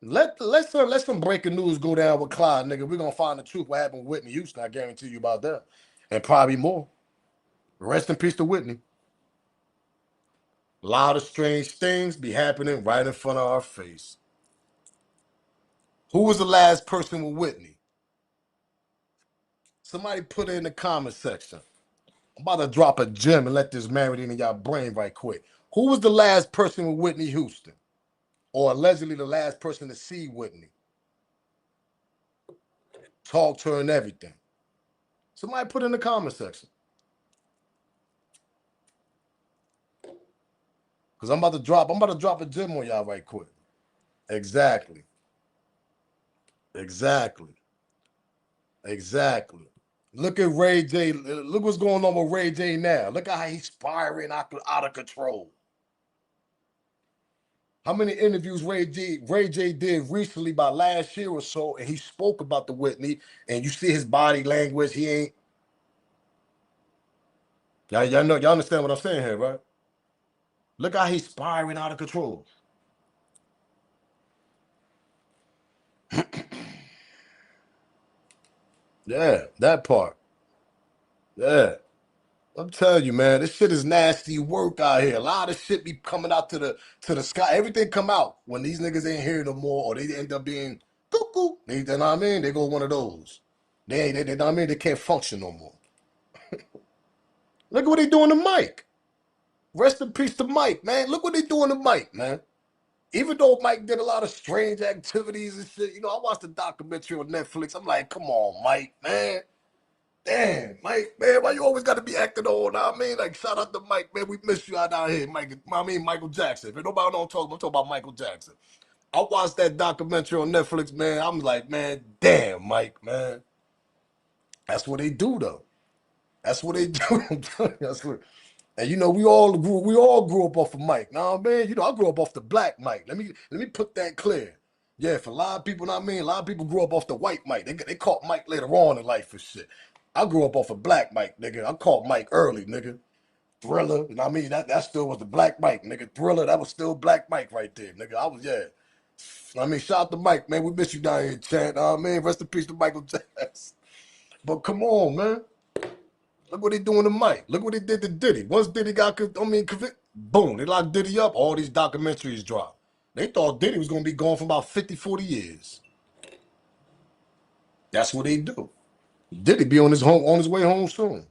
Speaker 1: Let some breaking news go down with Clyde, nigga. We're gonna find the truth what happened with Whitney Houston. I guarantee you about that. And probably more. Rest in peace to Whitney. A lot of strange things be happening right in front of our face. Who was the last person with Whitney? Somebody put it in the comment section. I'm about to drop a gem and let this marinate in y'all brain right quick. Who was the last person with Whitney Houston? Or allegedly the last person to see Whitney? Talk to her and everything. Somebody put it in the comment section. Because I'm about to drop a gem on y'all right quick. Exactly. Look at Ray J. Look what's going on with Ray J now. Look at how he's spiraling out of control. How many interviews Ray J did recently by last year or so, and he spoke about the Whitney, and you see his body language. He ain't. Y'all know, y'all understand what I'm saying here, right? Look how he's spiraling out of control. Yeah, that part. Yeah. I'm telling you, man, this shit is nasty work out here. A lot of shit be coming out to the sky. Everything come out when these niggas ain't here no more, or they end up being cuckoo. You know what I mean? They go one of those. They know what I mean? They can't function no more. Look at what they doing to Mike. Rest in peace to Mike, man. Look what they doing to Mike, man. Even though Mike did a lot of strange activities and shit, you know, I watched the documentary on Netflix. I'm like, come on, Mike, man. Damn, Mike, man, why you always got to be acting old? I mean, like, shout out to Mike, man. We miss you out here, Mike. I mean, Michael Jackson. If nobody don't talk, I'm talking about Michael Jackson. I watched that documentary on Netflix, man. I'm like, man, damn, Mike, man. That's what they do, though. That's what they do. I'm telling you, that's what. And you know, we all grew up off of Mike. Nah, man, you know, I grew up off the black Mike. Let me put that clear. Yeah, for a lot of people, know what I mean, a lot of people grew up off the white Mike. They caught Mike later on in life for shit. I grew up off of black Mike, nigga. I caught Mike early, nigga. Thriller, you know what I mean? That still was the black Mike, nigga. Thriller, that was still black Mike right there, nigga. I was, yeah. I mean, shout out to Mike, man. We miss you down here, Chad. Man, rest in peace to Michael Jackson. But come on, man. Look what they doing to Mike. Look what they did to Diddy. Once Diddy got, convicted, boom, they locked Diddy up. All these documentaries dropped. They thought Diddy was going to be gone for about 50, 40 years. That's what they do. Diddy be on his way home soon.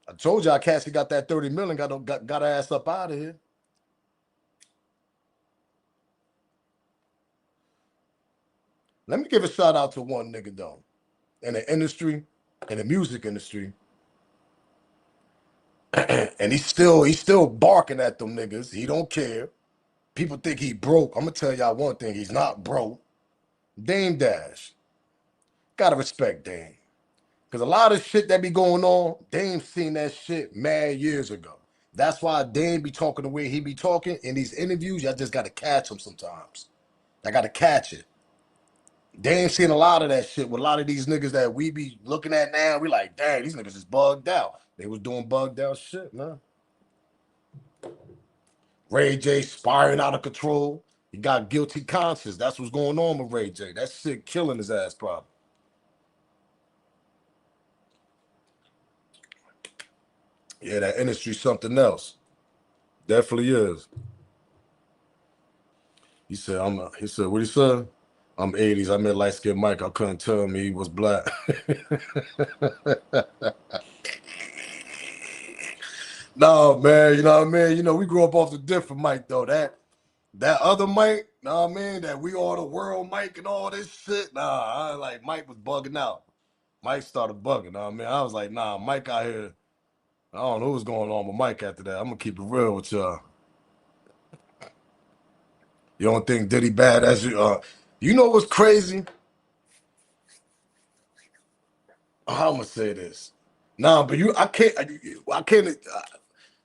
Speaker 1: I told y'all Cassie got that 30 million, got her ass up out of here. Let me give a shout out to one nigga though. In the industry, in the music industry. And he's still barking at them niggas. He don't care. People think he broke. I'm gonna tell y'all one thing, he's not broke. Dame Dash. Gotta respect Dame. Because a lot of shit that be going on, Dame seen that shit mad years ago. That's why Dame be talking the way he be talking in these interviews. Y'all just gotta catch him sometimes. I gotta catch it. They ain't seen a lot of that shit with a lot of these niggas that we be looking at now. We like, dang, these niggas is bugged out. They was doing bugged out shit, man. Ray J spiraling out of control. He got guilty conscience. That's what's going on with Ray J. That shit killing his ass probably. Yeah, that industry's something else. Definitely is. He said, he said, what he said? I'm 80s. I met light-skinned Mike. I couldn't tell me he was black. No, man, you know what I mean? You know, we grew up off the different Mike, though. That other Mike, you know what I mean? That we are the world Mike and all this shit. Nah, I like Mike was bugging out. Mike started bugging, you know what I mean? I was like, nah, Mike out here. I don't know what's going on with Mike after that. I'm gonna keep it real with y'all. You don't think Diddy bad as you? You know what's crazy? How I'm gonna say this? Nah, but I can't.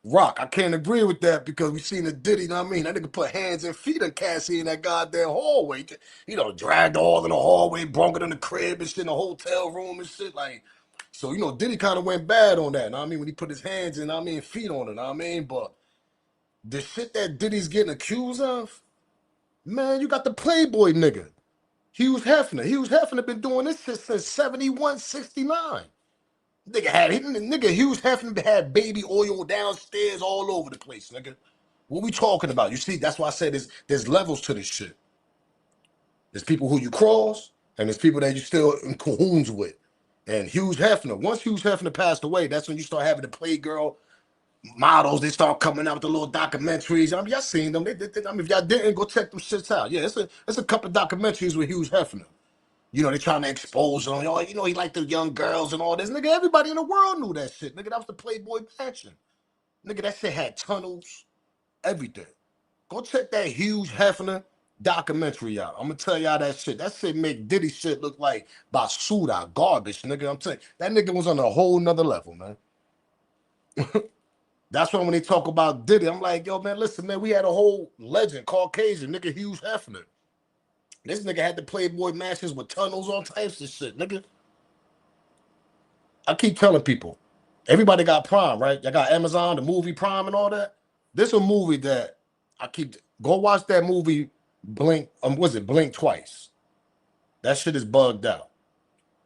Speaker 1: Rock, I can't agree with that because we seen the Diddy, you know what I mean? That nigga put hands and feet on Cassie in that goddamn hallway. You know, dragged her all in the hallway, brought her in the crib and shit in the hotel room and shit. Like, so, you know, Diddy kind of went bad on that, you know what I mean? When he put his hands and, I mean, feet on it, you know what I mean? But the shit that Diddy's getting accused of, man, you got the Playboy nigga, Hugh Hefner. Hugh Hefner been doing this shit since 71, 69. Nigga Hugh Hefner had baby oil downstairs all over the place, nigga. What we talking about? You see, that's why I said there's levels to this shit. There's people who you cross, and there's people that you still in cahoots with. And Hugh Hefner, once Hugh Hefner passed away, that's when you start having the Playgirl models. They start coming out with the little documentaries. I mean, y'all seen them. I mean, if y'all didn't, go check them shits out. Yeah, it's a couple of documentaries with Hugh Hefner. You know, they trying to expose him. Oh, you know, he liked the young girls and all this. Nigga, everybody in the world knew that shit. Nigga, that was the Playboy Mansion. Nigga, that shit had tunnels, everything. Go check that Hugh Hefner documentary out. I'm going to tell y'all that shit. That shit make Diddy shit look like basura, garbage, nigga. I'm telling you, that nigga was on a whole nother level, man. That's why when they talk about Diddy, I'm like, yo, man, listen, man, we had a whole legend, Caucasian, nigga, Hugh Hefner. This nigga had the Playboy Mansions with tunnels, all types of shit, nigga. I keep telling people, everybody got Prime, right? Y'all got Amazon, the movie Prime and all that. This a movie that go watch that movie, Blink Twice. That shit is bugged out.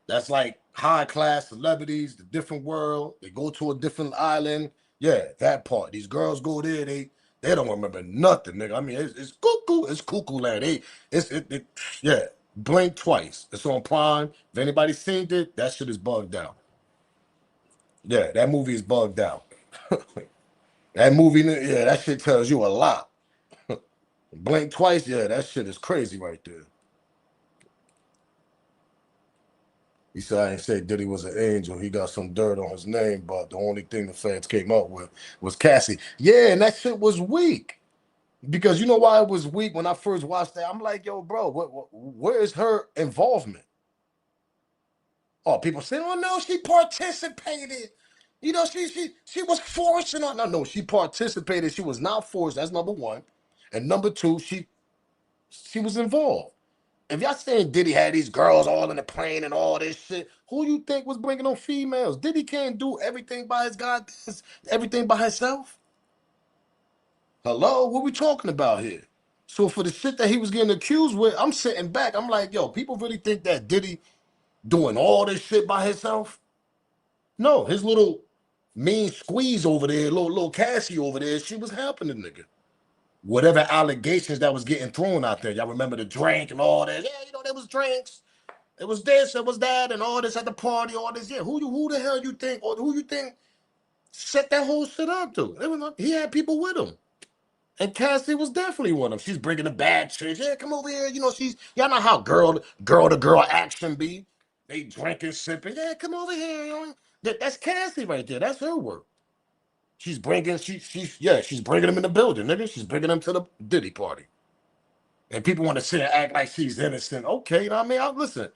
Speaker 1: That's like high class celebrities, the different world. They go to a different island. Yeah, that part. These girls go there, they don't remember nothing, nigga. I mean, it's cuckoo. It's cuckoo land. Yeah, Blink Twice. It's on Prime. If anybody's seen it, that shit is bugged out. Yeah, that movie is bugged out. That movie, yeah, that shit tells you a lot. Blink Twice, yeah, that shit is crazy right there. He said, I ain't say Diddy was an angel. He got some dirt on his name, but the only thing the fans came up with was Cassie. Yeah, and that shit was weak. Because you know why it was weak when I first watched that? I'm like, yo, bro, where is her involvement? Oh, people say, oh, no, she participated. You know, she was forced. No, she participated. She was not forced. That's number one. And number two, she was involved. If y'all saying Diddy had these girls all in the plane and all this shit, who you think was bringing on females? Diddy can't do everything by everything by himself. Hello, what we talking about here? So for the shit that he was getting accused with, I'm sitting back. I'm like, yo, people really think that Diddy doing all this shit by himself? No, his little mean squeeze over there, little Cassie over there, she was helping the nigga. Whatever allegations that was getting thrown out there. Y'all remember the drink and all that? Yeah, you know, there was drinks. It was this, it was that, and all this at the party, all this. Yeah, who the hell you think, or who you think set that whole shit up to? He had people with him. And Cassie was definitely one of them. She's bringing the bad chicks. Yeah, come over here. You know, y'all know how girl to girl action be. They drinking, sipping. Yeah, come over here. You know? That's Cassie right there. That's her work. She's bringing them in the building, nigga. She's bringing them to the Diddy party. And people want to sit and act like she's innocent. Okay, you know what I mean? Listen,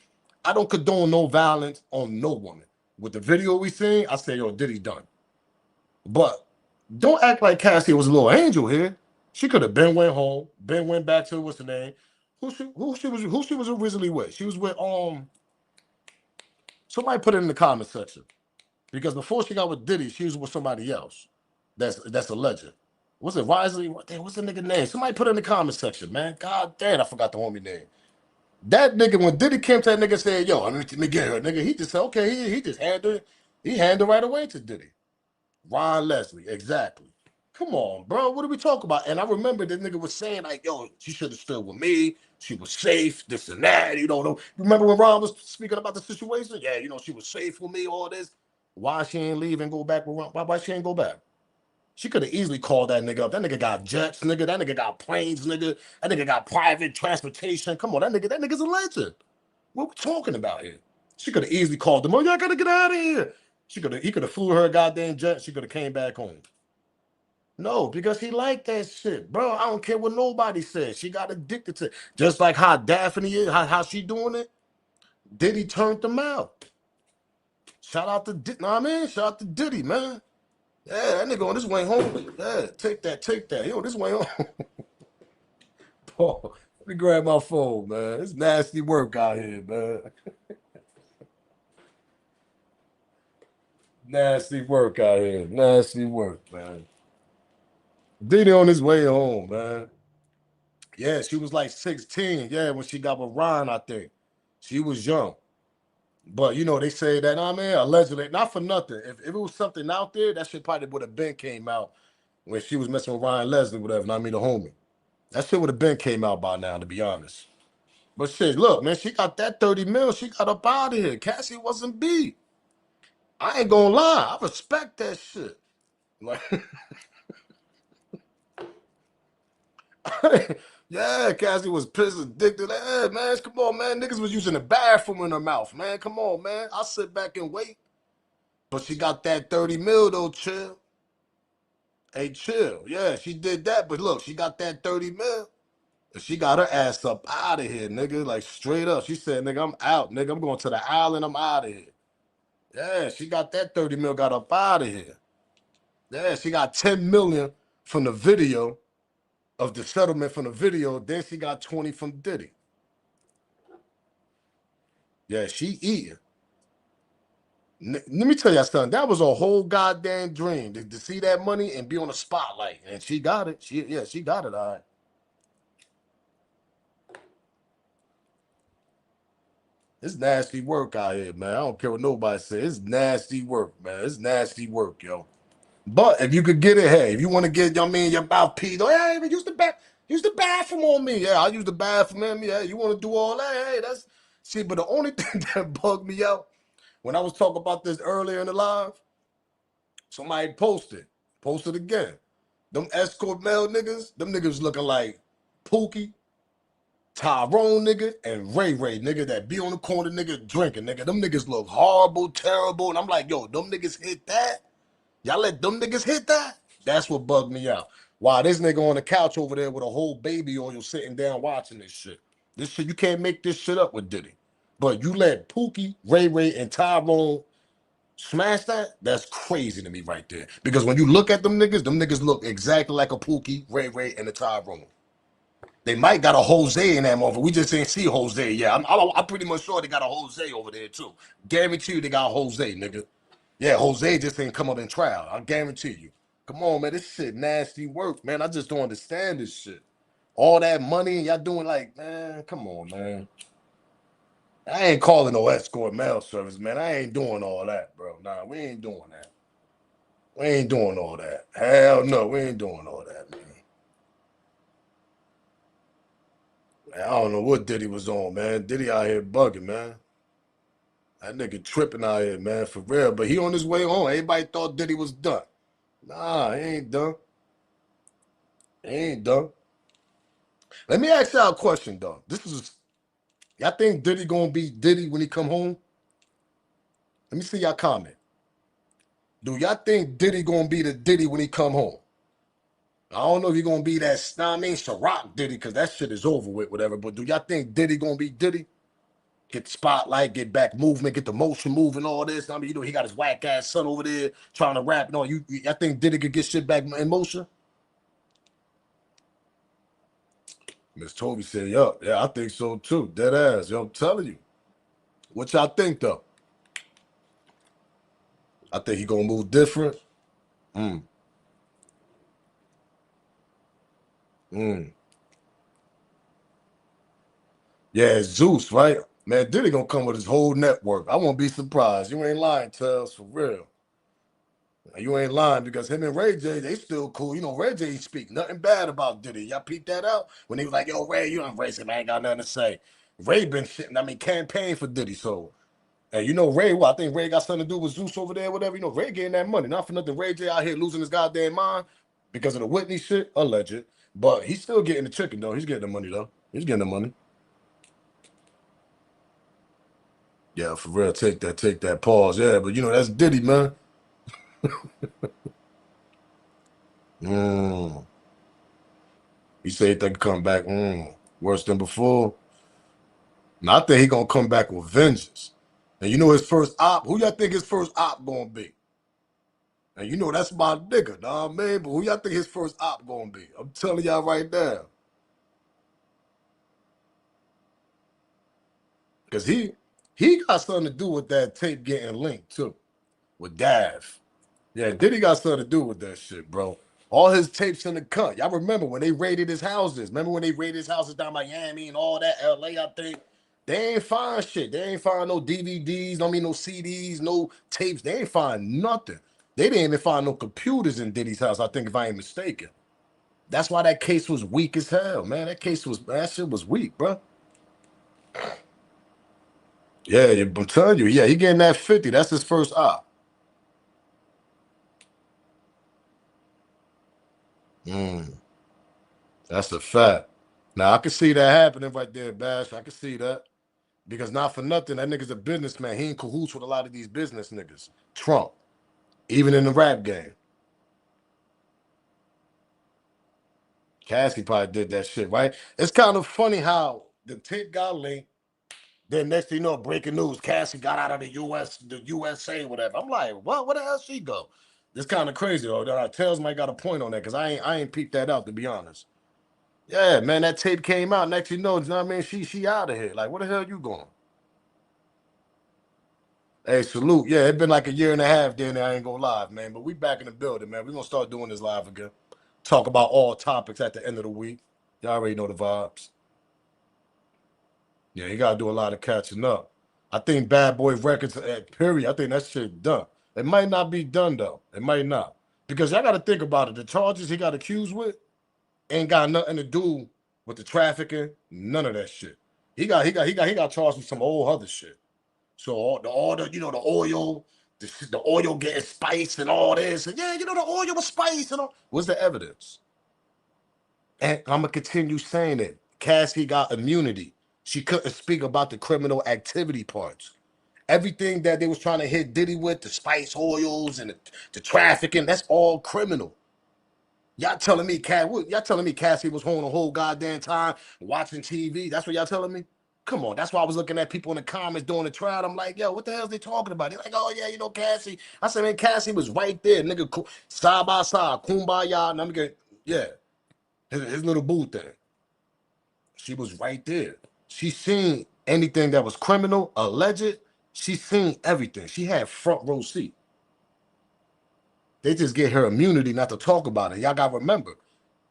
Speaker 1: I don't condone no violence on no woman. With the video we seen, I say, yo, Diddy done. But don't act like Cassie was a little angel here. She could have went home, went back to, what's her name? Who she was originally with? She was with somebody put it in the comment section. Because before she got with Diddy, she was with somebody else. That's a legend. What's it, Risley? What's the nigga name? Somebody put it in the comment section, man. God damn, I forgot the homie name. That nigga, when Diddy came to that nigga and said, yo, let me get her, nigga, he just said, okay, he just handed it. He handed right away to Diddy. Ron Leslie, exactly. Come on, bro. What are we talking about? And I remember this nigga was saying, like, yo, she should have stood with me. She was safe, this and that. You know. Remember when Ron was speaking about the situation? Yeah, she was safe with me, all this. Why she ain't leave and go back with Ron? Why she ain't go back? She could have easily called that nigga up. That nigga got jets, nigga. That nigga got planes, nigga. That nigga got private transportation. Come on, that nigga's a legend. What we talking about here? She could have easily called him. Oh, y'all gotta get out of here. He could have flew her a goddamn jet. She could have came back home. No, because he liked that shit, bro. I don't care what nobody says. She got addicted to it. Just like how Daphne is, how she doing it. Diddy turned them out. Shout out to Diddy. Know what I mean? Shout out to Diddy, man. Yeah, that nigga on this way home. Yeah, take that. Yo, this way home. Paul, let me grab my phone, man. It's nasty work out here, man. Nasty work out here. Nasty work, man. Diddy on his way home, man. Yeah, she was like 16. Yeah, when she got with Ron, I think. She was young. But, they say that, I mean, allegedly, not for nothing. If it was something out there, that shit probably would have been came out when she was messing with Ryan Leslie, whatever, I mean, the homie. That shit would have been came out by now, to be honest. But shit, look, man, she got that 30 mil. She got up out of here. Cassie wasn't beat. I ain't gonna lie. I respect that shit. Like, yeah, Cassie was pissed, addicted. Hey, man, come on, man. Niggas was using the bathroom in her mouth, man. Come on, man. I'll sit back and wait. But she got that 30 mil, though, chill. Hey, chill. Yeah, she did that. But look, she got that 30 mil. And she got her ass up out of here, nigga. Like, straight up. She said, nigga, I'm out. Nigga, I'm going to the island. I'm out of here. Yeah, she got that 30 mil, got up out of here. Yeah, she got 10 million from the video of the settlement from the video. Then she got 20 from Diddy. Yeah, she eating. Let me tell you something. That was a whole goddamn dream to see that money and be on the spotlight. And she got it. She got it, all right. It's nasty work out here, man. I don't care what nobody says. It's nasty work, man. It's nasty work, yo. But if you could get it, hey, if you want to get, your mouth peed, hey, even use the bathroom on me. Yeah, I'll use the bathroom on me. Yeah, you want to do all that? Hey, see, but the only thing that bugged me out when I was talking about this earlier in the live, somebody posted again. Them escort male niggas, them niggas looking like Pookie, Tyrone nigga, and Ray Ray nigga that be on the corner nigga drinking nigga. Them niggas look horrible, terrible. And I'm like, yo, them niggas hit that? Y'all let them niggas hit that? That's what bugged me out. Wow, this nigga on the couch over there with a whole baby on you sitting down watching this shit. This shit, you can't make this shit up with Diddy. But you let Pookie, Ray Ray, and Tyrone smash that? That's crazy to me right there. Because when you look at them niggas look exactly like a Pookie, Ray Ray, and a Tyrone. They might got a Jose in that motherfucker. We just didn't see Jose. Yeah, I'm pretty much sure they got a Jose over there too. Guarantee you they got a Jose, nigga. Yeah, Jose just ain't come up in trial. I guarantee you. Come on, man. This shit nasty work, man. I just don't understand this shit. All that money and y'all doing like, man, come on, man. I ain't calling no escort mail service, man. I ain't doing all that, bro. Nah, we ain't doing that. We ain't doing all that. Hell no, we ain't doing all that, man. Man, I don't know what Diddy was on, man. Diddy out here bugging, man. That nigga tripping out here, man, for real. But he on his way home. Everybody thought Diddy was done. Nah, he ain't done. He ain't done. Let me ask y'all a question, though. Y'all think Diddy gonna be Diddy when he come home? Let me see y'all comment. Do y'all think Diddy gonna be the Diddy when he come home? I don't know if he gonna be that, Ciroc Diddy, because that shit is over with, whatever. But do y'all think Diddy gonna be Diddy? Get the spotlight, get back movement, get the motion moving, all this. I mean, he got his whack ass son over there trying to rap and all. I think Diddy could get shit back in motion? Miss Toby said, "Yo, yeah, I think so too. Dead ass. Yo, I'm telling you. What y'all think though? I think he gonna move different. Mm. Mm. Yeah, it's Zeus, right? Man, Diddy gonna come with his whole network. I won't be surprised. You ain't lying, Tels, for real. You ain't lying because him and Ray J, they still cool. You know, Ray J speak nothing bad about Diddy. Y'all peep that out? When he was like, yo, Ray, you don't Ray said, I ain't got nothing to say. Ray been shitting, campaign for Diddy. So, and you know, Ray, well, I think Ray got something to do with Zeus over there, whatever. You know, Ray getting that money. Not for nothing. Ray J out here losing his goddamn mind because of the Whitney shit, alleged. But he's still getting the chicken, though. He's getting the money, though. He's getting the money. Yeah, for real. Take that pause. Yeah, but you know, that's Diddy, man. He said he think come back worse than before. Now I think he gonna come back with vengeance. And you know his first op, who y'all think his first op gonna be? And you know that's my nigga, nah man, but who y'all think his first op gonna be? I'm telling y'all right now. Cause he got something to do with that tape getting linked too. With Dav. Yeah, Diddy got something to do with that shit, bro. All his tapes in the cut. Y'all remember when they raided his houses? Remember when they raided his houses down Miami and all that, LA, I think? They ain't find shit. They ain't find no DVDs, no CDs, no tapes. They ain't find nothing. They didn't even find no computers in Diddy's house, I think, if I ain't mistaken. That's why that case was weak as hell, man. That shit was weak, bro. Yeah, I'm telling you, yeah, he getting that 50. That's his first op. That's a fact. Now I can see that happening right there, Bash. I can see that. Because not for nothing, that nigga's a businessman. He in cahoots with a lot of these business niggas. Trump. Even in the rap game. Cassie probably did that shit, right? It's kind of funny how the tape got linked. Then next thing you know, breaking news, Cassie got out of the USA, whatever. I'm like, what? Where the hell she go? It's kind of crazy, though. Tels might got a point on that because I ain't peeped that out, to be honest. Yeah, man, that tape came out. Next you know what I mean? She out of here. Like, where the hell you going? Hey, salute. Yeah, it's been like a year and a half then. I ain't gonna lie, man. But we back in the building, man. We're gonna start doing this live again. Talk about all topics at the end of the week. Y'all already know the vibes. Yeah, you gotta do a lot of catching up. I think Bad Boy Records, period. I think that shit done. It might not be done though. It might not. Because y'all gotta think about it. The charges he got accused with ain't got nothing to do with the trafficking, none of that shit. He got charged with some old other shit. So all the you know the oil, the oil getting spiced and all this, and yeah, you know the oil was spiced and all. What's the evidence? And I'm gonna continue saying it. Cassie got immunity. She couldn't speak about the criminal activity parts. Everything that they was trying to hit Diddy with, the spice oils and the trafficking, that's all criminal. Y'all telling me, Cassie was home the whole goddamn time watching TV? That's what y'all telling me? Come on, that's why I was looking at people in the comments during the trial. I'm like, yo, what the hell is they talking about? They're like, oh yeah, you know Cassie. I said, man, Cassie was right there, nigga, side by side, kumbaya. And I'm getting, yeah, his little boo thing. She was right there. She seen anything that was criminal, alleged. She seen everything. She had front row seat. They just get her immunity not to talk about it. Y'all got to remember,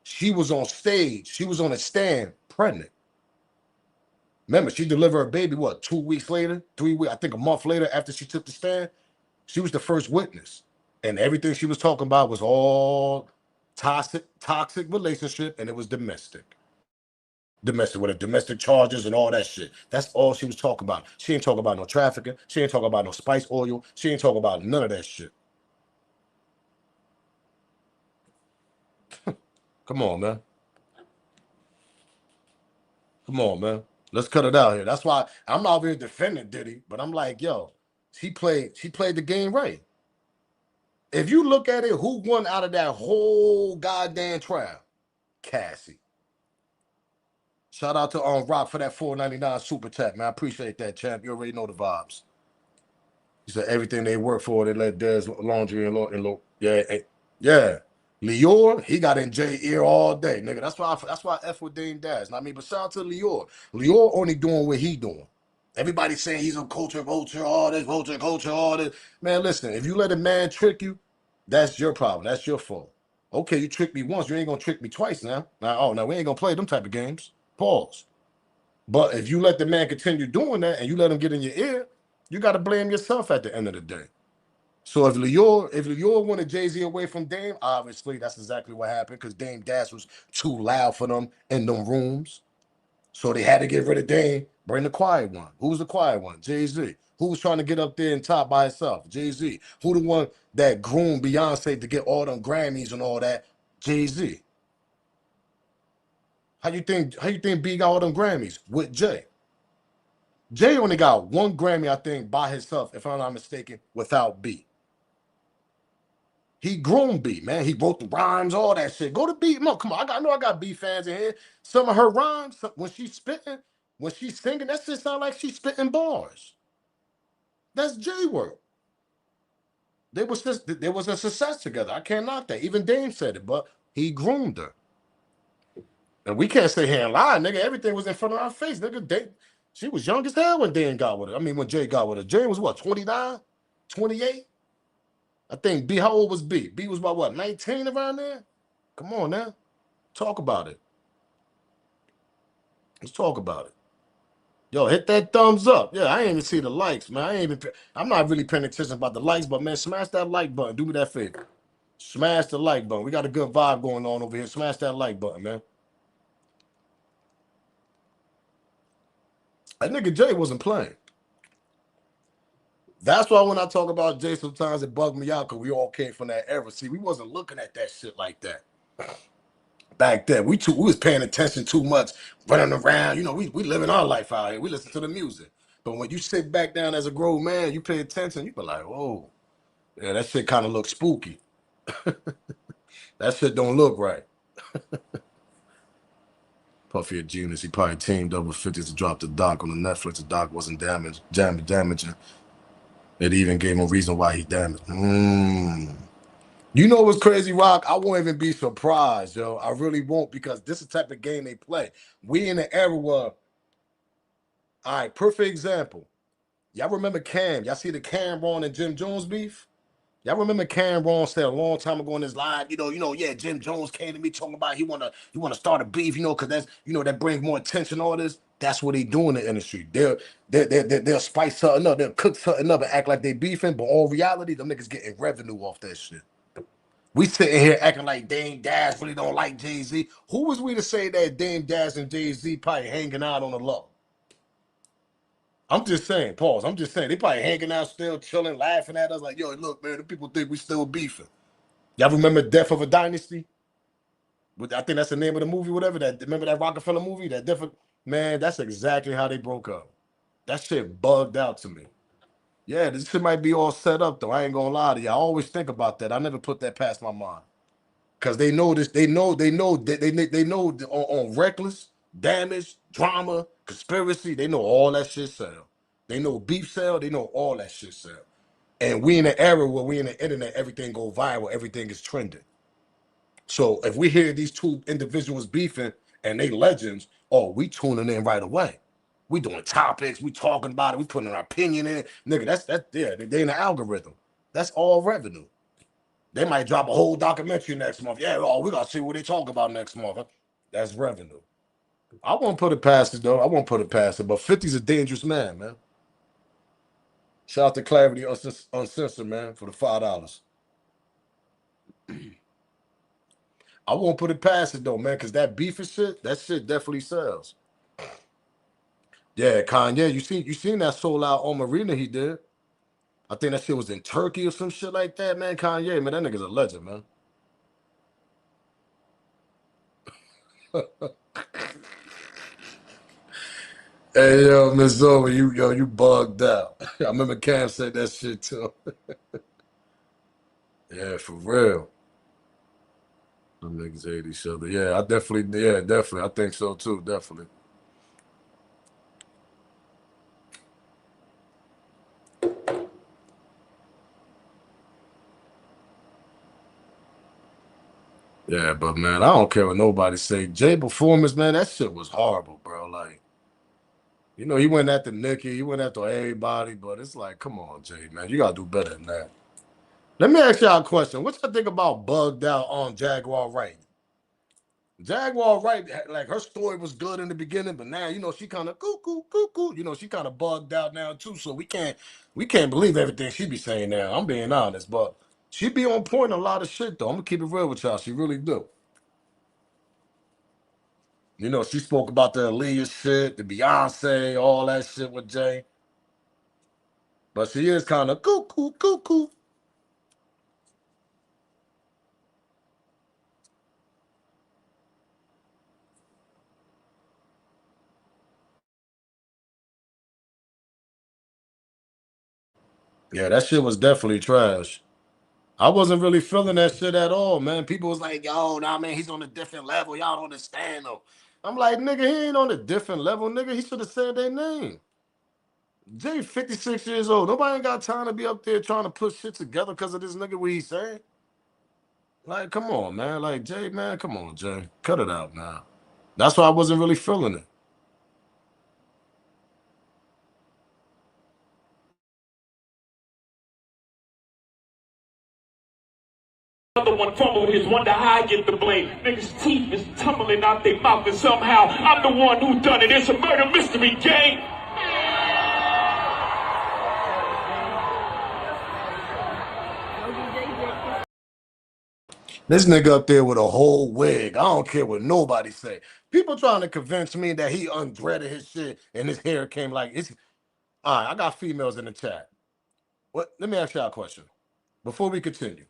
Speaker 1: she was on stage. She was on a stand pregnant. Remember, she delivered her baby, what, 2 weeks later? 3 weeks, I think a month later after she took the stand. She was the first witness. And everything she was talking about was all toxic relationship, and it was domestic. Domestic with domestic charges and all that shit. That's all she was talking about. She ain't talking about no trafficking. She ain't talking about no spice oil. She ain't talking about none of that shit. Come on, man. Come on, man. Let's cut it out here. That's why I'm not even defending Diddy, but I'm like, yo, she played the game right. If you look at it, who won out of that whole goddamn trial? Cassie. Shout out to Rock for that $4.99 super chat, man. I appreciate that, champ. You already know the vibes. He said everything they work for, they let Dez laundry and yeah. Lior, he got in Jay ear all day, nigga. That's why I F with Dame Dash. I mean, but shout out to Lior. Lior only doing what he doing. Everybody saying he's a culture, all this, culture, all this. Man, listen, if you let a man trick you, that's your problem. That's your fault. Okay, you tricked me once, you ain't gonna trick me twice now. Now we ain't gonna play them type of games. Pause. But if you let the man continue doing that and you let him get in your ear, you gotta blame yourself at the end of the day. So if Lior wanted Jay-Z away from Dame, obviously that's exactly what happened because Dame Dash was too loud for them in them rooms. So they had to get rid of Dame, bring the quiet one. Who's the quiet one? Jay-Z. Who was trying to get up there and top by himself? Jay-Z. Who the one that groomed Beyonce to get all them Grammys and all that? Jay-Z. How you think B got all them Grammys? With Jay. Jay only got one Grammy, I think, by himself, if I'm not mistaken, without B. He groomed B, man. He wrote the rhymes, all that shit. Go to B. No, come on. I know I got B fans in here. Some of her rhymes, when she's spitting, when she's singing, that shit sound like she's spitting bars. That's Jay work. There was a success together. I can't knock that. Even Dame said it, but he groomed her. And we can't sit here and lie, nigga. Everything was in front of our face, nigga. She was young as hell when Dame got with her. I mean, when Jay got with her. Jay was what, 29? 28? I think B, how old was B? B was about what, 19 around there? Come on now. Talk about it. Let's talk about it. Yo, hit that thumbs up. Yeah, I ain't even see the likes, man. I'm not really paying attention about the likes, but man, smash that like button. Do me that favor. Smash the like button. We got a good vibe going on over here. Smash that like button, man. That nigga Jay wasn't playing. That's why when I talk about Jay, sometimes it bugged me out because we all came from that era. See, we wasn't looking at that shit like that. Back then, we was paying attention too much, running around. You know, we living our life out here. We listen to the music. But when you sit back down as a grown man, you pay attention, you be like, oh, yeah, that shit kind of looks spooky. That shit don't look right. Puffy a genius. He probably teamed up with 50 to drop the doc on the Netflix. The doc wasn't damaging. It even gave him a reason why he damaged. You know what's crazy, Rock? I won't even be surprised, yo. I really won't because this is the type of game they play. We in the era where, all right, perfect example. Y'all remember Cam? Y'all see the Cameron and Jim Jones beef? Y'all remember Cameron said a long time ago in his live, yeah, Jim Jones came to me talking about he wanna start a beef, because that's that brings more attention, all this. That's what they do in the industry. They'll spice something up, they'll cook something up and act like they beefing, but all reality, them niggas getting revenue off that shit. We sitting here acting like Dame Dash really don't like Jay-Z. Who was we to say that Dame Dash and Jay-Z probably hanging out on the low? I'm just saying, pause. I'm just saying, they probably hanging out still, chilling, laughing at us like, yo, look, man, the people think we still beefing. Y'all remember Death of a Dynasty? I think that's the name of the movie, whatever. Remember that Rockefeller movie? Man, that's exactly how they broke up. That shit bugged out to me. Yeah, this shit might be all set up, though. I ain't gonna lie to you. I always think about that. I never put that past my mind. Because they know this, they know on Reckless, Damage, Drama, Conspiracy, they know all that shit sell. They know beef sell, they know all that shit sell. And we in an era where we in the internet, everything go viral, everything is trending. So if we hear these two individuals beefing and they legends, we tuning in right away. We doing topics, we talking about it, we putting our opinion in. Nigga, that's they in the algorithm. That's all revenue. They might drop a whole documentary next month. Yeah, we gotta see what they talk about next month. Huh? That's revenue. I won't put it past it though. I won't put it past it. But 50's a dangerous man. Shout out to Clarity Uncensored, man, for the $5. I won't put it past it though, man, because that beef and shit, that shit definitely sells. Yeah, Kanye, you seen that sold out on Marina he did. I think that shit was in Turkey or some shit like that, man. Kanye, man, that nigga's a legend, man. Hey, yo, Miss Zoe, you bugged out. I remember Cam said that shit too. Yeah, for real. Them niggas hate each other. Yeah, definitely. I think so too, definitely. Yeah, but man, I don't care what nobody say. Jay performance, man, that shit was horrible, bro. Like, you know, he went after Nicki, he went after everybody, but it's like, come on, Jay, man, you gotta do better than that. Let me ask y'all a question. What y'all think about bugged out on Jaguar Wright? Jaguar Wright, like her story was good in the beginning, but now you know she kind of cuckoo. You know, she kind of bugged out now too. So we can't believe everything she be saying now. I'm being honest, but she be on point a lot of shit though. I'm gonna keep it real with y'all. She really do. You know, she spoke about the Aaliyah shit, the Beyonce, all that shit with Jay. But she is kind of cuckoo. Yeah, that shit was definitely trash. I wasn't really feeling that shit at all, man. People was like, yo, nah, man, he's on a different level. Y'all don't understand him. I'm like, nigga, he ain't on a different level, nigga. He should have said their name. Jay 56 years old. Nobody ain't got time to be up there trying to put shit together because of this nigga what he saying. Like, come on, man. Like, Jay, man, come on, Jay. Cut it out, man. That's why I wasn't really feeling it.
Speaker 6: Another one fumbled his, wonder how I get the blame. Niggas' teeth is tumbling out their mouth, and somehow I'm the one who done it. It's a murder mystery game.
Speaker 1: This nigga up there with a whole wig. I don't care what nobody say. People trying to convince me that he undreaded his shit and his hair came like it's. All right, I got females in the chat. What? Let me ask y'all a question before we continue.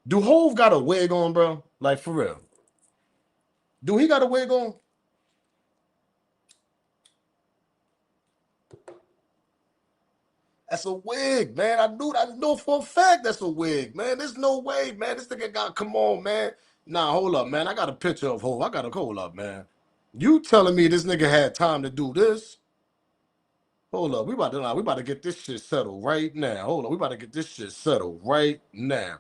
Speaker 1: Do Hove got a wig on, bro? Like for real? Do he got a wig on? That's a wig, man. I know for a fact that's a wig, man. There's no way, man. This nigga got come on, man. Nah, hold up, man. I got a picture of Hove. I got to hold up, man. You telling me this nigga had time to do this? Hold up, we about to get this shit settled right now. Hold up, we about to get this shit settled right now.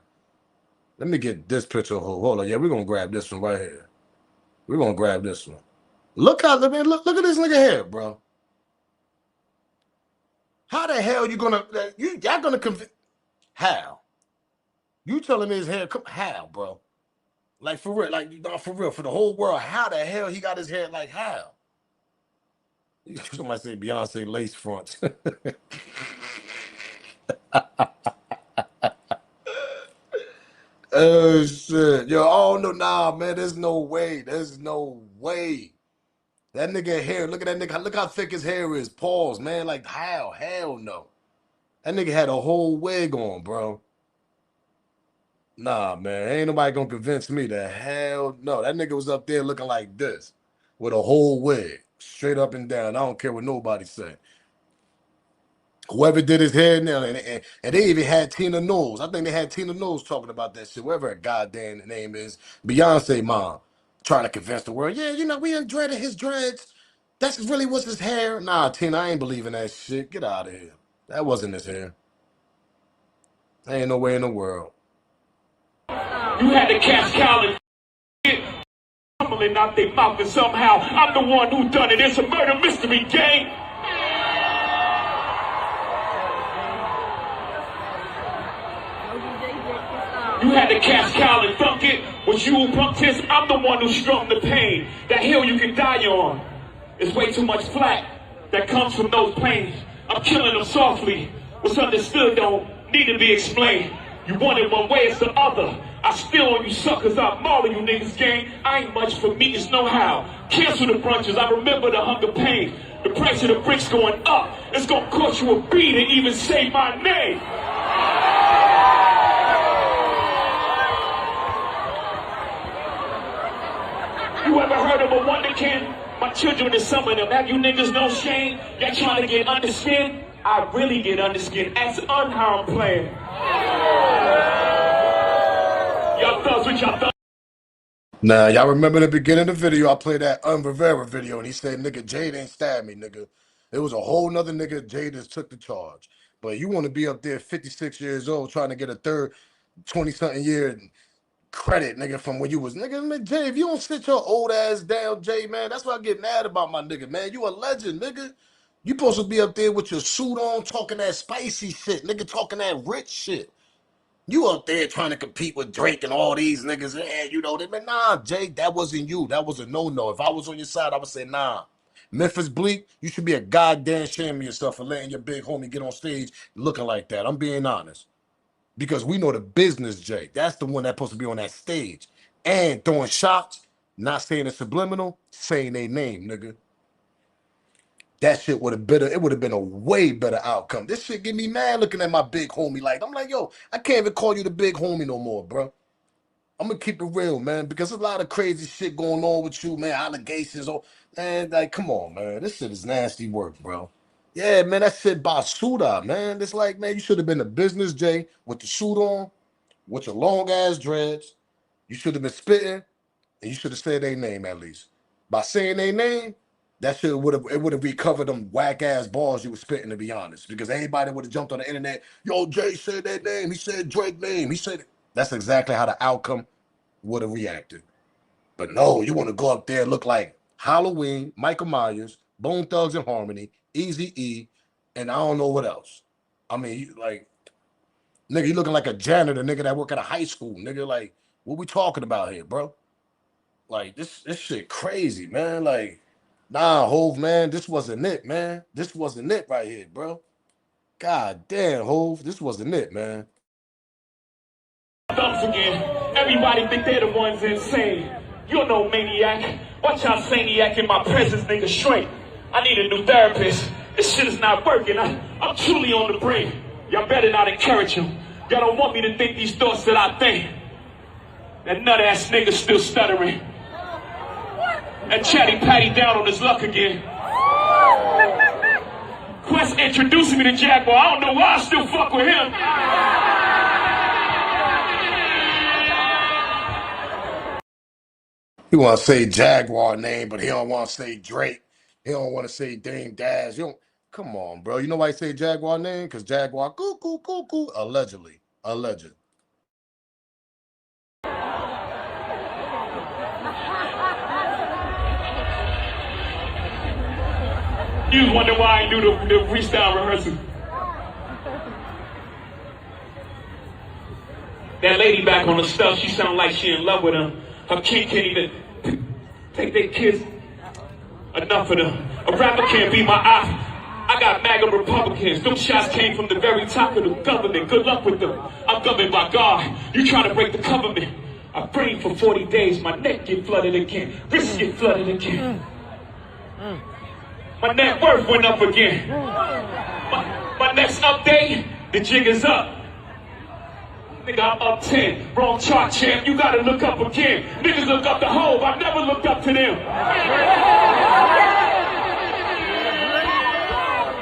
Speaker 1: Let me get this picture of Hove. Hold on, yeah, we're gonna grab this one right here. We're gonna grab this one. Look at this nigga hair, bro. How the hell y'all gonna convince? How? You telling me his hair? How, bro? Like for real? Like for real? For the whole world? How the hell he got his hair? Like how? Somebody say Beyonce lace fronts. Oh shit, yo! Oh no, nah, man. There's no way. There's no way. That nigga hair. Look at that nigga. Look how thick his hair is. Pause, man. Like how? Hell no. That nigga had a whole wig on, bro. Nah, man. Ain't nobody gonna convince me. The hell no. That nigga was up there looking like this with a whole wig, straight up and down. I don't care what nobody say. Whoever did his hair now, and they even had Tina Knowles. I think they had Tina Knowles talking about that shit. Whatever her goddamn name is, Beyonce mom, trying to convince the world. Yeah, you know we undreaded his dreads. That's really what's his hair. Nah, Tina, I ain't believing that shit. Get out of here. That wasn't his hair. Ain't no way in the world.
Speaker 6: You had to catch Colin tumbling out their mouth, and somehow I'm the one who done it. It's a murder mystery game. You had to catch Colin funk it. Was you who punked his? I'm the one who strummed the pain. That hill you can die on. It's way too much flack that comes from those planes. I'm killing them softly. What's understood don't need to be explained. You want it one way, it's the other. I spill on you suckers, I'm mauling you niggas gang. I ain't much for me, it's no how. Cancel the brunches, I remember the hunger pain. The price of the bricks going up. It's gonna cost you a beat to even say my name. You ever heard of a wonderkin? My children is some of them. Have you niggas no shame? Y'all trying to get under skin? I really get under skin. That's unharmed playing. Y'all thugs with y'all thugs.
Speaker 1: Nah, y'all remember the beginning of the video? I played that Rivera video, and he said, nigga, Jade ain't stabbed me, nigga. It was a whole nother nigga. Jade just took the charge. But you want to be up there 56 years old trying to get a third 20-something year credit, nigga, from when you was, nigga, man, Jay, if you don't sit your old ass down, Jay, man, that's what I get mad about my nigga, man. You a legend, nigga. You supposed to be up there with your suit on, talking that spicy shit, nigga, talking that rich shit. You up there trying to compete with Drake and all these niggas, and you know, they been, nah, Jay, that wasn't you. That was a no-no. If I was on your side, I would say, nah. Memphis Bleak, you should be a goddamn shame of yourself for letting your big homie get on stage looking like that. I'm being honest. Because we know the business, Jay. That's the one that's supposed to be on that stage. And throwing shots, not saying it's subliminal, saying their name, nigga. That shit would have been it would have been a way better outcome. This shit get me mad looking at my big homie like, I'm like, yo, I can't even call you the big homie no more, bro. I'm gonna keep it real, man, because there's a lot of crazy shit going on with you, man. Allegations, oh, man, like, come on, man. This shit is nasty work, bro. Yeah, man, that shit basuda, man. It's like, man, you should have been a business, Jay, with the suit on, with your long ass dreads. You should have been spitting, and you should have said their name at least. By saying their name, that shit would have recovered them whack ass balls you were spitting, to be honest. Because everybody would have jumped on the internet. Yo, Jay said that name. He said Drake name. He said it. That's exactly how the outcome would have reacted. But no, you want to go up there and look like Halloween, Michael Myers, Bone Thugs and Harmony, Eazy-E, and I don't know what else. I mean, nigga, you looking like a janitor, nigga, that work at a high school, nigga. Like, what we talking about here, bro? Like, this shit crazy, man. Like, nah, Hove, man, this wasn't it, man. This wasn't it right here, bro. God damn, Hove, this wasn't it, man.
Speaker 6: Thumbs again. Everybody think they're the ones insane. You're no maniac. Watch out, Saniac in my presence, nigga, straight. I need a new therapist. This shit is not working. I'm truly on the brink. Y'all better not encourage him. Y'all don't want me to think these thoughts that I think. That nut ass nigga still stuttering. And Chatty Patty down on his luck again. Quest introducing me to Jaguar. I don't know why I still fuck with him.
Speaker 1: He want to say Jaguar name, but he don't want to say Drake. He don't want to say Dame Dash. You don't. Come on, bro. You know why he say Jaguar name? Because Jaguar, cuckoo. Allegedly. Alleged.
Speaker 6: You was wondering why I do the freestyle rehearsal. That lady back on the stuff, she sound like she in love with him. Her kid can't even take their kids. Enough of them. A rapper can't be my eye. I got MAGA Republicans. Them shots came from the very top of the government. Good luck with them. I'm governed by God. You trying to break the government. I prayed for 40 days. My neck get flooded again. Wrists get flooded again. My net worth went up again. My next update, the jig is up. Nigga, I'm up 10. Wrong chart, champ. You gotta look up again. Niggas look up to Hove. I never looked up to them.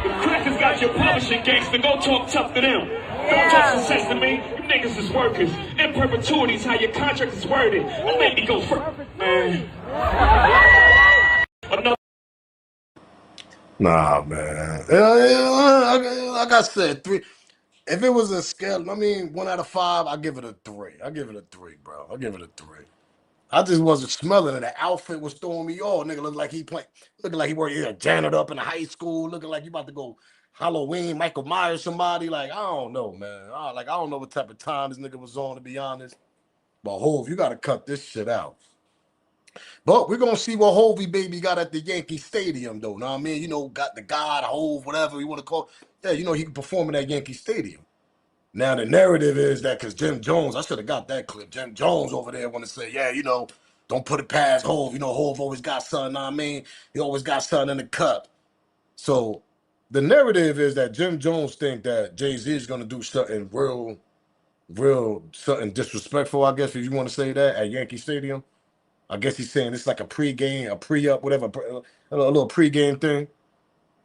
Speaker 6: The crackers got your publishing gangster. Go talk tough to them. Don't talk success to me. You niggas is workers. In perpetuity is how your contract is worded. Don't make me go first, man.
Speaker 1: Nah, man. Like I said, 3. If it was a scale, I mean, 1 out of 5, I give it a 3. I give it a 3, bro. I give it a 3. I just wasn't smelling it. The outfit was throwing me off. Nigga looked like looking like he worked a janitor up in high school, looking like you about to go Halloween, Michael Myers, somebody. Like, I don't know, man. I don't know what type of time this nigga was on, to be honest. But Hove, you got to cut this shit out. But we're going to see what Hovey baby got at the Yankee Stadium, though. Know what I mean? You know, got the God, Hove, whatever you want to call it. Yeah, you know, he can perform in that Yankee Stadium. Now, the narrative is that because Jim Jones, I should have got that clip. Jim Jones over there want to say, yeah, you know, don't put it past Hove. You know, Hove always got something, know what I mean? He always got something in the cup. So the narrative is that Jim Jones think that Jay-Z is going to do something real, something disrespectful, I guess, if you want to say that, at Yankee Stadium. I guess he's saying it's like a pre-game, a pre-up, whatever, a little pre-game thing.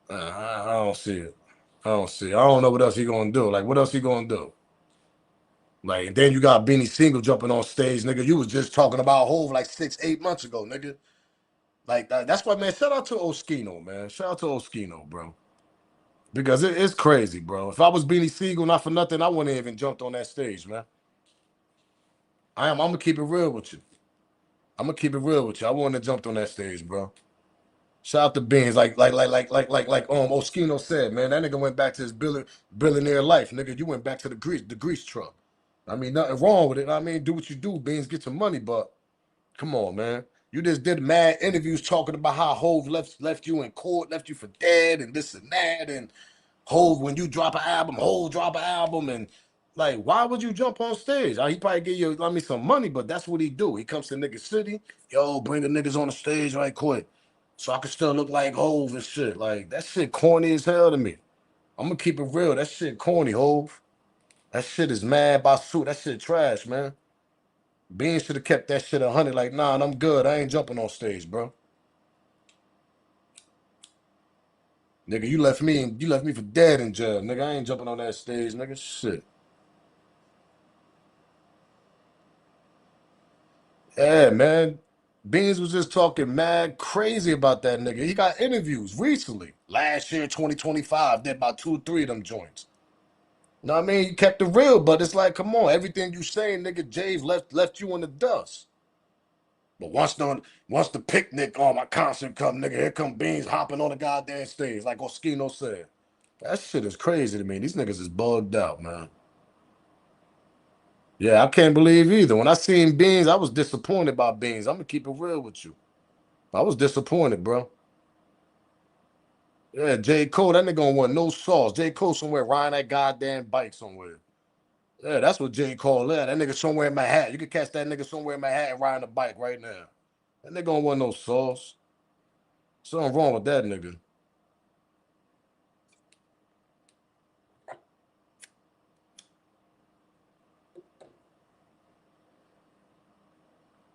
Speaker 1: I don't see it. I don't know what else he gonna do. Like, what else he gonna do? Like, and then you got Beanie Siegel jumping on stage, nigga. You was just talking about Hove like 6-8 months ago, nigga. Like, that's why, man, shout out to Oskino, man. Shout out to Oskino, bro. Because it's crazy, bro. If I was Beanie Siegel, not for nothing, I wouldn't have even jumped on that stage, man. I'm gonna keep it real with you. I'm gonna keep it real with you. I wouldn't have jumped on that stage, bro. Shout out to Beans, like Oskino said, man. That nigga went back to his billionaire life, nigga. You went back to the grease truck. I mean, nothing wrong with it. I mean, do what you do, Beans, get your money, but come on, man. You just did mad interviews talking about how Hove left you in court, left you for dead, and this and that, and Hove, when you drop an album, Hove drop an album, and like, why would you jump on stage? He probably give you, some money, but that's what he do. He comes to nigga city, yo, bring the niggas on the stage right quick, so I can still look like Hove and shit. Like, that shit corny as hell to me. I'm gonna keep it real. That shit corny, Hove. That shit is mad by suit. That shit trash, man. Bean should have kept that shit 100. Like, nah, I'm good. I ain't jumping on stage, bro. Nigga, you left me for dead in jail. Nigga, I ain't jumping on that stage, nigga. Shit. Yeah, man. Beans was just talking mad crazy about that nigga. He got interviews recently. Last year, 2025, did about 2 or 3 of them joints. Know what I mean? He kept it real, but it's like, come on, everything you saying, nigga, Jave left you in the dust. But once the picnic on my concert come, nigga, here come Beans hopping on the goddamn stage, like Oskino said. That shit is crazy to me. These niggas is bugged out, man. Yeah, I can't believe either. When I seen Beans, I was disappointed by Beans. I'm gonna keep it real with you. I was disappointed, bro. Yeah, J. Cole, that nigga don't want no sauce. J. Cole somewhere riding that goddamn bike somewhere. Yeah, that's what J. Cole is. That nigga somewhere in Manhattan. You can catch that nigga somewhere in Manhattan riding a bike right now. That nigga don't want no sauce. Something wrong with that nigga.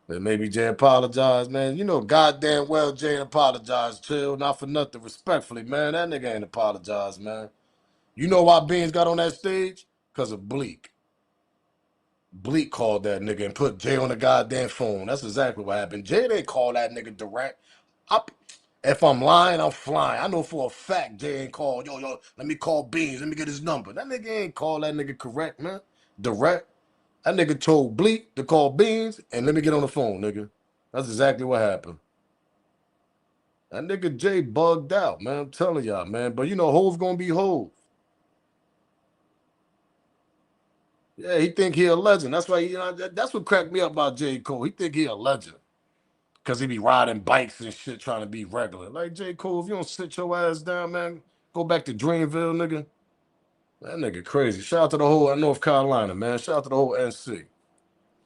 Speaker 1: And maybe Jay apologized, man. You know goddamn well Jay apologized, chill. Not for nothing, respectfully, man. That nigga ain't apologized, man. You know why Beans got on that stage? Because of Bleak. Bleak called that nigga and put Jay on the goddamn phone. That's exactly what happened. Jay didn't call that nigga direct. If I'm lying, I'm flying. I know for a fact Jay ain't called, yo, let me call Beans. Let me get his number. That nigga ain't call that nigga correct, man. Direct. That nigga told Bleak to call Beans and let me get on the phone, nigga. That's exactly what happened. That nigga Jay bugged out, man. I'm telling y'all, man. But you know, Hove gonna be Hove. Yeah, he think he a legend. That's why that's what cracked me up about J. Cole. He think he a legend. Cause he be riding bikes and shit trying to be regular. Like J. Cole, if you don't sit your ass down, man, go back to Dreamville, nigga. That nigga crazy. Shout out to the whole North Carolina, man. Shout out to the whole NC.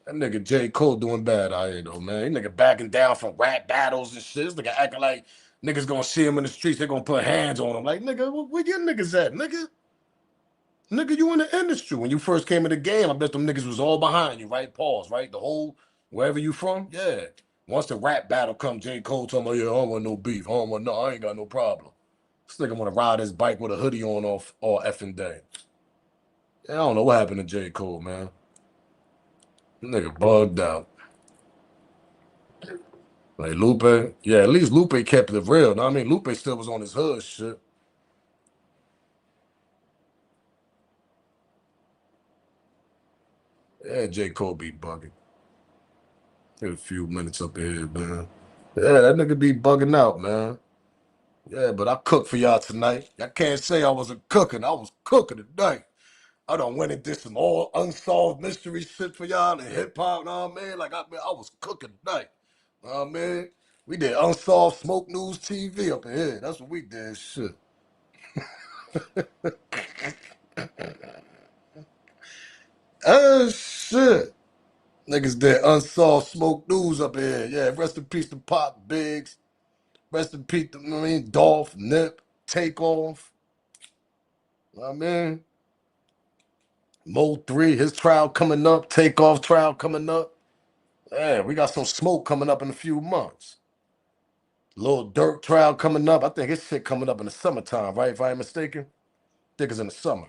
Speaker 1: That nigga J. Cole doing bad out here, though, man. He nigga backing down from rap battles and shit. This nigga acting like niggas gonna see him in the streets, they gonna put hands on him. Like, nigga, where your niggas at, nigga? Nigga, you in the industry. When you first came in the game, I bet them niggas was all behind you, right? Pause, right? The whole, wherever you from, yeah. Once the rap battle come, J. Cole told me, yeah, I don't want no beef. I ain't got no problem. This nigga wanna ride his bike with a hoodie on all effing day. Yeah, I don't know what happened to J. Cole, man. Nigga bugged out. Like Lupe, yeah, at least Lupe kept it real. Know what I mean? Lupe still was on his hood shit. Yeah, J. Cole be bugging. Get a few minutes up here, man. Yeah, that nigga be bugging out, man. Yeah, but I cooked for y'all tonight. I can't say I wasn't cooking. I was cooking tonight. I done went and did some all unsolved mystery shit for y'all and hip hop, know what I mean? Like, I was cooking tonight. Know what I mean? We did unsolved smoke news TV up in here. That's what we did, shit. Oh, shit. Niggas did unsolved smoke news up in here. Yeah, rest in peace to Pop Biggs. Rest in peace to, Dolph, Nip, Takeoff. Know what I mean? Mo 3, his trial coming up. Takeoff trial coming up. Yeah, we got some smoke coming up in a few months. Lil Durk trial coming up. I think his shit coming up in the summertime, right? If I ain't mistaken. I think it's in the summer.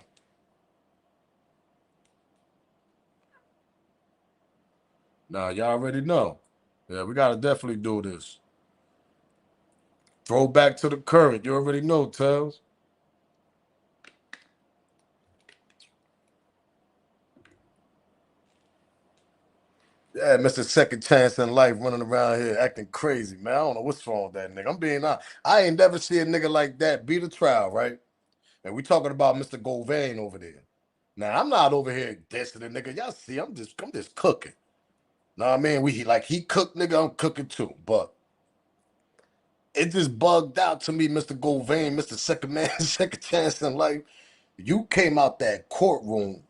Speaker 1: Nah, y'all already know. Yeah, we gotta definitely do this. Throw back to the current. You already know, Tails. Yeah, Mr. Second Chance in Life running around here acting crazy, man. I don't know what's wrong with that nigga. I'm being honest. I ain't never see a nigga like that beat a trial, right? And we talking about Mr. Govain over there. Now, I'm not over here dissing the nigga. Y'all see, I'm just cooking. Know what I mean? He cooked, nigga, I'm cooking too. But it just bugged out to me, Mr. Govain, Mr. Second Man, Second Chance in Life. You came out that courtroom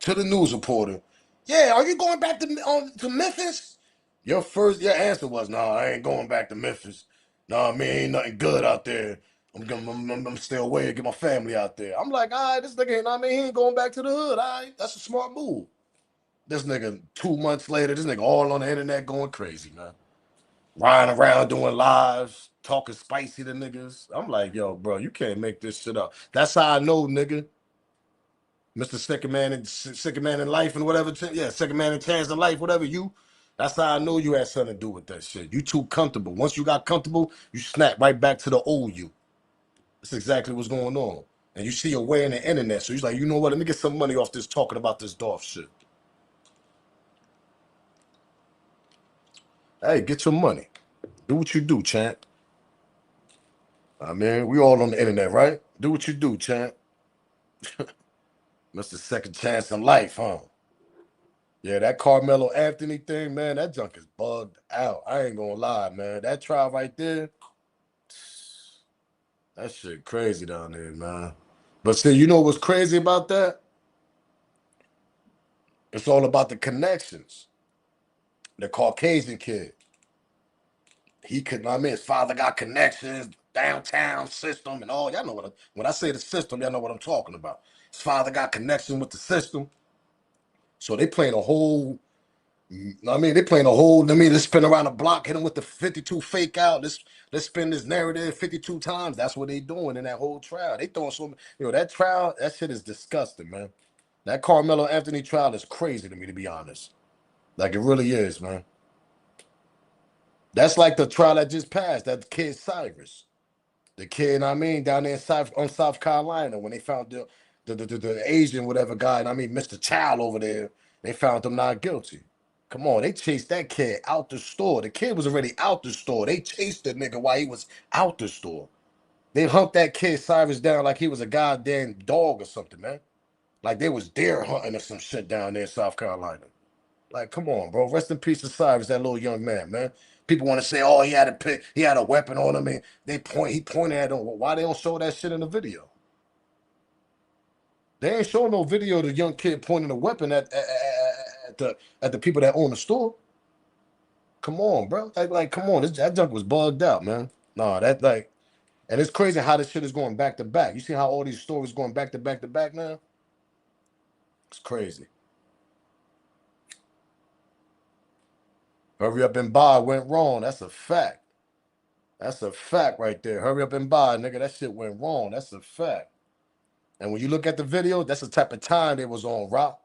Speaker 1: to the news reporter. Yeah, are you going back to Memphis? Your answer was, no, I ain't going back to Memphis. No, man, ain't nothing good out there. I'm stay away and get my family out there. I'm like, all right, this nigga ain't, he ain't going back to the hood. All right, that's a smart move. This nigga 2 months later, this nigga all on the internet going crazy, man. Riding around doing lives, talking spicy to niggas. I'm like, yo, bro, you can't make this shit up. That's how I know, nigga. Mr. Second Man in Life and whatever. Second Man in Chance in Life, whatever. That's how I know you had something to do with that shit. You too comfortable. Once you got comfortable, you snap right back to the old you. That's exactly what's going on. And you see your way in the internet. So he's like, you know what? Let me get some money off this talking about this Dolph shit. Hey, get your money. Do what you do, champ. I mean, we all on the internet, right? Do what you do, champ. Mr. Second Chance in Life, huh? Yeah, that Carmelo Anthony thing, man, that junk is bugged out. I ain't gonna lie, man. That trial right there, that shit crazy down there, man. But see, you know what's crazy about that? It's all about the connections. The Caucasian kid. His father got connections, downtown system and all. Y'all know when I say the system, y'all know what I'm talking about. His father got connection with the system. So they playing a whole, let's spin around the block, hit him with the 52 fake out. Let's spin this narrative 52 times. That's what they doing in that whole trial. They throwing that trial, that shit is disgusting, man. That Carmelo Anthony trial is crazy to me, to be honest. Like, it really is, man. That's like the trial that just passed, that kid Cyrus. The kid, down there in South Carolina, when they found the Asian whatever guy, Mr. Child over there, they found him not guilty. Come on, they chased that kid out the store. The kid was already out the store. They chased the nigga while he was out the store. They humped that kid Cyrus down like he was a goddamn dog or something, man. Like they was deer hunting or some shit down there in South Carolina. Like, come on, bro. Rest in peace to Cyrus, that little young man. People want to say, oh, he had a weapon on him, and he pointed at him. Well, why they don't show that shit in the video? They ain't showing no video of the young kid pointing a weapon at the people that own the store. Come on, bro. Like, come on. That junk was bugged out, man. Nah, and it's crazy how this shit is going back to back. You see how all these stories going back to back to back now? It's crazy. Hurry up and buy went wrong. That's a fact. That's a fact right there. Hurry up and buy, nigga. That shit went wrong. That's a fact. And when you look at the video, that's the type of time they was on, Rock.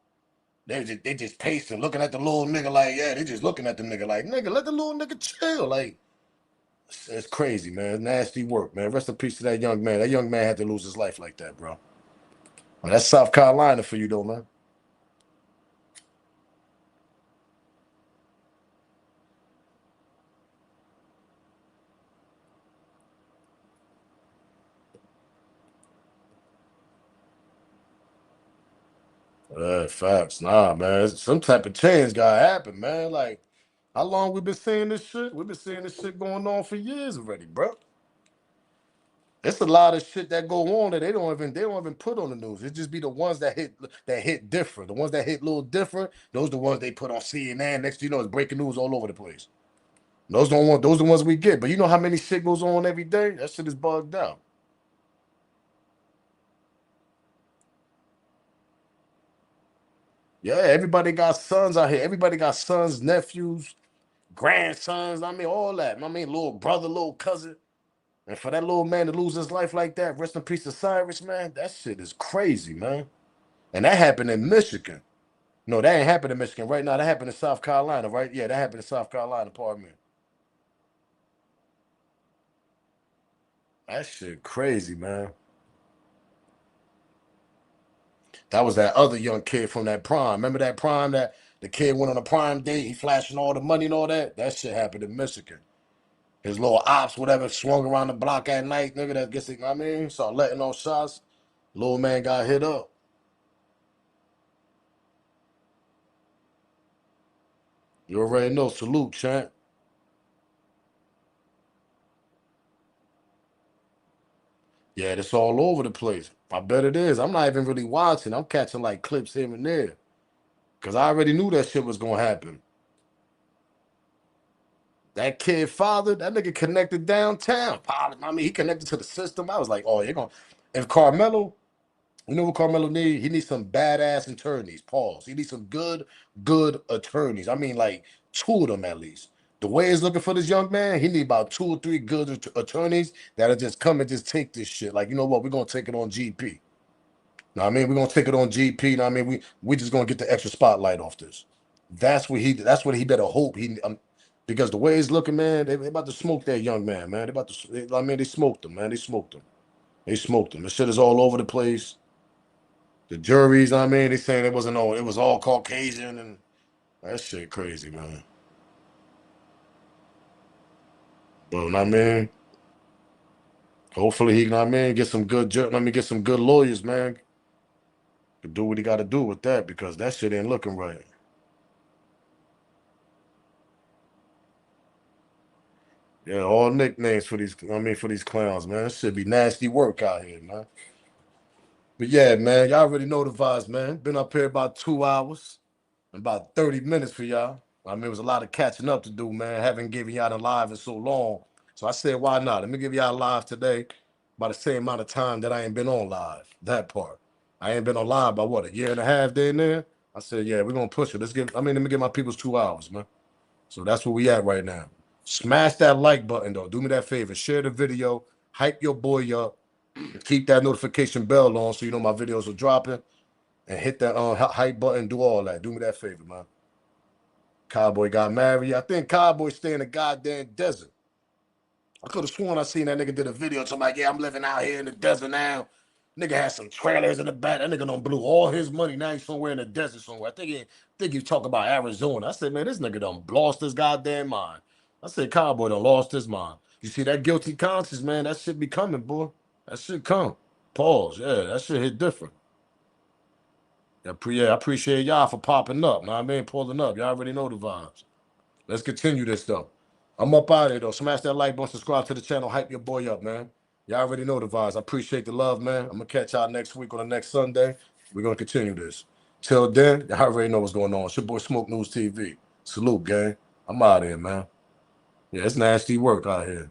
Speaker 1: They just pacing, looking at the little nigga like, yeah, they just looking at the nigga like, nigga, let the little nigga chill. Like, it's crazy, man. It's nasty work, man. Rest in peace to that young man. That young man had to lose his life like that, bro. Well, that's South Carolina for you, though, man. Facts. Nah, man. Some type of change gotta happen, man. Like, how long we been seeing this shit? We've been seeing this shit going on for years already, bro. It's a lot of shit that go on that they don't even put on the news. It just be the ones that hit different. The ones that hit a little different, those the ones they put on CNN. Next thing you know, it's breaking news all over the place. Those the ones we get. But you know how many shit goes on every day? That shit is bugged out. Yeah, everybody got sons out here. Everybody got sons, nephews, grandsons. All that. Little brother, little cousin. And for that little man to lose his life like that, rest in peace to Cyrus, man, that shit is crazy, man. And that happened in Michigan. No, that ain't happened in Michigan right now. That happened in South Carolina, right? Yeah, that happened in South Carolina, pardon me. That shit crazy, man. That was that other young kid from that prom. Remember that prom that The kid went on a prime date. He flashing all the money and all that. That shit happened in Michigan. His little ops, whatever, swung around the block at night. Nigga, that gets it, you know what I mean? Start letting off shots. Little man got hit up. You already know. Salute, champ. Yeah, it's all over the place. I bet it is. I'm not even really watching. I'm catching like clips here and there. Because I already knew that shit was going to happen. That kid father, that nigga connected downtown. I mean, he connected to the system. I was like, oh, you're going to. If Carmelo, you know what Carmelo need? He needs some badass attorneys. Pause. He needs some good attorneys. I mean, like 2 of them at least. The way he's looking for this young man, he need about 2 or 3 good attorneys that'll just come and just take this shit. Like, you know what? We're going to take it on GP. Know what I mean? We're going to take it on GP. Know what I mean? We just going to get the extra spotlight off this. That's what he better hope. Because the way he's looking, man, they about to smoke that young man, man. They smoked him, man. They smoked him. The shit is all over the place. The juries, I mean, they saying it was all Caucasian, and that shit crazy, man. But, know what I mean? Hopefully he, know what I mean, get some good lawyers, man. To do what he got to do with that, because that shit ain't looking right. Yeah, all nicknames for these, for these clowns, man. It should be nasty work out here, man. But yeah, man, y'all already know the vibes, man. Been up here about 2 hours and about 30 minutes for y'all. I mean, it was a lot of catching up to do, man. Haven't given y'all the live in so long. So I said, why not? Let me give y'all live today by the same amount of time that I ain't been on live. That part. I ain't been on live by what, a year and a half there and there? I said, yeah, we're going to push it. Let me give my people's 2 hours, man. So that's where we at right now. Smash that like button, though. Do me that favor. Share the video. Hype your boy up. Keep that notification bell on so you know my videos are dropping. And hit that hype button. Do all that. Do me that favor, man. Cowboy got married. I think Cowboy stay in the goddamn desert. I could have sworn I seen that nigga did a video. So I'm like, yeah, I'm living out here in the desert now. Nigga had some trailers in the back. That nigga done blew all his money. Now he's somewhere in the desert somewhere. I think he talk about Arizona. I said, man, this nigga done lost his goddamn mind. I said, Cowboy done lost his mind. You see that guilty conscience, man? That shit be coming, boy. That shit come. Pause. Yeah, that shit hit different. Yeah, I appreciate y'all for popping up. Know what I mean? Pulling up. Y'all already know the vibes. Let's continue this stuff. I'm up out of here, though. Smash that like button, subscribe to the channel, hype your boy up, man. Y'all already know the vibes. I appreciate the love, man. I'm going to catch y'all next week on the next Sunday. We're going to continue this. Till then, y'all already know what's going on. It's your boy Smoke News TV. Salute, gang. I'm out of here, man. Yeah, it's nasty work out here.